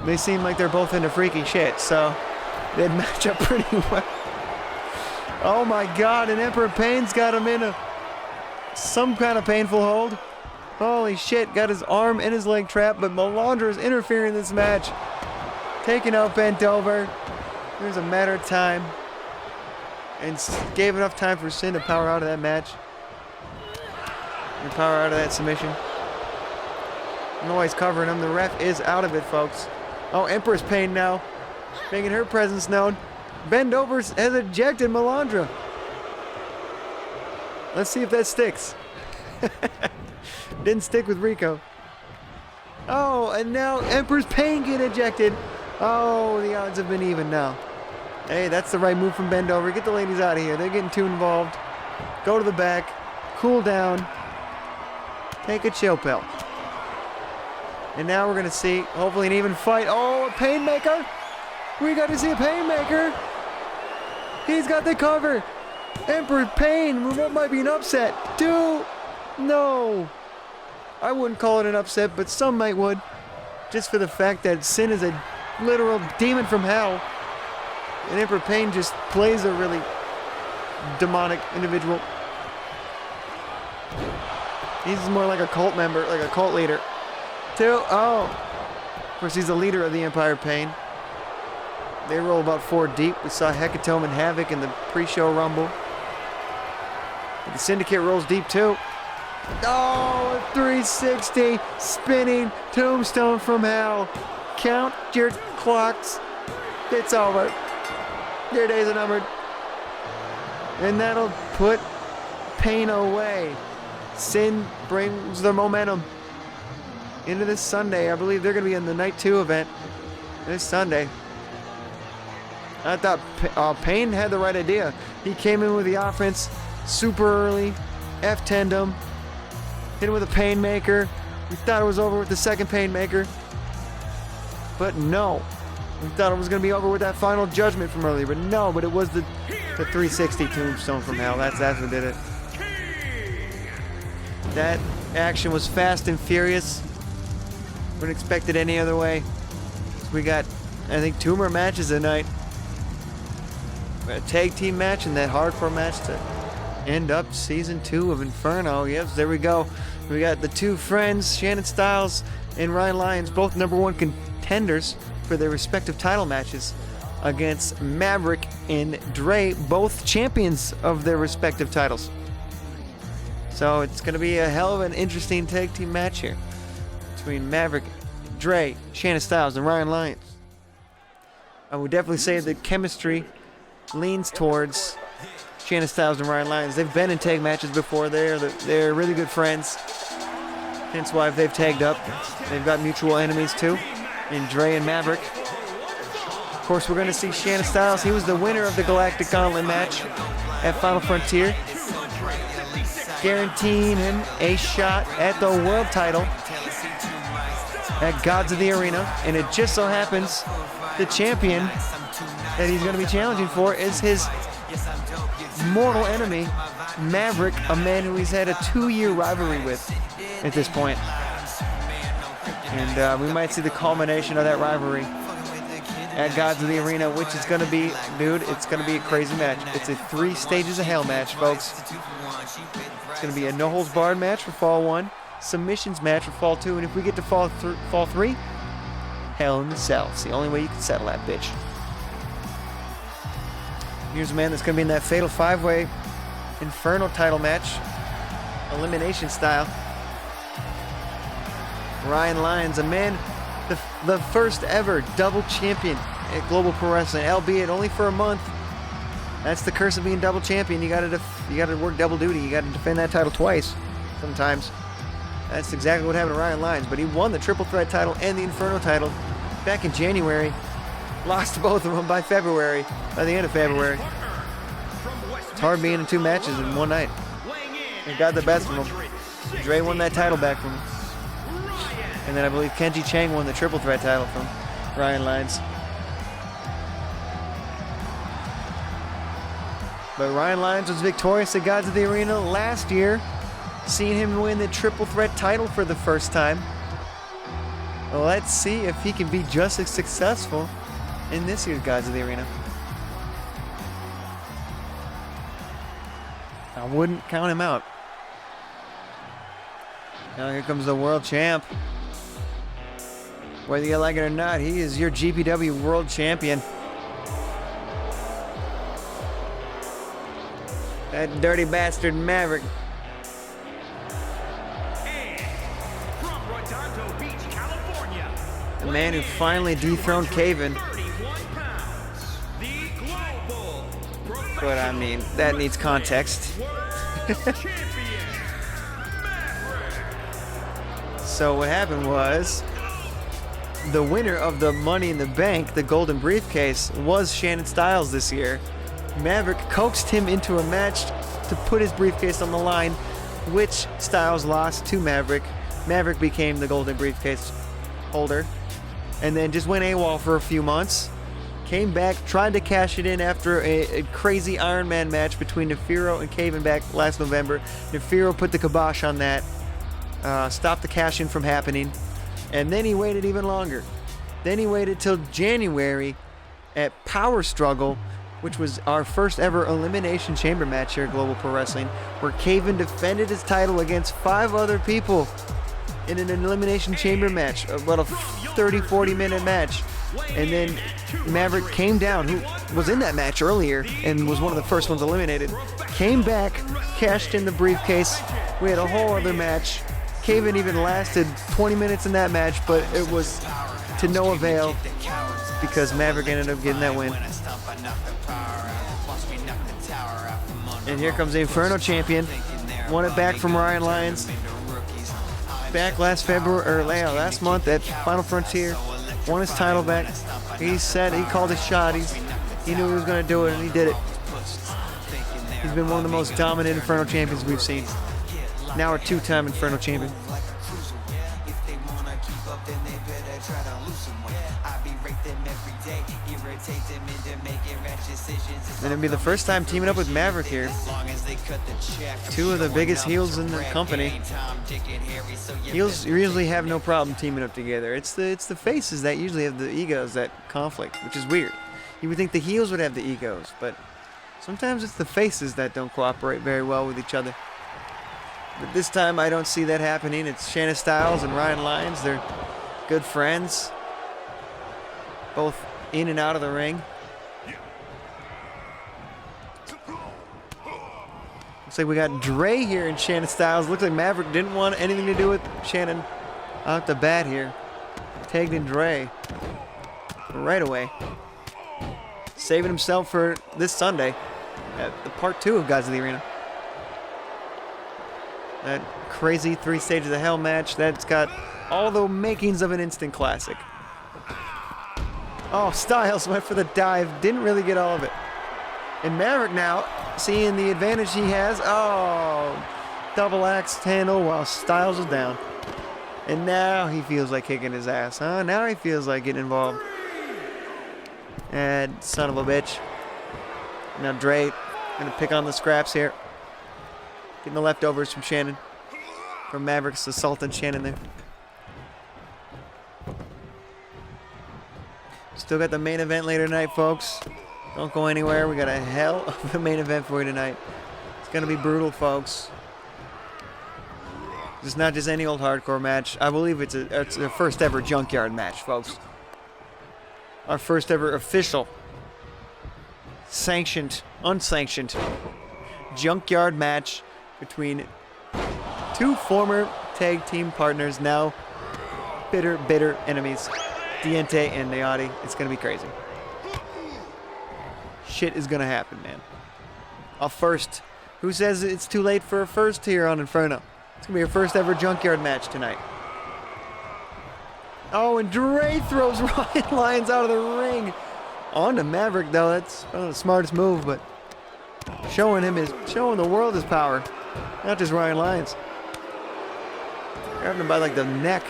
They seem like they're both into freaky shit, so they'd match up pretty well. Oh my God, and Emperor Pain's got him in some kind of painful hold. Holy shit, got his arm and his leg trapped, but Melandra is interfering in this match. Taking out Bent Over. There's a matter of time. And gave enough time for Sin to power out of that match. And power out of that submission. I don't know why he's covering him. The ref is out of it, folks. Oh, Empress Pain now, making her presence known. Bend Over has ejected Melandra. Let's see if that sticks. Didn't stick with Rico. Oh, and now Empress Pain get ejected. Oh, the odds have been even now. Hey, that's the right move from Bend Over. Get the ladies out of here. They're getting too involved. Go to the back. Cool down. Take a chill pill. And now we're going to see, hopefully, an even fight. Oh, a Painmaker. We got to see a Painmaker. He's got the cover. Emperor Pain. What might be an upset? No. I wouldn't call it an upset, but some might would. Just for the fact that Sin is a literal demon from hell. And Emperor Pain just plays a really demonic individual. He's more like a cult member, like a cult leader. Oh. Of course, he's the leader of the Empire Pain. They roll about 4 deep. We saw Hecatome and Havoc in the pre-show Rumble. But the Syndicate rolls deep too. Oh, a 360 spinning tombstone from hell. Count your clocks. It's over. Your days are numbered. And that'll put Pain away. Sin brings the momentum into this Sunday. I believe they're going to be in the Night 2 event this Sunday. I thought Pain had the right idea. He came in with the offense super early. F10'd him. Hit him with a Painmaker. We thought it was over with the second Painmaker. But no. We thought it was going to be over with that final judgment from earlier. But no, but it was the 360 tombstone from hell. That's what did it. That action was fast and furious. Wouldn't expect it any other way. We got, I think, 2 more matches tonight. We got a tag team match and that hardcore match to end up season 2 of Inferno. Yes, there we go. We got the 2 friends, Shannon Styles and Ryan Lyons, both #1 contenders for their respective title matches against Maverick and Dre, both champions of their respective titles. So it's going to be a hell of an interesting tag team match here between Maverick, Dre, Shannon Styles, and Ryan Lyons. I would definitely say the chemistry leans towards Shannon Styles and Ryan Lyons. They've been in tag matches before. They're really good friends. Hence why they've tagged up. They've got mutual enemies too, in Dre and Maverick. Of course, we're going to see Shannon Styles. He was the winner of the Galactic Gauntlet match at Final Frontier, guaranteeing him a shot at the world title at Gods of the Arena. And it just so happens the champion that he's going to be challenging for is his mortal enemy, Maverick, a man who he's had a 2-year rivalry with at this point. And we might see the culmination of that rivalry at Gods of the Arena, which is going to be, dude, it's going to be a crazy match. It's a 3 stages of hell match, folks. It's going to be a no-holds-barred match for Fall 1, submissions match for Fall 2, and if we get to Fall 3, Hell in the Cell. It's the only way you can settle that bitch. Here's a man that's going to be in that Fatal 5-Way Inferno title match, elimination style. Ryan Lyons, a man The first ever double champion at Global Pro Wrestling, albeit only for a month. That's the curse of being double champion. You gotta work double duty. You gotta defend that title twice sometimes. That's exactly what happened to Ryan Lyons, but he won the Triple Threat title and the Inferno title back in January. Lost both of them by the end of February. It's hard being in 2 matches in one night. He got the best from him. Dre won that title back from him. And then I believe Kenji Chang won the Triple Threat title from Ryan Lyons. But Ryan Lyons was victorious at Gods of the Arena last year. Seeing him win the Triple Threat title for the first time. Well, let's see if he can be just as successful in this year's Gods of the Arena. I wouldn't count him out. Now here comes the world champ. Whether you like it or not, he is your GPW world champion. That dirty bastard Maverick. And from Redondo Beach, California, The man who finally dethroned Caven. 31 pounds, the Global But I mean, that needs context. World Champion, Maverick. So what happened was, the winner of the Money in the Bank, the Golden Briefcase, was Shannon Styles this year. Maverick coaxed him into a match to put his briefcase on the line, which Styles lost to Maverick. Maverick became the Golden Briefcase holder, and then just went AWOL for a few months. Came back, tried to cash it in after a crazy Iron Man match between Nefiro and Caven back last November. Nefiro put the kibosh on that, stopped the cash in from happening, and then he waited even longer. Then he waited till January at Power Struggle, which was our first ever Elimination Chamber match here at Global Pro Wrestling, where Caven defended his title against 5 other people in an Elimination Chamber match, about a 30-40 minute match. And then Maverick came down, who was in that match earlier and was one of the first ones eliminated, came back, cashed in the briefcase. We had a whole other match. Caven even lasted 20 minutes in that match, but it was to no avail because Maverick ended up getting that win. And here comes the Inferno champion. Won it back from Ryan Lyons. Back last month at Final Frontier. Won his title back. He called his shot. He knew he was going to do it, and he did it. He's been one of the most dominant Inferno champions we've seen. Now a 2-time Inferno champion. And it'll be the first time teaming up with Maverick here. 2 of the biggest heels in the company. Heels usually have no problem teaming up together. It's the faces that usually have the egos that conflict, which is weird. You would think the heels would have the egos, but sometimes it's the faces that don't cooperate very well with each other. But this time I don't see that happening. It's Shannon Styles and Ryan Lyons. They're good friends, both in and out of the ring. Looks like we got Dre here and Shannon Styles. Looks like Maverick didn't want anything to do with Shannon out the bat here. Tagged in Dre right away. Saving himself for this Sunday at the part 2 of Gods of the Arena. That crazy 3 Stages of Hell match that's got all the makings of an instant classic. Oh, Styles went for the dive. Didn't really get all of it. And Maverick now, seeing the advantage he has. Oh, double axe handle while Styles is down. And now he feels like kicking his ass, huh? Now he feels like getting involved. And son of a bitch. Now Dre gonna pick on the scraps here. Getting the leftovers from Shannon. From Maverick's assaulting Shannon there. Still got the main event later tonight, folks. Don't go anywhere. We got a hell of a main event for you tonight. It's going to be brutal, folks. It's not just any old hardcore match. I believe it's a first ever Junkyard match, folks. Our first ever official, sanctioned, unsanctioned Junkyard match between 2 former tag team partners, now bitter, bitter enemies. Diente and Naoti. It's going to be crazy. Shit is going to happen, man. A first. Who says it's too late for a first here on Inferno? It's going to be your first ever Junkyard match tonight. Oh, and Dre throws Ryan Lyons out of the ring. On to Maverick, though. That's the smartest move, but showing the world his power. Not just Ryan Lyons. Grabbing him by like the neck.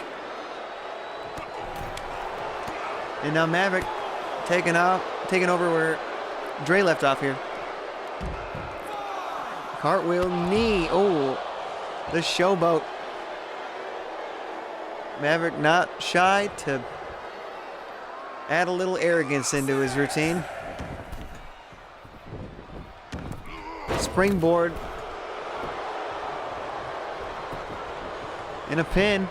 And now Maverick taking over where Dre left off here. Cartwheel knee. Oh, the showboat. Maverick not shy to add a little arrogance into his routine. Springboard. And a pin.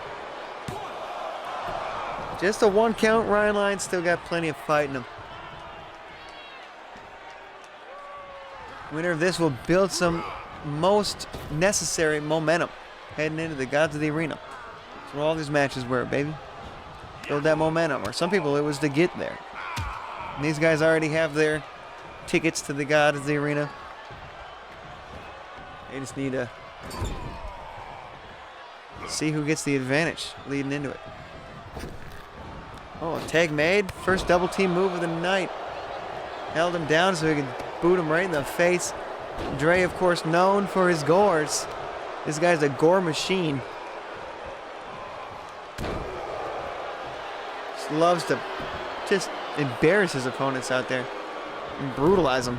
Just a 1 count. Ryan Lyons still got plenty of fight in him. Winner of this will build some most necessary momentum heading into the Gods of the Arena. That's what all these matches were, baby. Build that momentum. Or some people, it was to get there. And these guys already have their tickets to the Gods of the Arena. They just need to see who gets the advantage leading into it. Oh, tag made. First double team move of the night. Held him down so he could boot him right in the face. Dre, of course, known for his gores. This guy's a gore machine. Just loves to just embarrass his opponents out there and brutalize them.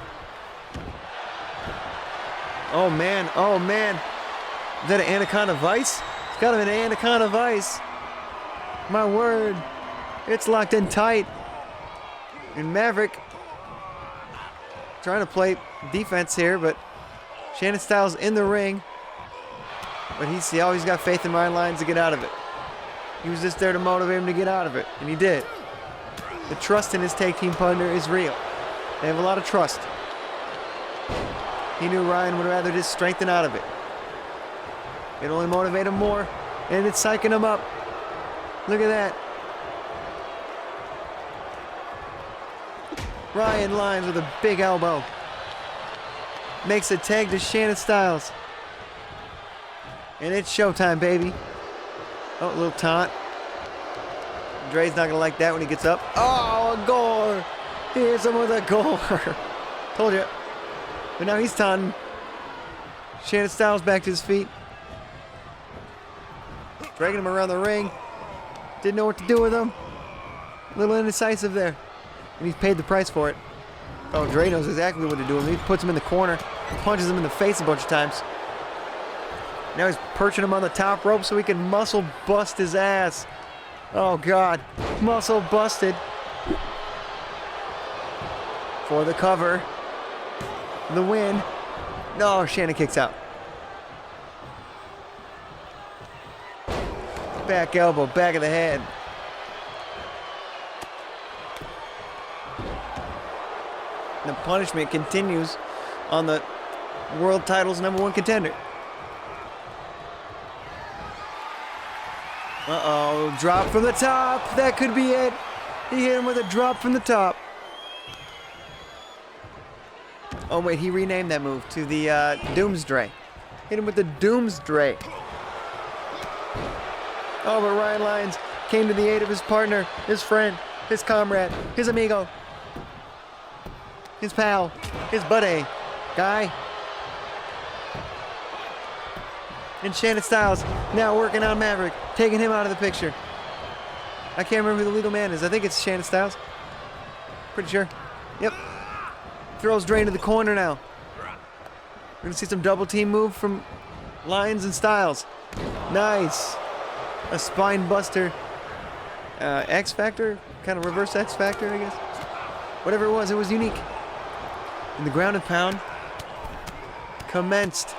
Oh, man. Oh, man. Is that an Anaconda Vice? It's got to be an Anaconda Vice. My word. It's locked in tight. And Maverick trying to play defense here, but Shannon Styles in the ring. But he's always got faith in Ryan Lyons to get out of it. He was just there to motivate him to get out of it, and he did. The trust in his tag team partner is real. They have a lot of trust. He knew Ryan would rather just strengthen out of it. It'd only motivate him more, and it's psyching him up. Look at that. Ryan Lyons with a big elbow. Makes a tag to Shannon Styles. And it's showtime, baby. Oh, a little taunt. Dre's not going to like that when he gets up. Oh, a gore. He hits him with a gore. Told you. But now he's taunting. Shannon Styles back to his feet. Dragging him around the ring. Didn't know what to do with him. A little indecisive there. And he's paid the price for it. Oh, Dre knows exactly what to do. He puts him in the corner, punches him in the face a bunch of times. Now he's perching him on the top rope so he can muscle bust his ass. Oh, God. Muscle busted. For the cover. The win. No, Shannon kicks out. Back elbow, back of the head. The punishment continues on the world title's #1 contender. Uh-oh, drop from the top. That could be it. He hit him with a drop from the top. Oh, wait, he renamed that move to the Doomsday. Hit him with the Doomsday. Oh, but Ryan Lyons came to the aid of his partner, his friend, his comrade, his amigo. His pal, his buddy, guy. And Shannon Styles now working on Maverick, taking him out of the picture. I can't remember who the legal man is. I think it's Shannon Styles. Pretty sure. Yep. Throws Dre into the corner now. We're going to see some double team move from Lyons and Styles. Nice. A spine buster. X Factor? Kind of reverse X Factor, I guess. Whatever it was unique. And the ground and pound commenced.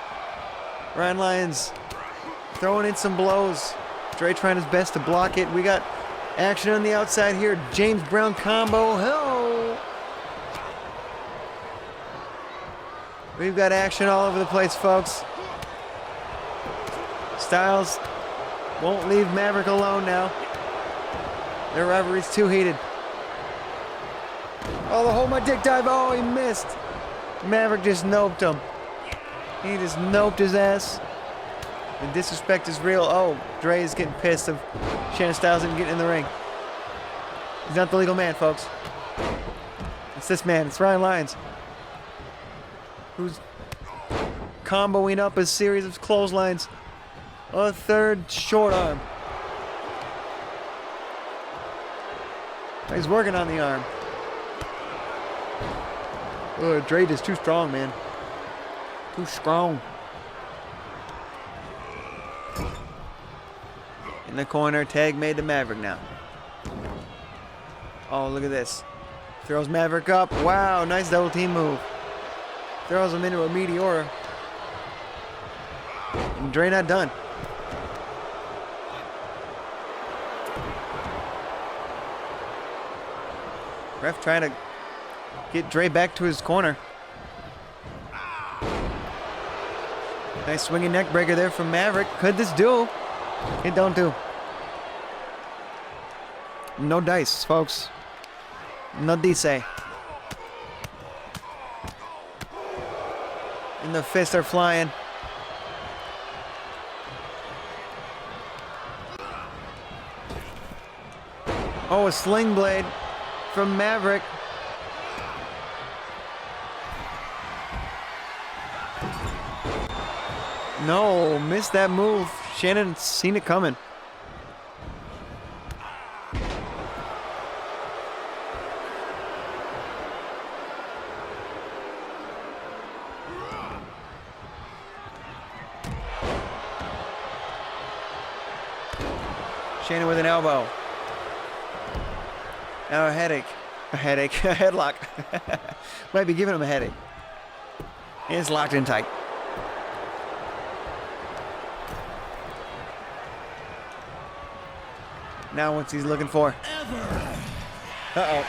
Ryan Lyons throwing in some blows. Dre trying his best to block it. We got action on the outside here. James Brown combo. Oh! We've got action all over the place, folks. Styles won't leave Maverick alone now. Their rivalry's too heated. Oh, the hold my dick dive. Oh, he missed. Maverick just noped him. He just noped his ass. The disrespect is real. Oh, Dre is getting pissed of Shannon Styles didn't get in the ring. He's not the legal man, folks. It's this man. It's Ryan Lyons. Who's comboing up a series of clotheslines. A third short arm. He's working on the arm. Oh, Dre is too strong, man. Too strong. In the corner, tag made to Maverick now. Oh, look at this. Throws Maverick up. Wow, nice double team move. Throws him into a meteor. And Dre not done. Ref trying to get Dre back to his corner. Nice swinging neck breaker there from Maverick. Could this do? It don't do. No dice, folks. No dice. And the fists are flying. Oh, a sling blade from Maverick. No, missed that move. Shannon seen it coming. Shannon with an elbow. Now a headache. A headlock. Might be giving him a headache. It's locked in tight. Now what's he's looking for? Uh-oh.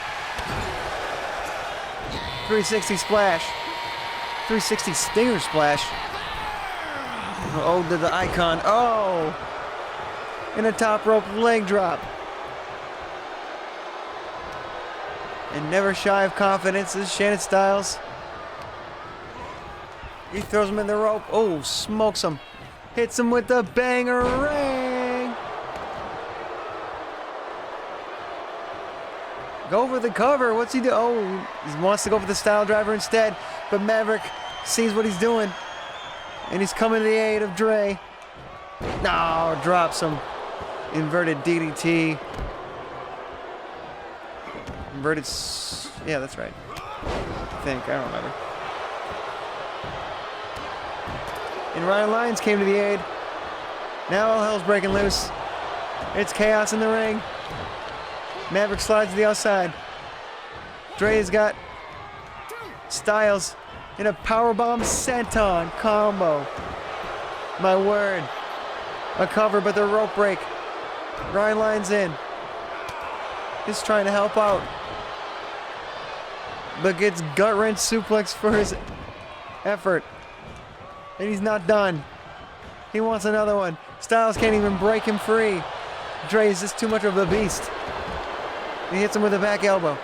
360 splash. 360 stinger splash. Oh, to the icon. Oh! And a top rope leg drop. And never shy of confidence is Shannon Styles. He throws him in the rope. Oh, smokes him. Hits him with the banger-ring. Go for the cover. What's he do? Oh, he wants to go for the style driver instead. But Maverick sees what he's doing. And he's coming to the aid of Dre. No, drops him. Inverted DDT. Inverted. Yeah, that's right. I think. I don't remember. And Ryan Lyons came to the aid. Now all hell's breaking loose. It's chaos in the ring. Maverick slides to the outside. Dre's got Styles in a powerbomb senton combo. My word. A cover, but the rope break. Ryan Lyons in. He's trying to help out. But gets gut-wrench suplex for his effort. And he's not done. He wants another one. Styles can't even break him free. Dre is just too much of a beast. He hits him with a back elbow.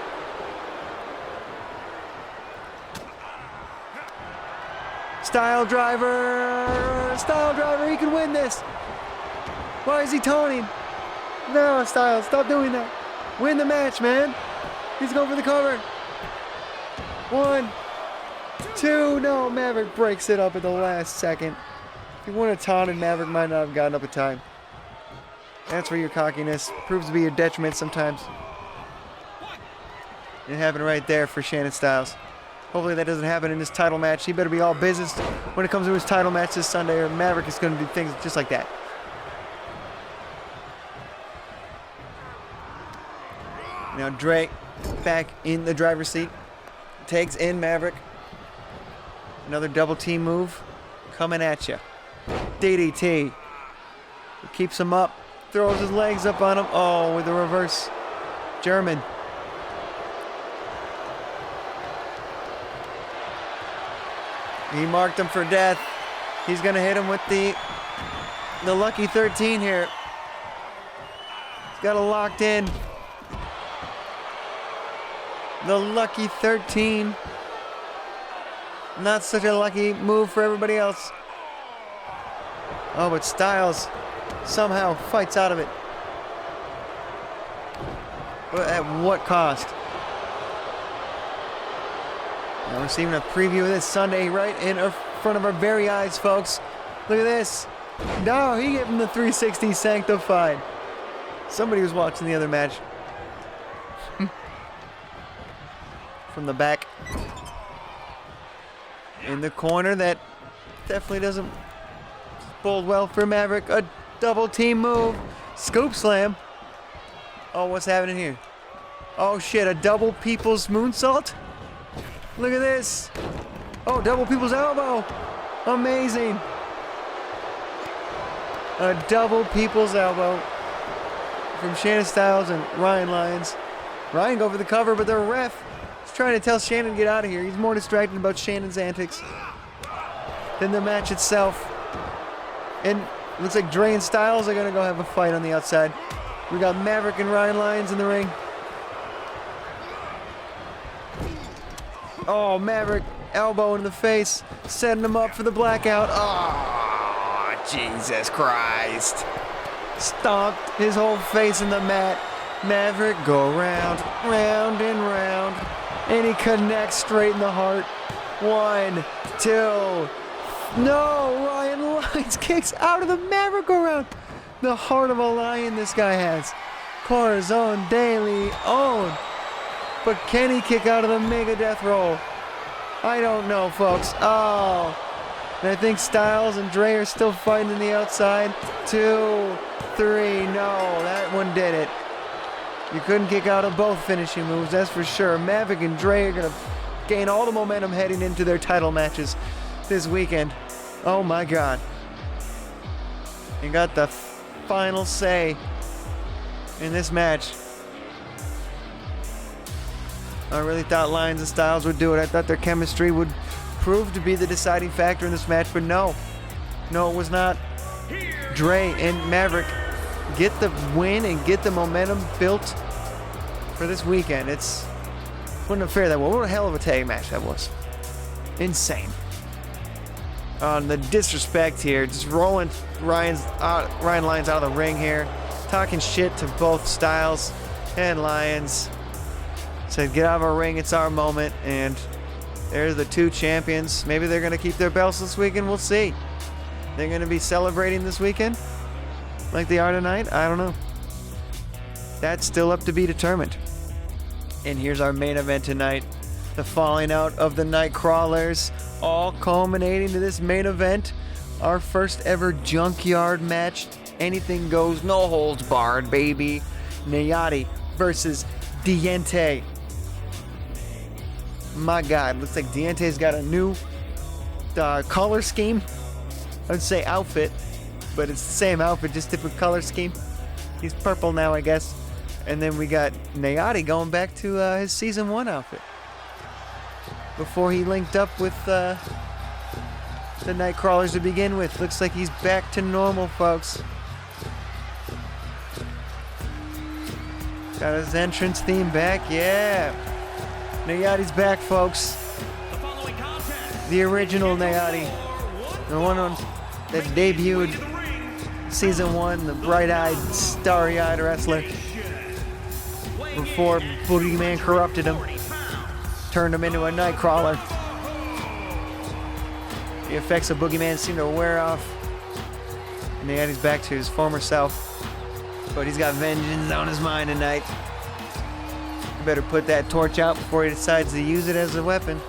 Style driver! Style driver, he can win this! Why is he taunting? No, Styles, stop doing that. Win the match, man. He's going for the cover. 1, 2, no, Maverick breaks it up at the last second. If he would have taunted, Maverick might not have gotten up in time. That's where your cockiness proves to be your detriment sometimes. It happened right there for Shannon Styles. Hopefully that doesn't happen in this title match. He better be all business when it comes to his title match this Sunday, or Maverick is going to do things just like that. Now Dre back in the driver's seat. Takes in Maverick. Another double team move coming at you. DDT. He keeps him up. Throws his legs up on him. Oh, with a reverse German. He marked him for death. He's going to hit him with the lucky 13 here. He's got it locked in. The lucky 13. Not such a lucky move for everybody else. Oh, but Styles somehow fights out of it. But at what cost? Now we're seeing a preview of this Sunday right in front of our very eyes, folks. Look at this. No, he gave him the 360 sanctified. Somebody was watching the other match. From the back. In the corner, that definitely doesn't bode well for Maverick. A double team move. Scoop slam. Oh, what's happening here? Oh shit, a double people's moonsault? Look at this. Oh, double people's elbow. Amazing. A double people's elbow from Shannon Styles and Ryan Lyons. Ryan go for the cover, but the ref is trying to tell Shannon to get out of here. He's more distracted about Shannon's antics than the match itself. And it looks like Dre and Styles are going to go have a fight on the outside. We got Maverick and Ryan Lyons in the ring. Oh, Maverick, elbow in the face, setting him up for the blackout. Oh, Jesus Christ. Stomped his whole face in the mat. Maverick go round, round and round. And he connects straight in the heart. 1, 2. No, Ryan Lyons kicks out of the Maverick go round. The heart of a lion this guy has. Corazon de Leon. But can he kick out of the Mega Death Roll? I don't know, folks. Oh. And I think Styles and Dre are still fighting on the outside. 2, 3. No, that one did it. You couldn't kick out of both finishing moves, that's for sure. Maverick and Dre are going to gain all the momentum heading into their title matches this weekend. Oh my God. You got the final say in this match. I really thought Lyons and Styles would do it. I thought their chemistry would prove to be the deciding factor in this match, but no. No, it was not. Dre and Maverick get the win and get the momentum built for this weekend. It wasn't fair that well. What a hell of a tag match that was. Insane. On the disrespect here, just rolling Ryan Lyons out of the ring here, talking shit to both Styles and Lyons. Said, get out of our ring, it's our moment, and there's the two champions. Maybe they're going to keep their belts this weekend, we'll see. They're going to be celebrating this weekend like they are tonight, I don't know. That's still up to be determined. And here's our main event tonight. The falling out of the Nightcrawlers, all culminating to this main event. Our first ever junkyard match. Anything goes, no holds barred, baby. Nayati versus Diente. My God, looks like Diente's got a new color scheme. I'd say outfit, but it's the same outfit, just different color scheme. He's purple now, I guess. And then we got Nayati going back to his season 1 outfit. Before he linked up with the Nightcrawlers to begin with. Looks like he's back to normal, folks. Got his entrance theme back, yeah. Nayati's back, folks. The original Nayati. The one that debuted season 1, the bright-eyed, starry-eyed wrestler. Before Boogeyman corrupted him. Turned him into a Nightcrawler. The effects of Boogeyman seem to wear off. And Nayati's back to his former self. But he's got vengeance on his mind tonight. Better put that torch out before he decides to use it as a weapon.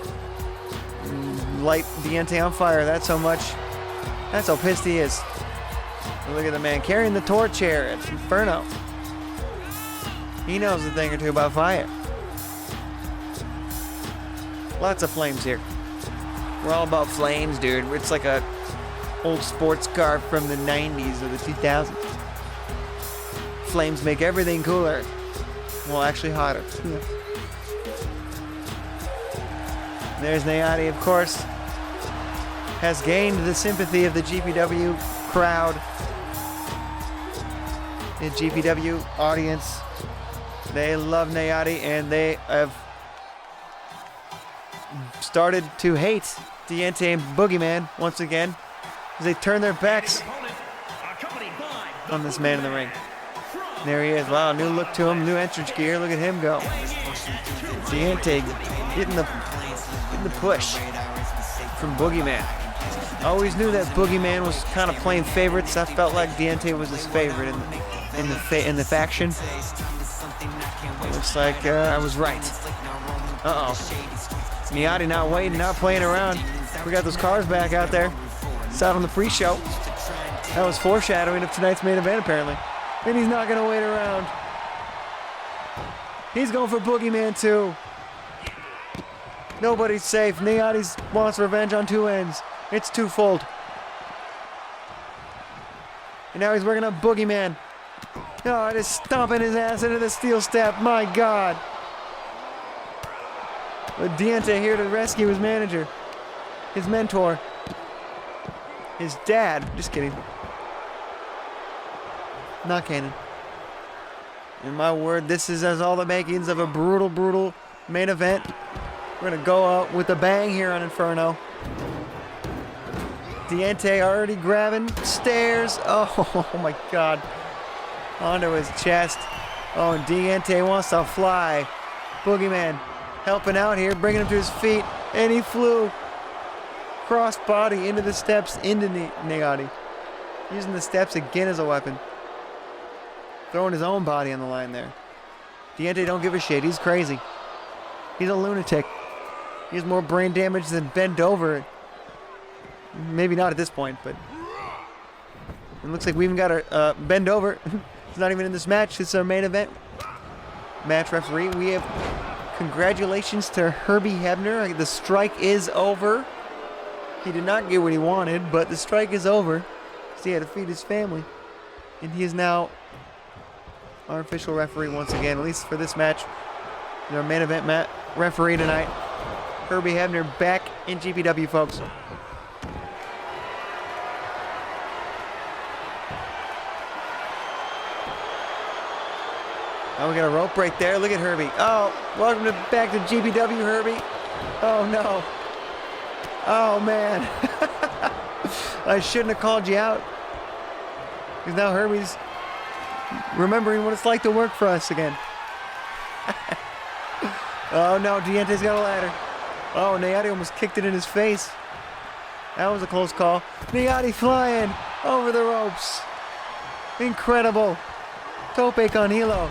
Light Diente on fire, that's how pissed he is. Look at the man carrying the torch here at Inferno. He knows a thing or two about fire. Lots of flames here. We're all about flames, dude. It's like a old sports car from the 90s or the 2000s. Flames make everything cooler. Well, actually hotter. There's Nayati, of course. Has gained the sympathy of the GPW crowd. The GPW audience. They love Nayati, and they have started to hate Diente and Boogeyman once again as they turn their backs on this man in the ring. And there he is. Wow, new look to him, new entrance gear. Look at him go. Diente getting the push from Boogeyman. Always knew that Boogeyman was kind of playing favorites. I felt like Diente was his favorite in the faction. Looks like I was right. Miotti not waiting, not playing around. We got those cars back out there. It's out on the pre-show. That was foreshadowing of tonight's main event, apparently. And he's not going to wait around. He's going for Boogeyman, too. Nobody's safe. Miotti wants revenge on two ends. It's twofold. And now he's working on Boogeyman. Oh, just stomping his ass into the steel step. My God. But Diente here to rescue his manager, his mentor, his dad. Just kidding. Not canon. In my word, this has all the makings of a brutal, brutal main event. We're going to go out with a bang here on Inferno. Diente already grabbing stairs. Oh my God. Onto his chest. Oh, and Diente wants to fly. Boogeyman helping out here, bringing him to his feet, and he flew cross body into the steps into Miotti, using the steps again as a weapon, throwing his own body on the line there. Diente don't give a shit. He's crazy. He's a lunatic. He has more brain damage than Bend Over. Maybe not at this point, but it looks like we even got a Bend Over. He's not even in this match. It's our main event match referee. We have congratulations to Herbie Hebner. The strike is over. He did not get what he wanted, but the strike is over. So he had to feed his family. And he is now our official referee once again, at least for this match. Our main event referee tonight. Herbie Hebner back in GPW, folks. Oh, we got a rope break there. Look at Herbie. Oh, welcome back to GPW, Herbie. Oh, no. Oh, man. I shouldn't have called you out. Because now Herbie's remembering what it's like to work for us again. Oh, no. Diente's got a ladder. Oh, Miotti almost kicked it in his face. That was a close call. Miotti flying over the ropes. Incredible. Tope con hilo.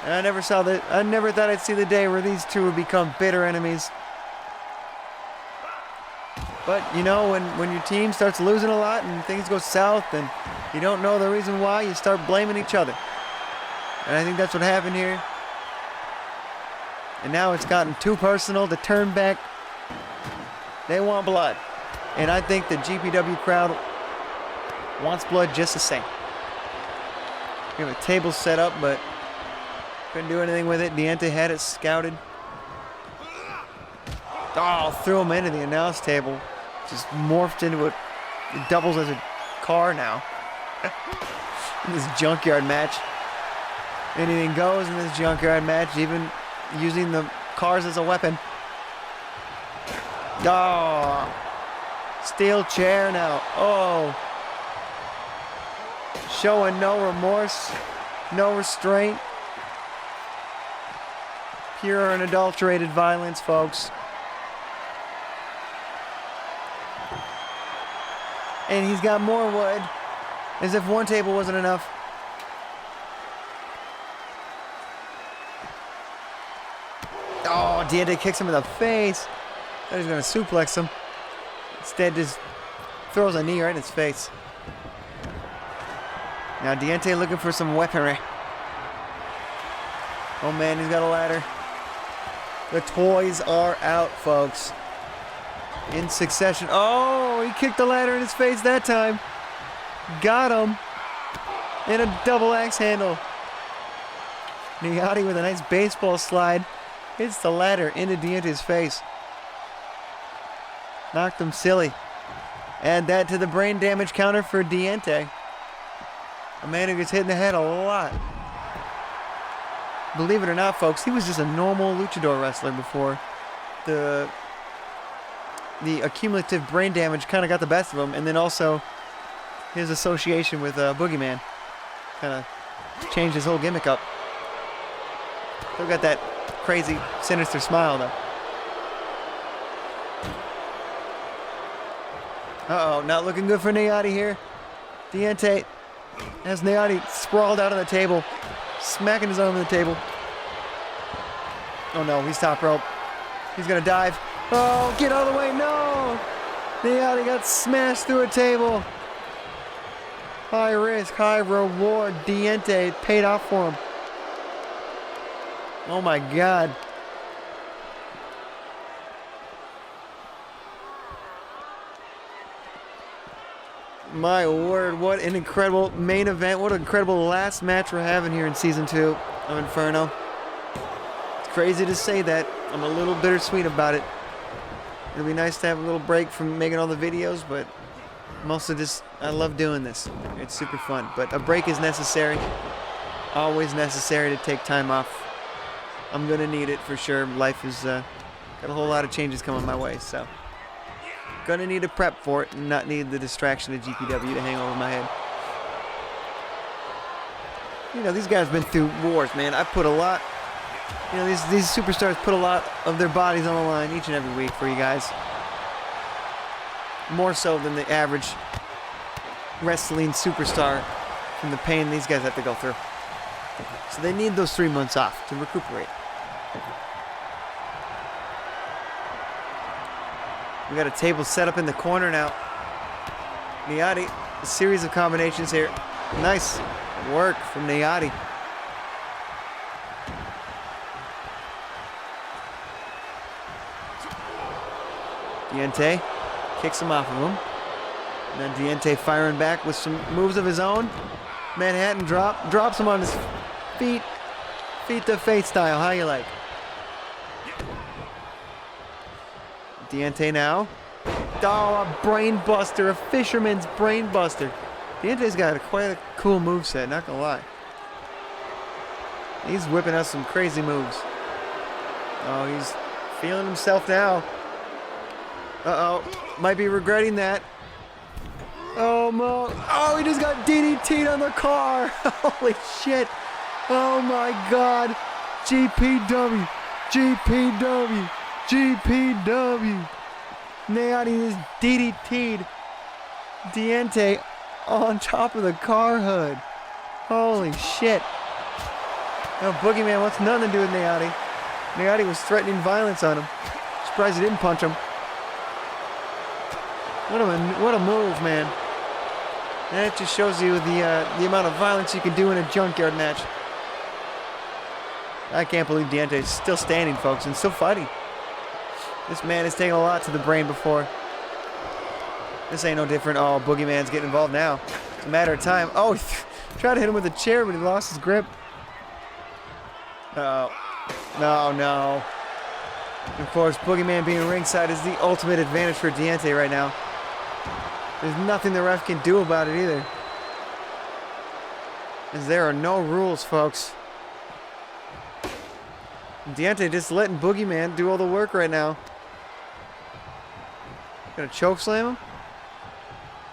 I never thought I'd see the day where these two would become bitter enemies. But, you know, when your team starts losing a lot and things go south and you don't know the reason why, you start blaming each other. And I think that's what happened here. And now it's gotten too personal to turn back. They want blood. And I think the GPW crowd wants blood just the same. We have a table set up, but couldn't do anything with it. Diente had it scouted. Oh, threw him into the announce table. Just morphed into it. It doubles as a car now. In this junkyard match. Anything goes in this junkyard match, even using the cars as a weapon. Oh, steel chair now. Oh. Showing no remorse, no restraint. Pure unadulterated violence, folks. And he's got more wood, as if one table wasn't enough. Oh, Diente kicks him in the face. Thought he was going to suplex him. Instead, just throws a knee right in his face. Now Diente looking for some weaponry. Oh man, he's got a ladder. The toys are out, folks. In succession. Oh, he kicked the ladder in his face that time. Got him. And a double axe handle. Miotti with a nice baseball slide. Hits the ladder into Diente's face. Knocked him silly. Add that to the brain damage counter for Diente. A man who gets hit in the head a lot. Believe it or not, folks, he was just a normal luchador wrestler before the accumulative brain damage kind of got the best of him, and then also his association with Boogeyman kind of changed his whole gimmick up. Still got that crazy, sinister smile, though. Uh-oh, not looking good for Nayati here. Diente has Nayati sprawled out on the table, smacking his arm on the table. Oh no, he's top rope. He's gonna dive. Oh, get out of the way, no! Nayati got smashed through a table. High risk, high reward. Diente paid off for him. Oh my God. My word, what an incredible main event. What an incredible last match we're having here in Season 2 of Inferno. It's crazy to say that. I'm a little bittersweet about it. It'll be nice to have a little break from making all the videos, but mostly just, I love doing this. It's super fun. But a break is necessary. Always necessary to take time off. I'm going to need it for sure. Life has got a whole lot of changes coming my way, so gonna need to prep for it and not need the distraction of GPW to hang over my head. You know, these guys have been through wars, man. I put a lot, you know, these superstars put a lot of their bodies on the line each and every week for you guys. More so than the average wrestling superstar from the pain these guys have to go through. So they need those 3 months off to recuperate. We got a table set up in the corner now. Nayati, a series of combinations here. Nice work from Nayati. Diente kicks him off of him. And then Diente firing back with some moves of his own. Manhattan drop, drops him on his feet. Feet to face style, how you like? Diente now. Oh, a brain buster, a fisherman's brain buster. Diente's got quite a cool moveset, not gonna lie. He's whipping us some crazy moves. Oh, he's feeling himself now. Uh-oh, might be regretting that. Oh, Mo. Oh, he just got DDT'd on the car. Holy shit. Oh my God. GPW. GPW. GPW. Nayati is DDT'd Diente on top of the car hood. Holy shit. Now Boogeyman wants nothing to do with Nayati. Nayati was threatening violence on him. Surprised he didn't punch him. What a move, man. And it just shows you the amount of violence you can do in a junkyard match. I can't believe Diente is still standing, folks, and still fighting. This man has taken a lot to the brain before. This ain't no different. Oh, Boogeyman's getting involved now. It's a matter of time. Oh, he tried to hit him with a chair, but he lost his grip. Uh-oh. No. Of course, Boogeyman being ringside is the ultimate advantage for Diente right now. There's nothing the ref can do about it either. As there are no rules, folks. Diente just letting Boogeyman do all the work right now. Gonna choke slam him?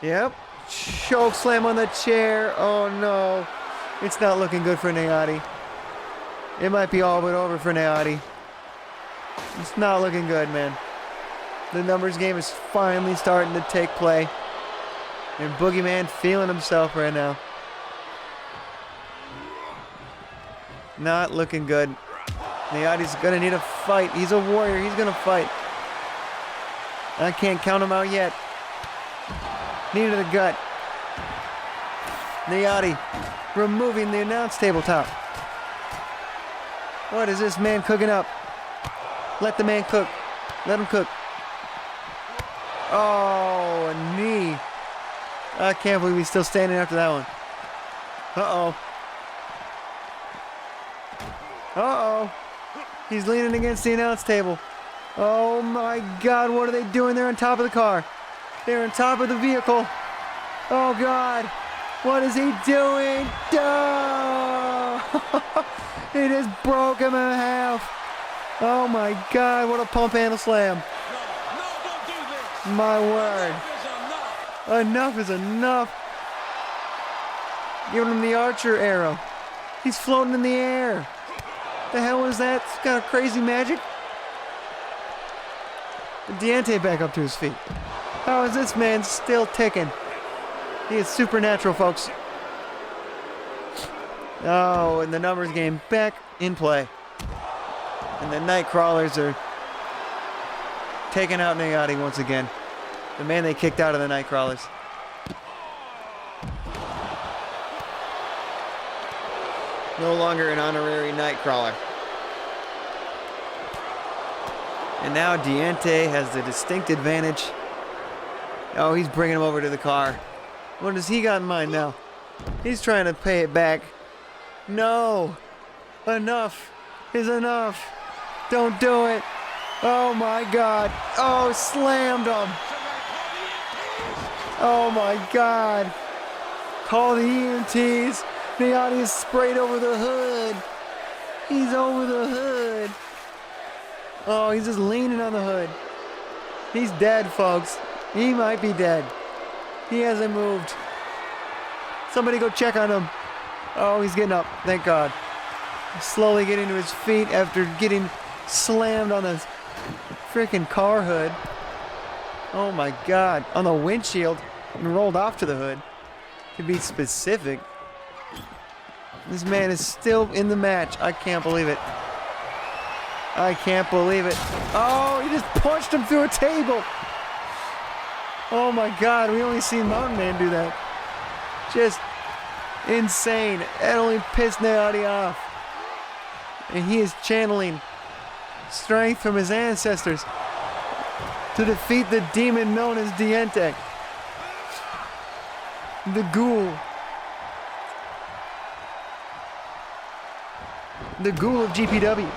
Yep. Choke slam on the chair. Oh no. It's not looking good for Nayati. It might be all but over for Nayati. It's not looking good, man. The numbers game is finally starting to take play. And Boogeyman feeling himself right now. Not looking good. Nayati's gonna need a fight. He's a warrior. He's gonna fight. I can't count him out yet. Knee to the gut. Nayati removing the announce tabletop. What is this man cooking up? Let the man cook. Let him cook. Oh, a knee. I can't believe he's still standing after that one. Uh-oh. Uh-oh. He's leaning against the announce table. Oh my God, what are they doing? They're on top of the car. They're on top of the vehicle. Oh God. What is he doing? Oh! He just broke him in half. Oh my God, what a pump handle slam. No, don't do this. My word. Enough is enough. Giving him the Archer arrow. He's floating in the air. The hell is that? It's got a crazy magic. Deontay back up to his feet. How is this man still ticking? He is supernatural, folks. Oh, and the numbers game back in play. And the Nightcrawlers are taking out Nayati once again. The man they kicked out of the Nightcrawlers. No longer an honorary Nightcrawler. And now Deontay has the distinct advantage. Oh, he's bringing him over to the car. What does he got in mind now? He's trying to pay it back. No. Enough is enough. Don't do it. Oh my God. Oh, slammed him. Oh my God. Call the EMTs. Nayati is sprayed over the hood. He's over the hood. Oh, he's just leaning on the hood. He's dead, folks. He might be dead. He hasn't moved. Somebody go check on him. Oh, he's getting up. Thank God. Slowly getting to his feet after getting slammed on the freaking car hood. Oh my God. On the windshield and rolled off to the hood. To be specific. This man is still in the match. I can't believe it. I can't believe it. Oh, he just punched him through a table. Oh my God, we only seen Mountain Man do that. Just insane. That only pissed Nayati off. And he is channeling strength from his ancestors to defeat the demon known as Deontay. The ghoul. The ghoul of GPW.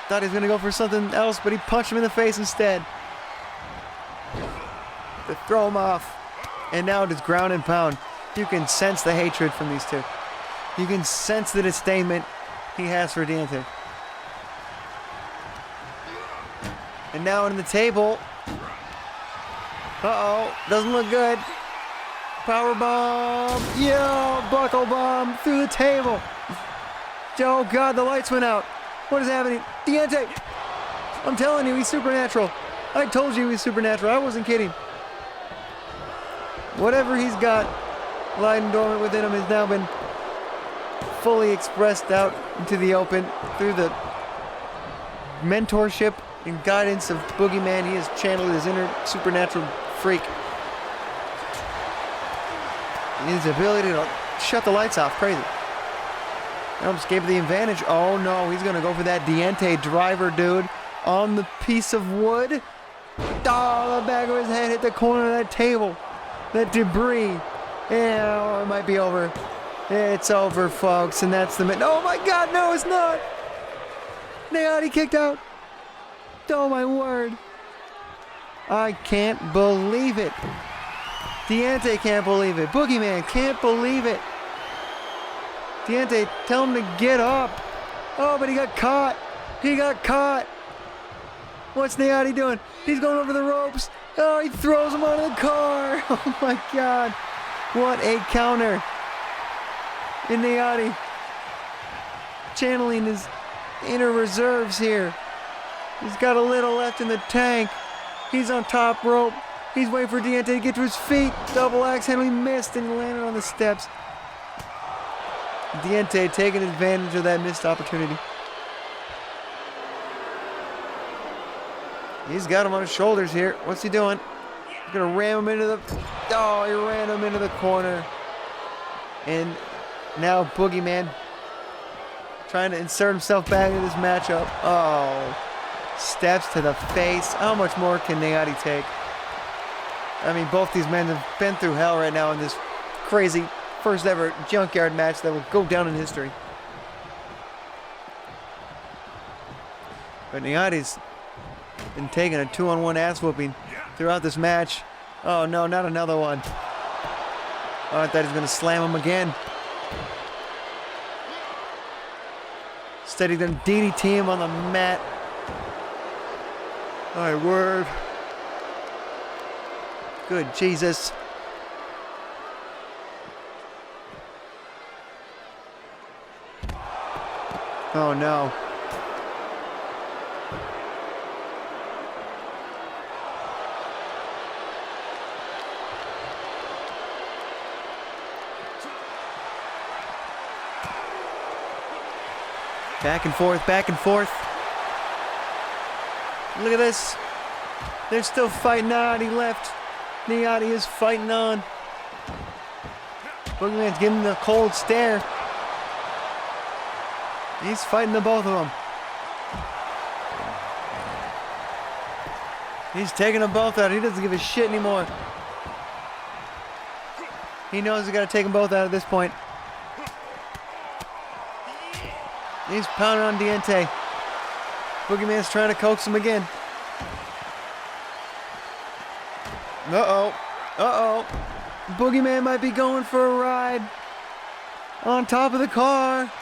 Thought he was going to go for something else, but he punched him in the face instead. To throw him off. And now just ground and pound. You can sense the hatred from these two. You can sense the disdainment he has for Deontay. And now in the table. Uh-oh. Doesn't look good. Power bomb. Yo, buckle bomb through the table. Oh God, the lights went out. What is happening? Deontay! I'm telling you, he's supernatural. I told you he's supernatural. I wasn't kidding. Whatever he's got lying dormant within him has now been fully expressed out into the open through the mentorship and guidance of Boogeyman. He has channeled his inner supernatural freak. His ability to shut the lights off. Crazy. Almost gave the advantage. Oh no, he's going to go for that Deontay driver, dude. On the piece of wood. Oh, the back of his head hit the corner of that table. That debris. Yeah, it might be over. It's over, folks. And that's the oh my God, no, it's not. Nayati kicked out. Oh my word. I can't believe it. Deontay can't believe it. Boogeyman can't believe it. Deontay, tell him to get up. Oh, but he got caught. He got caught. What's Nayati doing? He's going over the ropes. Oh, he throws him out of the car. Oh my God. What a counter. And Nayati channeling his inner reserves here. He's got a little left in the tank. He's on top rope. He's waiting for Deontay to get to his feet. Double axe handle, he missed and landed on the steps. Deontay taking advantage of that missed opportunity. He's got him on his shoulders here. What's he doing? He's gonna ram him into the... Oh, he ran him into the corner. And now Boogeyman trying to insert himself back into this matchup. Oh, steps to the face. How much more can Nayati take? I mean, both these men have been through hell right now in this crazy first ever junkyard match that will go down in history. But Nayati's been taking a 2-on-1 ass whooping throughout this match. Oh no, not another one. Oh, I thought he was going to slam him again. Steady then DDT him on the mat. My word. Good Jesus. Oh no. Back and forth, back and forth. Look at this. They're still fighting on. He left. Niati is fighting on. Boogeyman's giving him the cold stare. He's fighting the both of them. He's taking them both out. He doesn't give a shit anymore. He knows he's got to take them both out at this point. He's pounding on Diente. Boogeyman's trying to coax him again. Uh-oh. Uh-oh. Boogeyman might be going for a ride. On top of the car.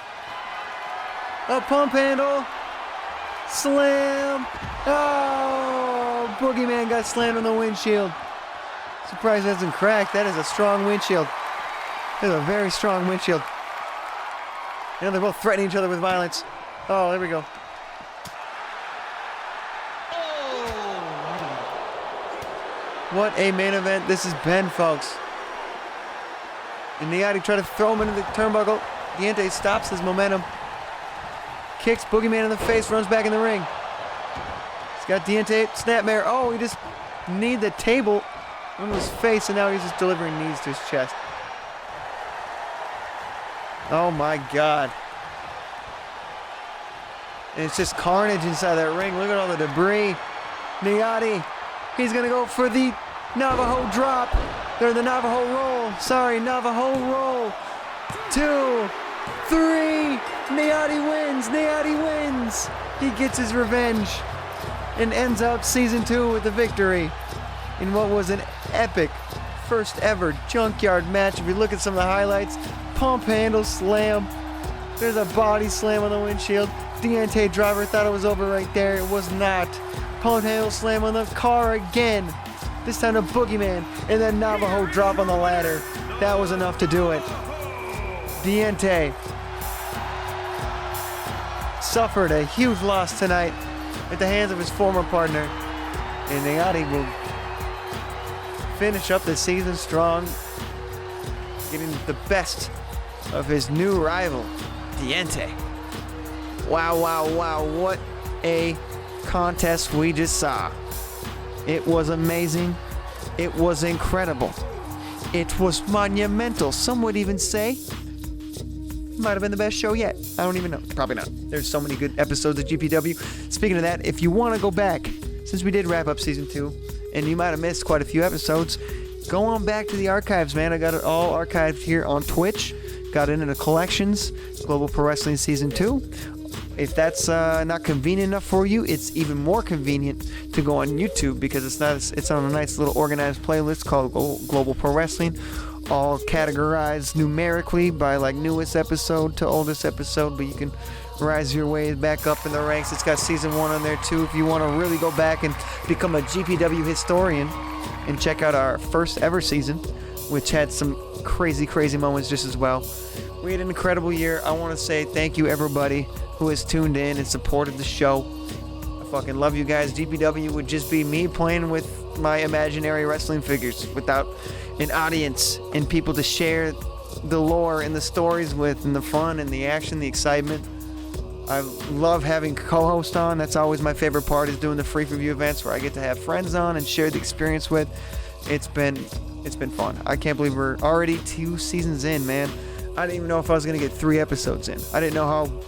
A pump handle. Slam. Oh, Boogeyman got slammed on the windshield. Surprised it hasn't cracked. That is a strong windshield. That is a very strong windshield. You know, they're both threatening each other with violence. Oh, there we go. What a main event this has been, folks. And Niati tried to throw him into the turnbuckle. Diente stops his momentum. Kicks Boogeyman in the face, runs back in the ring. He's got Diente snapmare. Oh, he just kneed the table on his face, and now he's just delivering knees to his chest. Oh my God. And it's just carnage inside that ring. Look at all the debris. Niati, he's gonna go for the Navajo drop. Or the Navajo roll. Sorry, Navajo roll. 2, 3. Niati wins. Niati wins. He gets his revenge and ends out season 2 with the victory in what was an epic first ever Junkyard match. If you look at some of the highlights, pump handle slam. There's a body slam on the windshield. Diente driver thought it was over right there. It was not. Pump handle slam on the car again. This time to Boogeyman. And then Navajo drop on the ladder. That was enough to do it. Diente suffered a huge loss tonight at the hands of his former partner. And Niati will finish up the season strong, getting the best of his new rival, Diente. Wow, wow, wow, what a contest we just saw. It was amazing. It was incredible. It was monumental. Some would even say might have been the best show yet. I don't even know. Probably not. There's so many good episodes of GPW. Speaking of that, if you want to go back, since we did wrap up season 2, and you might have missed quite a few episodes, go on back to the archives, man. I got it all archived here on Twitch. Got it in the collections. Global Pro Wrestling Season 2. If that's not convenient enough for you, it's even more convenient to go on YouTube because it's on a nice little organized playlist called Global Pro Wrestling, all categorized numerically by like newest episode to oldest episode, but you can rise your way back up in the ranks. It's got season 1 on there too if you want to really go back and become a GPW historian and check out our first ever season, which had some crazy moments just as well. We had an incredible year. I want to say thank you everybody who has tuned in and supported the show. I fucking love you guys. GPW would just be me playing with my imaginary wrestling figures without an audience and people to share the lore and the stories with, and the fun and the action, the excitement. I love having co-hosts on. That's always my favorite part, is doing the free review events where I get to have friends on and share the experience with. It's been fun. I can't believe we're already 2 seasons in, man. I didn't even know if I was going to get 3 episodes in. I didn't know how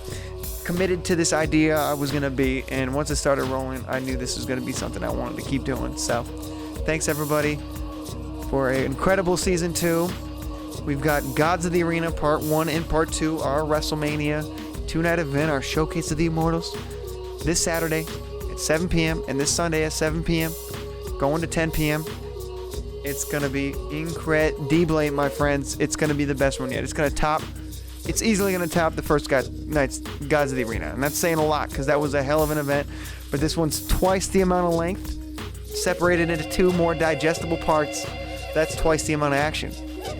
committed to this idea I was going to be, and once it started rolling, I knew this was going to be something I wanted to keep doing. So thanks everybody for an incredible season 2. We've got Gods of the Arena Part 1 and Part 2, our WrestleMania 2-night event, our Showcase of the Immortals, this Saturday at 7 p.m. and this Sunday at 7 p.m. going to 10 p.m. It's going to be incredible, my friends. It's going to be the best one yet. It's easily going to top the first night's Gods of the Arena. And that's saying a lot because that was a hell of an event. But this one's twice the amount of length, separated into 2 more digestible parts. That's twice the amount of action.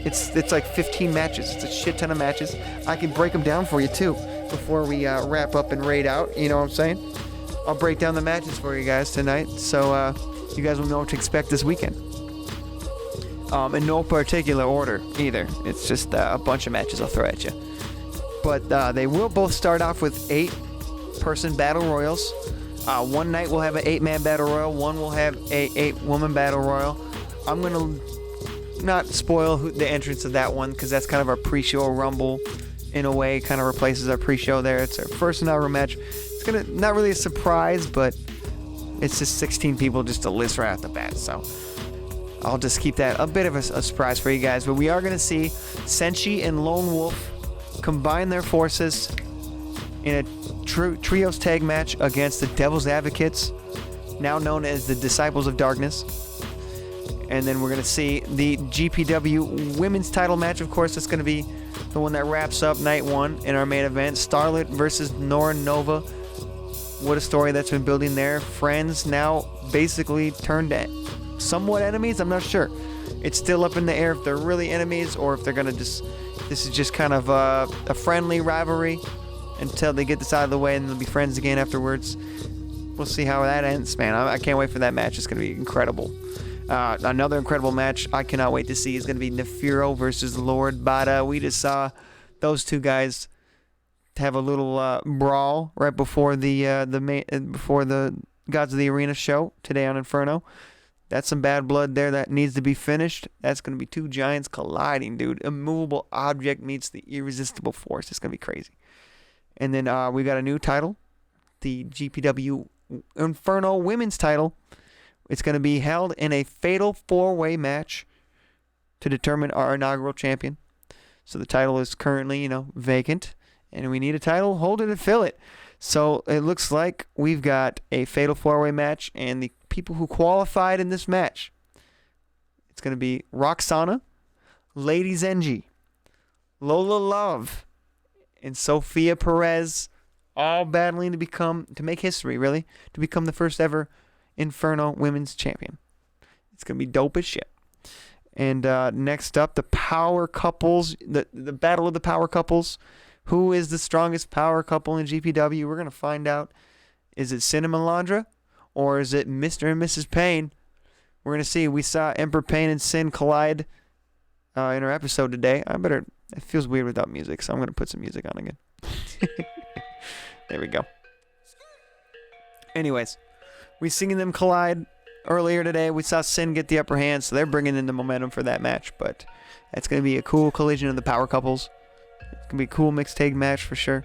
It's like 15 matches. It's a shit ton of matches. I can break them down for you too before we wrap up and raid out. You know what I'm saying? I'll break down the matches for you guys tonight, so you guys will know what to expect this weekend. In no particular order either. It's just a bunch of matches I'll throw at you. But they will both start off with 8-person battle royals. One night we'll have an 8-man battle royal. One will have a 8-woman battle royal. I'm going to not spoil the entrance of that one because that's kind of our pre-show rumble in a way. Kind of replaces our pre-show there. It's our first inaugural match. It's going to, not really a surprise, but it's just 16 people just to list right off the bat. So I'll just keep that a bit of a surprise for you guys. But we are going to see Senshi and Lone Wolf combine their forces in a trios tag match against the Devil's Advocates, now known as the Disciples of Darkness. And then we're going to see the GPW women's title match. Of course, it's going to be the one that wraps up night 1 in our main event. Starlet versus Nora Nova. What a story that's been building there. Friends now basically turned somewhat enemies. I'm not sure. It's still up in the air if they're really enemies or if they're going to just... This is just kind of a friendly rivalry until they get this out of the way and they'll be friends again afterwards. We'll see how that ends, man. I can't wait for that match. It's going to be incredible. Another incredible match I cannot wait to see is going to be Nefiro versus Lord Bada. We just saw those two guys have a little brawl right before before the Gods of the Arena show today on Inferno. That's some bad blood there that needs to be finished. That's going to be 2 giants colliding, dude. Immovable object meets the irresistible force. It's going to be crazy. And then we got a new title, the GPW Inferno Women's title. It's going to be held in a fatal 4-way match to determine our inaugural champion. So the title is currently, vacant. And we need a title, hold it and fill it. So it looks like we've got a fatal 4-way match, and the people who qualified in this match, it's going to be Roxana, Lady Zenji, Lola Love, and Sophia Perez, all battling to make history, really, to become the first ever Inferno Women's Champion. It's going to be dope as shit. And next up, the power couples, the battle of the power couples. Who is the strongest power couple in GPW? We're going to find out. Is it Cinnamon Landra or is it Mr. and Mrs. Payne? We're going to see. We saw Emperor Payne and Sin collide in our episode today. It feels weird without music, so I'm going to put some music on again. There we go. Anyways, we seen them collide earlier today. We saw Sin get the upper hand, so they're bringing in the momentum for that match. But it's going to be a cool collision of the power couples. It's going to be a cool mixed tag match for sure.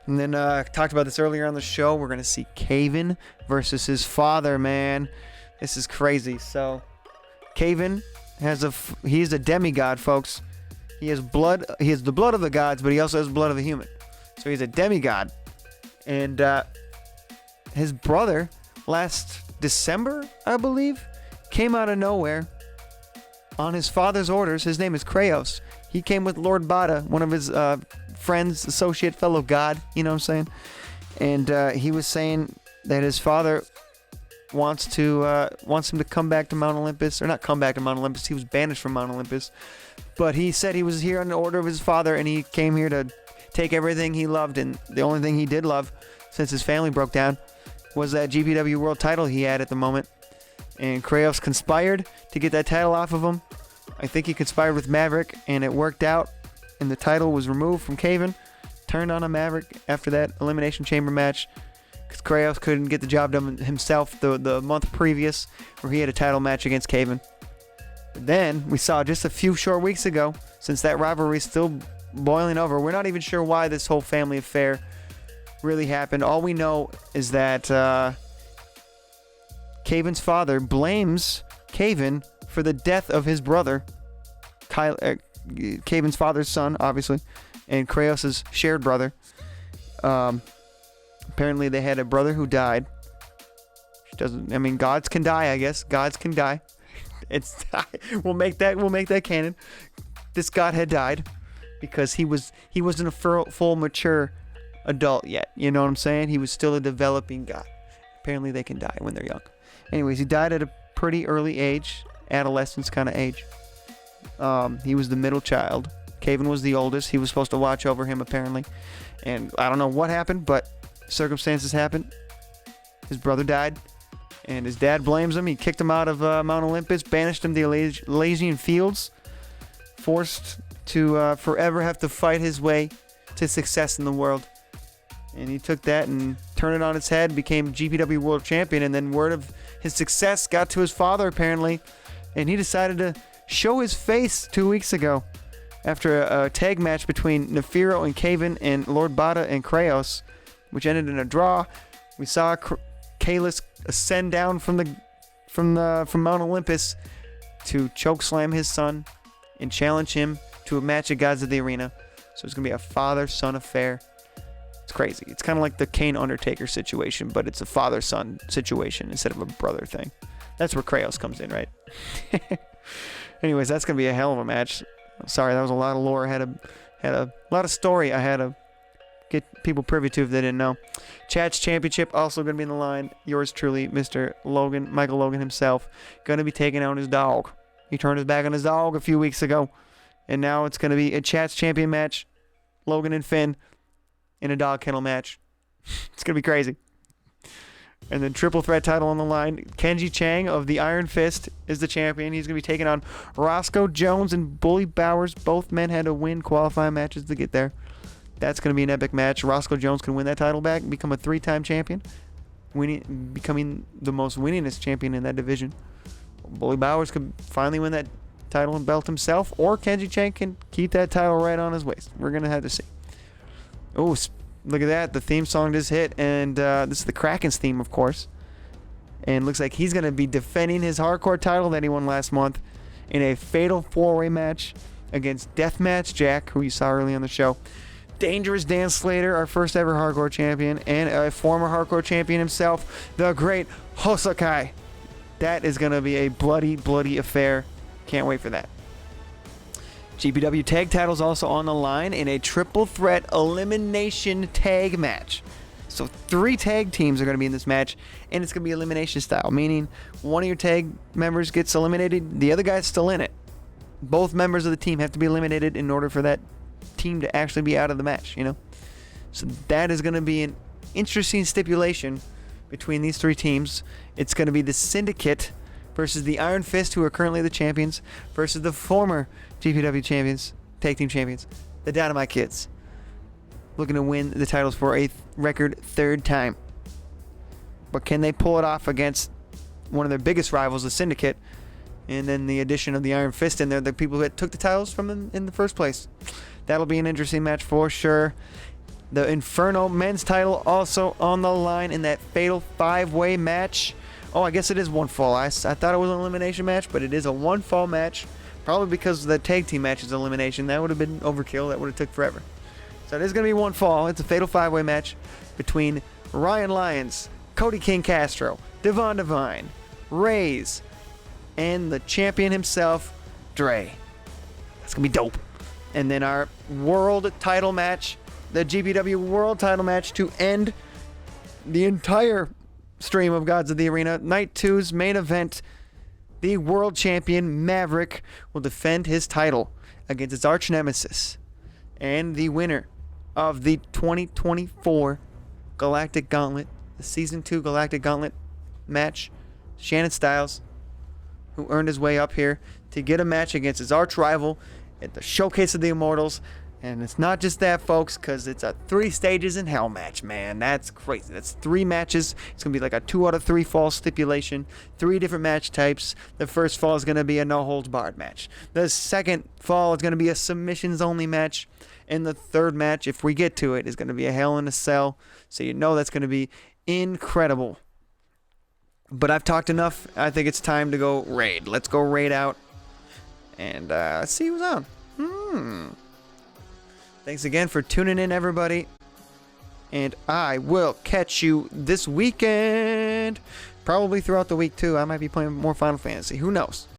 And then I talked about this earlier on the show. We're going to see Kaven versus his father, man. This is crazy. So, Kaven he's a demigod, folks. He has blood. He has the blood of the gods, but he also has blood of the human. So he's a demigod. And his brother, last December, I believe, came out of nowhere on his father's orders. His name is Kraos. He came with Lord Bada, one of his friends, associate, fellow god, you know what I'm saying? And he was saying that his father wants him to come back to Mount Olympus, or not come back to Mount Olympus. He was banished from Mount Olympus, but he said he was here on the order of his father, and he came here to take everything he loved, and the only thing he did love, since his family broke down, was that GPW World title he had at the moment. And Kraos conspired to get that title off of him. I think he conspired with Maverick, and it worked out, and the title was removed from Kaven, turned on a Maverick after that Elimination Chamber match, because Kraos couldn't get the job done himself the month previous, where he had a title match against Kaven. But then, we saw just a few short weeks ago, since that rivalry is still boiling over, we're not even sure why this whole family affair really happened. All we know is that Kaven's father blames Kaven for the death of his brother, Kaven's father's son, obviously, and Kraos' shared brother. Apparently they had a brother who died. Gods can die, I guess. Gods can die. It's we'll make that canon. This god had died because he wasn't a full mature adult yet. You know what I'm saying? He was still a developing god. Apparently they can die when they're young. Anyways, he died at a pretty early age, adolescence kind of age. He was the middle child. Kaven was the oldest. He was supposed to watch over him apparently. And I don't know what happened, but circumstances happened. His brother died, and his dad blames him. He kicked him out of Mount Olympus, banished him to the Elysian Fields, forced to forever have to fight his way to success in the world. And he took that and turned it on its head, became GPW World Champion, and then word of his success got to his father apparently, and he decided to show his face 2 weeks ago after a tag match between Nefiro and Kaven and Lord Bada and Kraos, which ended in a draw. We saw Kalis ascend down from Mount Olympus to chokeslam his son and challenge him to a match at Gods of the Arena. So it's gonna be a father-son affair. It's crazy. It's kind of like the Kane Undertaker situation, but it's a father-son situation instead of a brother thing. That's where Kraos comes in, right? Anyways, that's gonna be a hell of a match. Sorry, that was a lot of lore. I had a lot of story I had to get people privy to if they didn't know. Chat's championship also going to be in the line. Yours truly, Mr. Logan, Michael Logan himself, going to be taking out his dog. He turned his back on his dog a few weeks ago, and now it's going to be a Chat's champion match. Logan and Finn in a dog kennel match. It's going to be crazy. And then triple threat title on the line. Kenji Chang of the Iron Fist is the champion. He's going to be taking on Roscoe Jones and Bully Bowers. Both men had to win qualifying matches to get there. That's going to be an epic match. Roscoe Jones can win that title back and become a 3-time champion, becoming the most winningest champion in that division. Bully Bowers could finally win that title and belt himself, or Kenji Chang can keep that title right on his waist. We're going to have to see. Oh, look at that. The theme song just hit, and this is the Kraken's theme, of course. And looks like he's going to be defending his hardcore title that he won last month in a fatal 4-way match against Deathmatch Jack, who you saw early on the show. Dangerous Dan Slater, our first ever hardcore champion, and a former hardcore champion himself, the great Hosakai. That is going to be a bloody, bloody affair. Can't wait for that. GPW tag titles also on the line in a triple threat elimination tag match. So 3 tag teams are going to be in this match, and it's going to be elimination style, meaning one of your tag members gets eliminated, the other guy's still in it. Both members of the team have to be eliminated in order for that team to actually be out of the match, you know? So that is going to be an interesting stipulation between these 3 teams. It's going to be the Syndicate versus the Iron Fist, who are currently the champions, versus the former GPW champions, tag team champions, the Dynamite Kids, looking to win the titles for a record 3rd time. But can they pull it off against one of their biggest rivals, the Syndicate, and then the addition of the Iron Fist in there, the people that took the titles from them in the first place? That'll be an interesting match for sure. The Inferno men's title also on the line in that fatal 5-way match. Oh, I guess it is one fall. I thought it was an elimination match, but it is a 1-fall match. Probably because the tag team match is elimination. That would have been overkill. That would have took forever. So it is going to be 1 fall. It's a fatal 5-way match between Ryan Lyons, Cody King Castro, Devon Devine, Raze, and the champion himself, Dre. That's going to be dope. And then our world title match, the GPW world title match to end the entire stream of Gods of the Arena. Night 2's main event, the world champion Maverick will defend his title against his arch nemesis and the winner of the 2024 Galactic Gauntlet, the Season 2 Galactic Gauntlet match, Shannon Styles, who earned his way up here to get a match against his arch rival at the Showcase of the Immortals. And it's not just that, folks, because it's a 3 stages in hell match, man. That's crazy. That's 3 matches. It's going to be like a 2 out of 3 fall stipulation. 3 different match types. The first fall is going to be a no-holds-barred match. The second fall is going to be a submissions-only match. And the third match, if we get to it, is going to be a Hell in a Cell. So you know that's going to be incredible. But I've talked enough. I think it's time to go raid. Let's go raid out. And let's see who's on. Thanks again for tuning in, everybody. And I will catch you this weekend. Probably throughout the week, too. I might be playing more Final Fantasy. Who knows?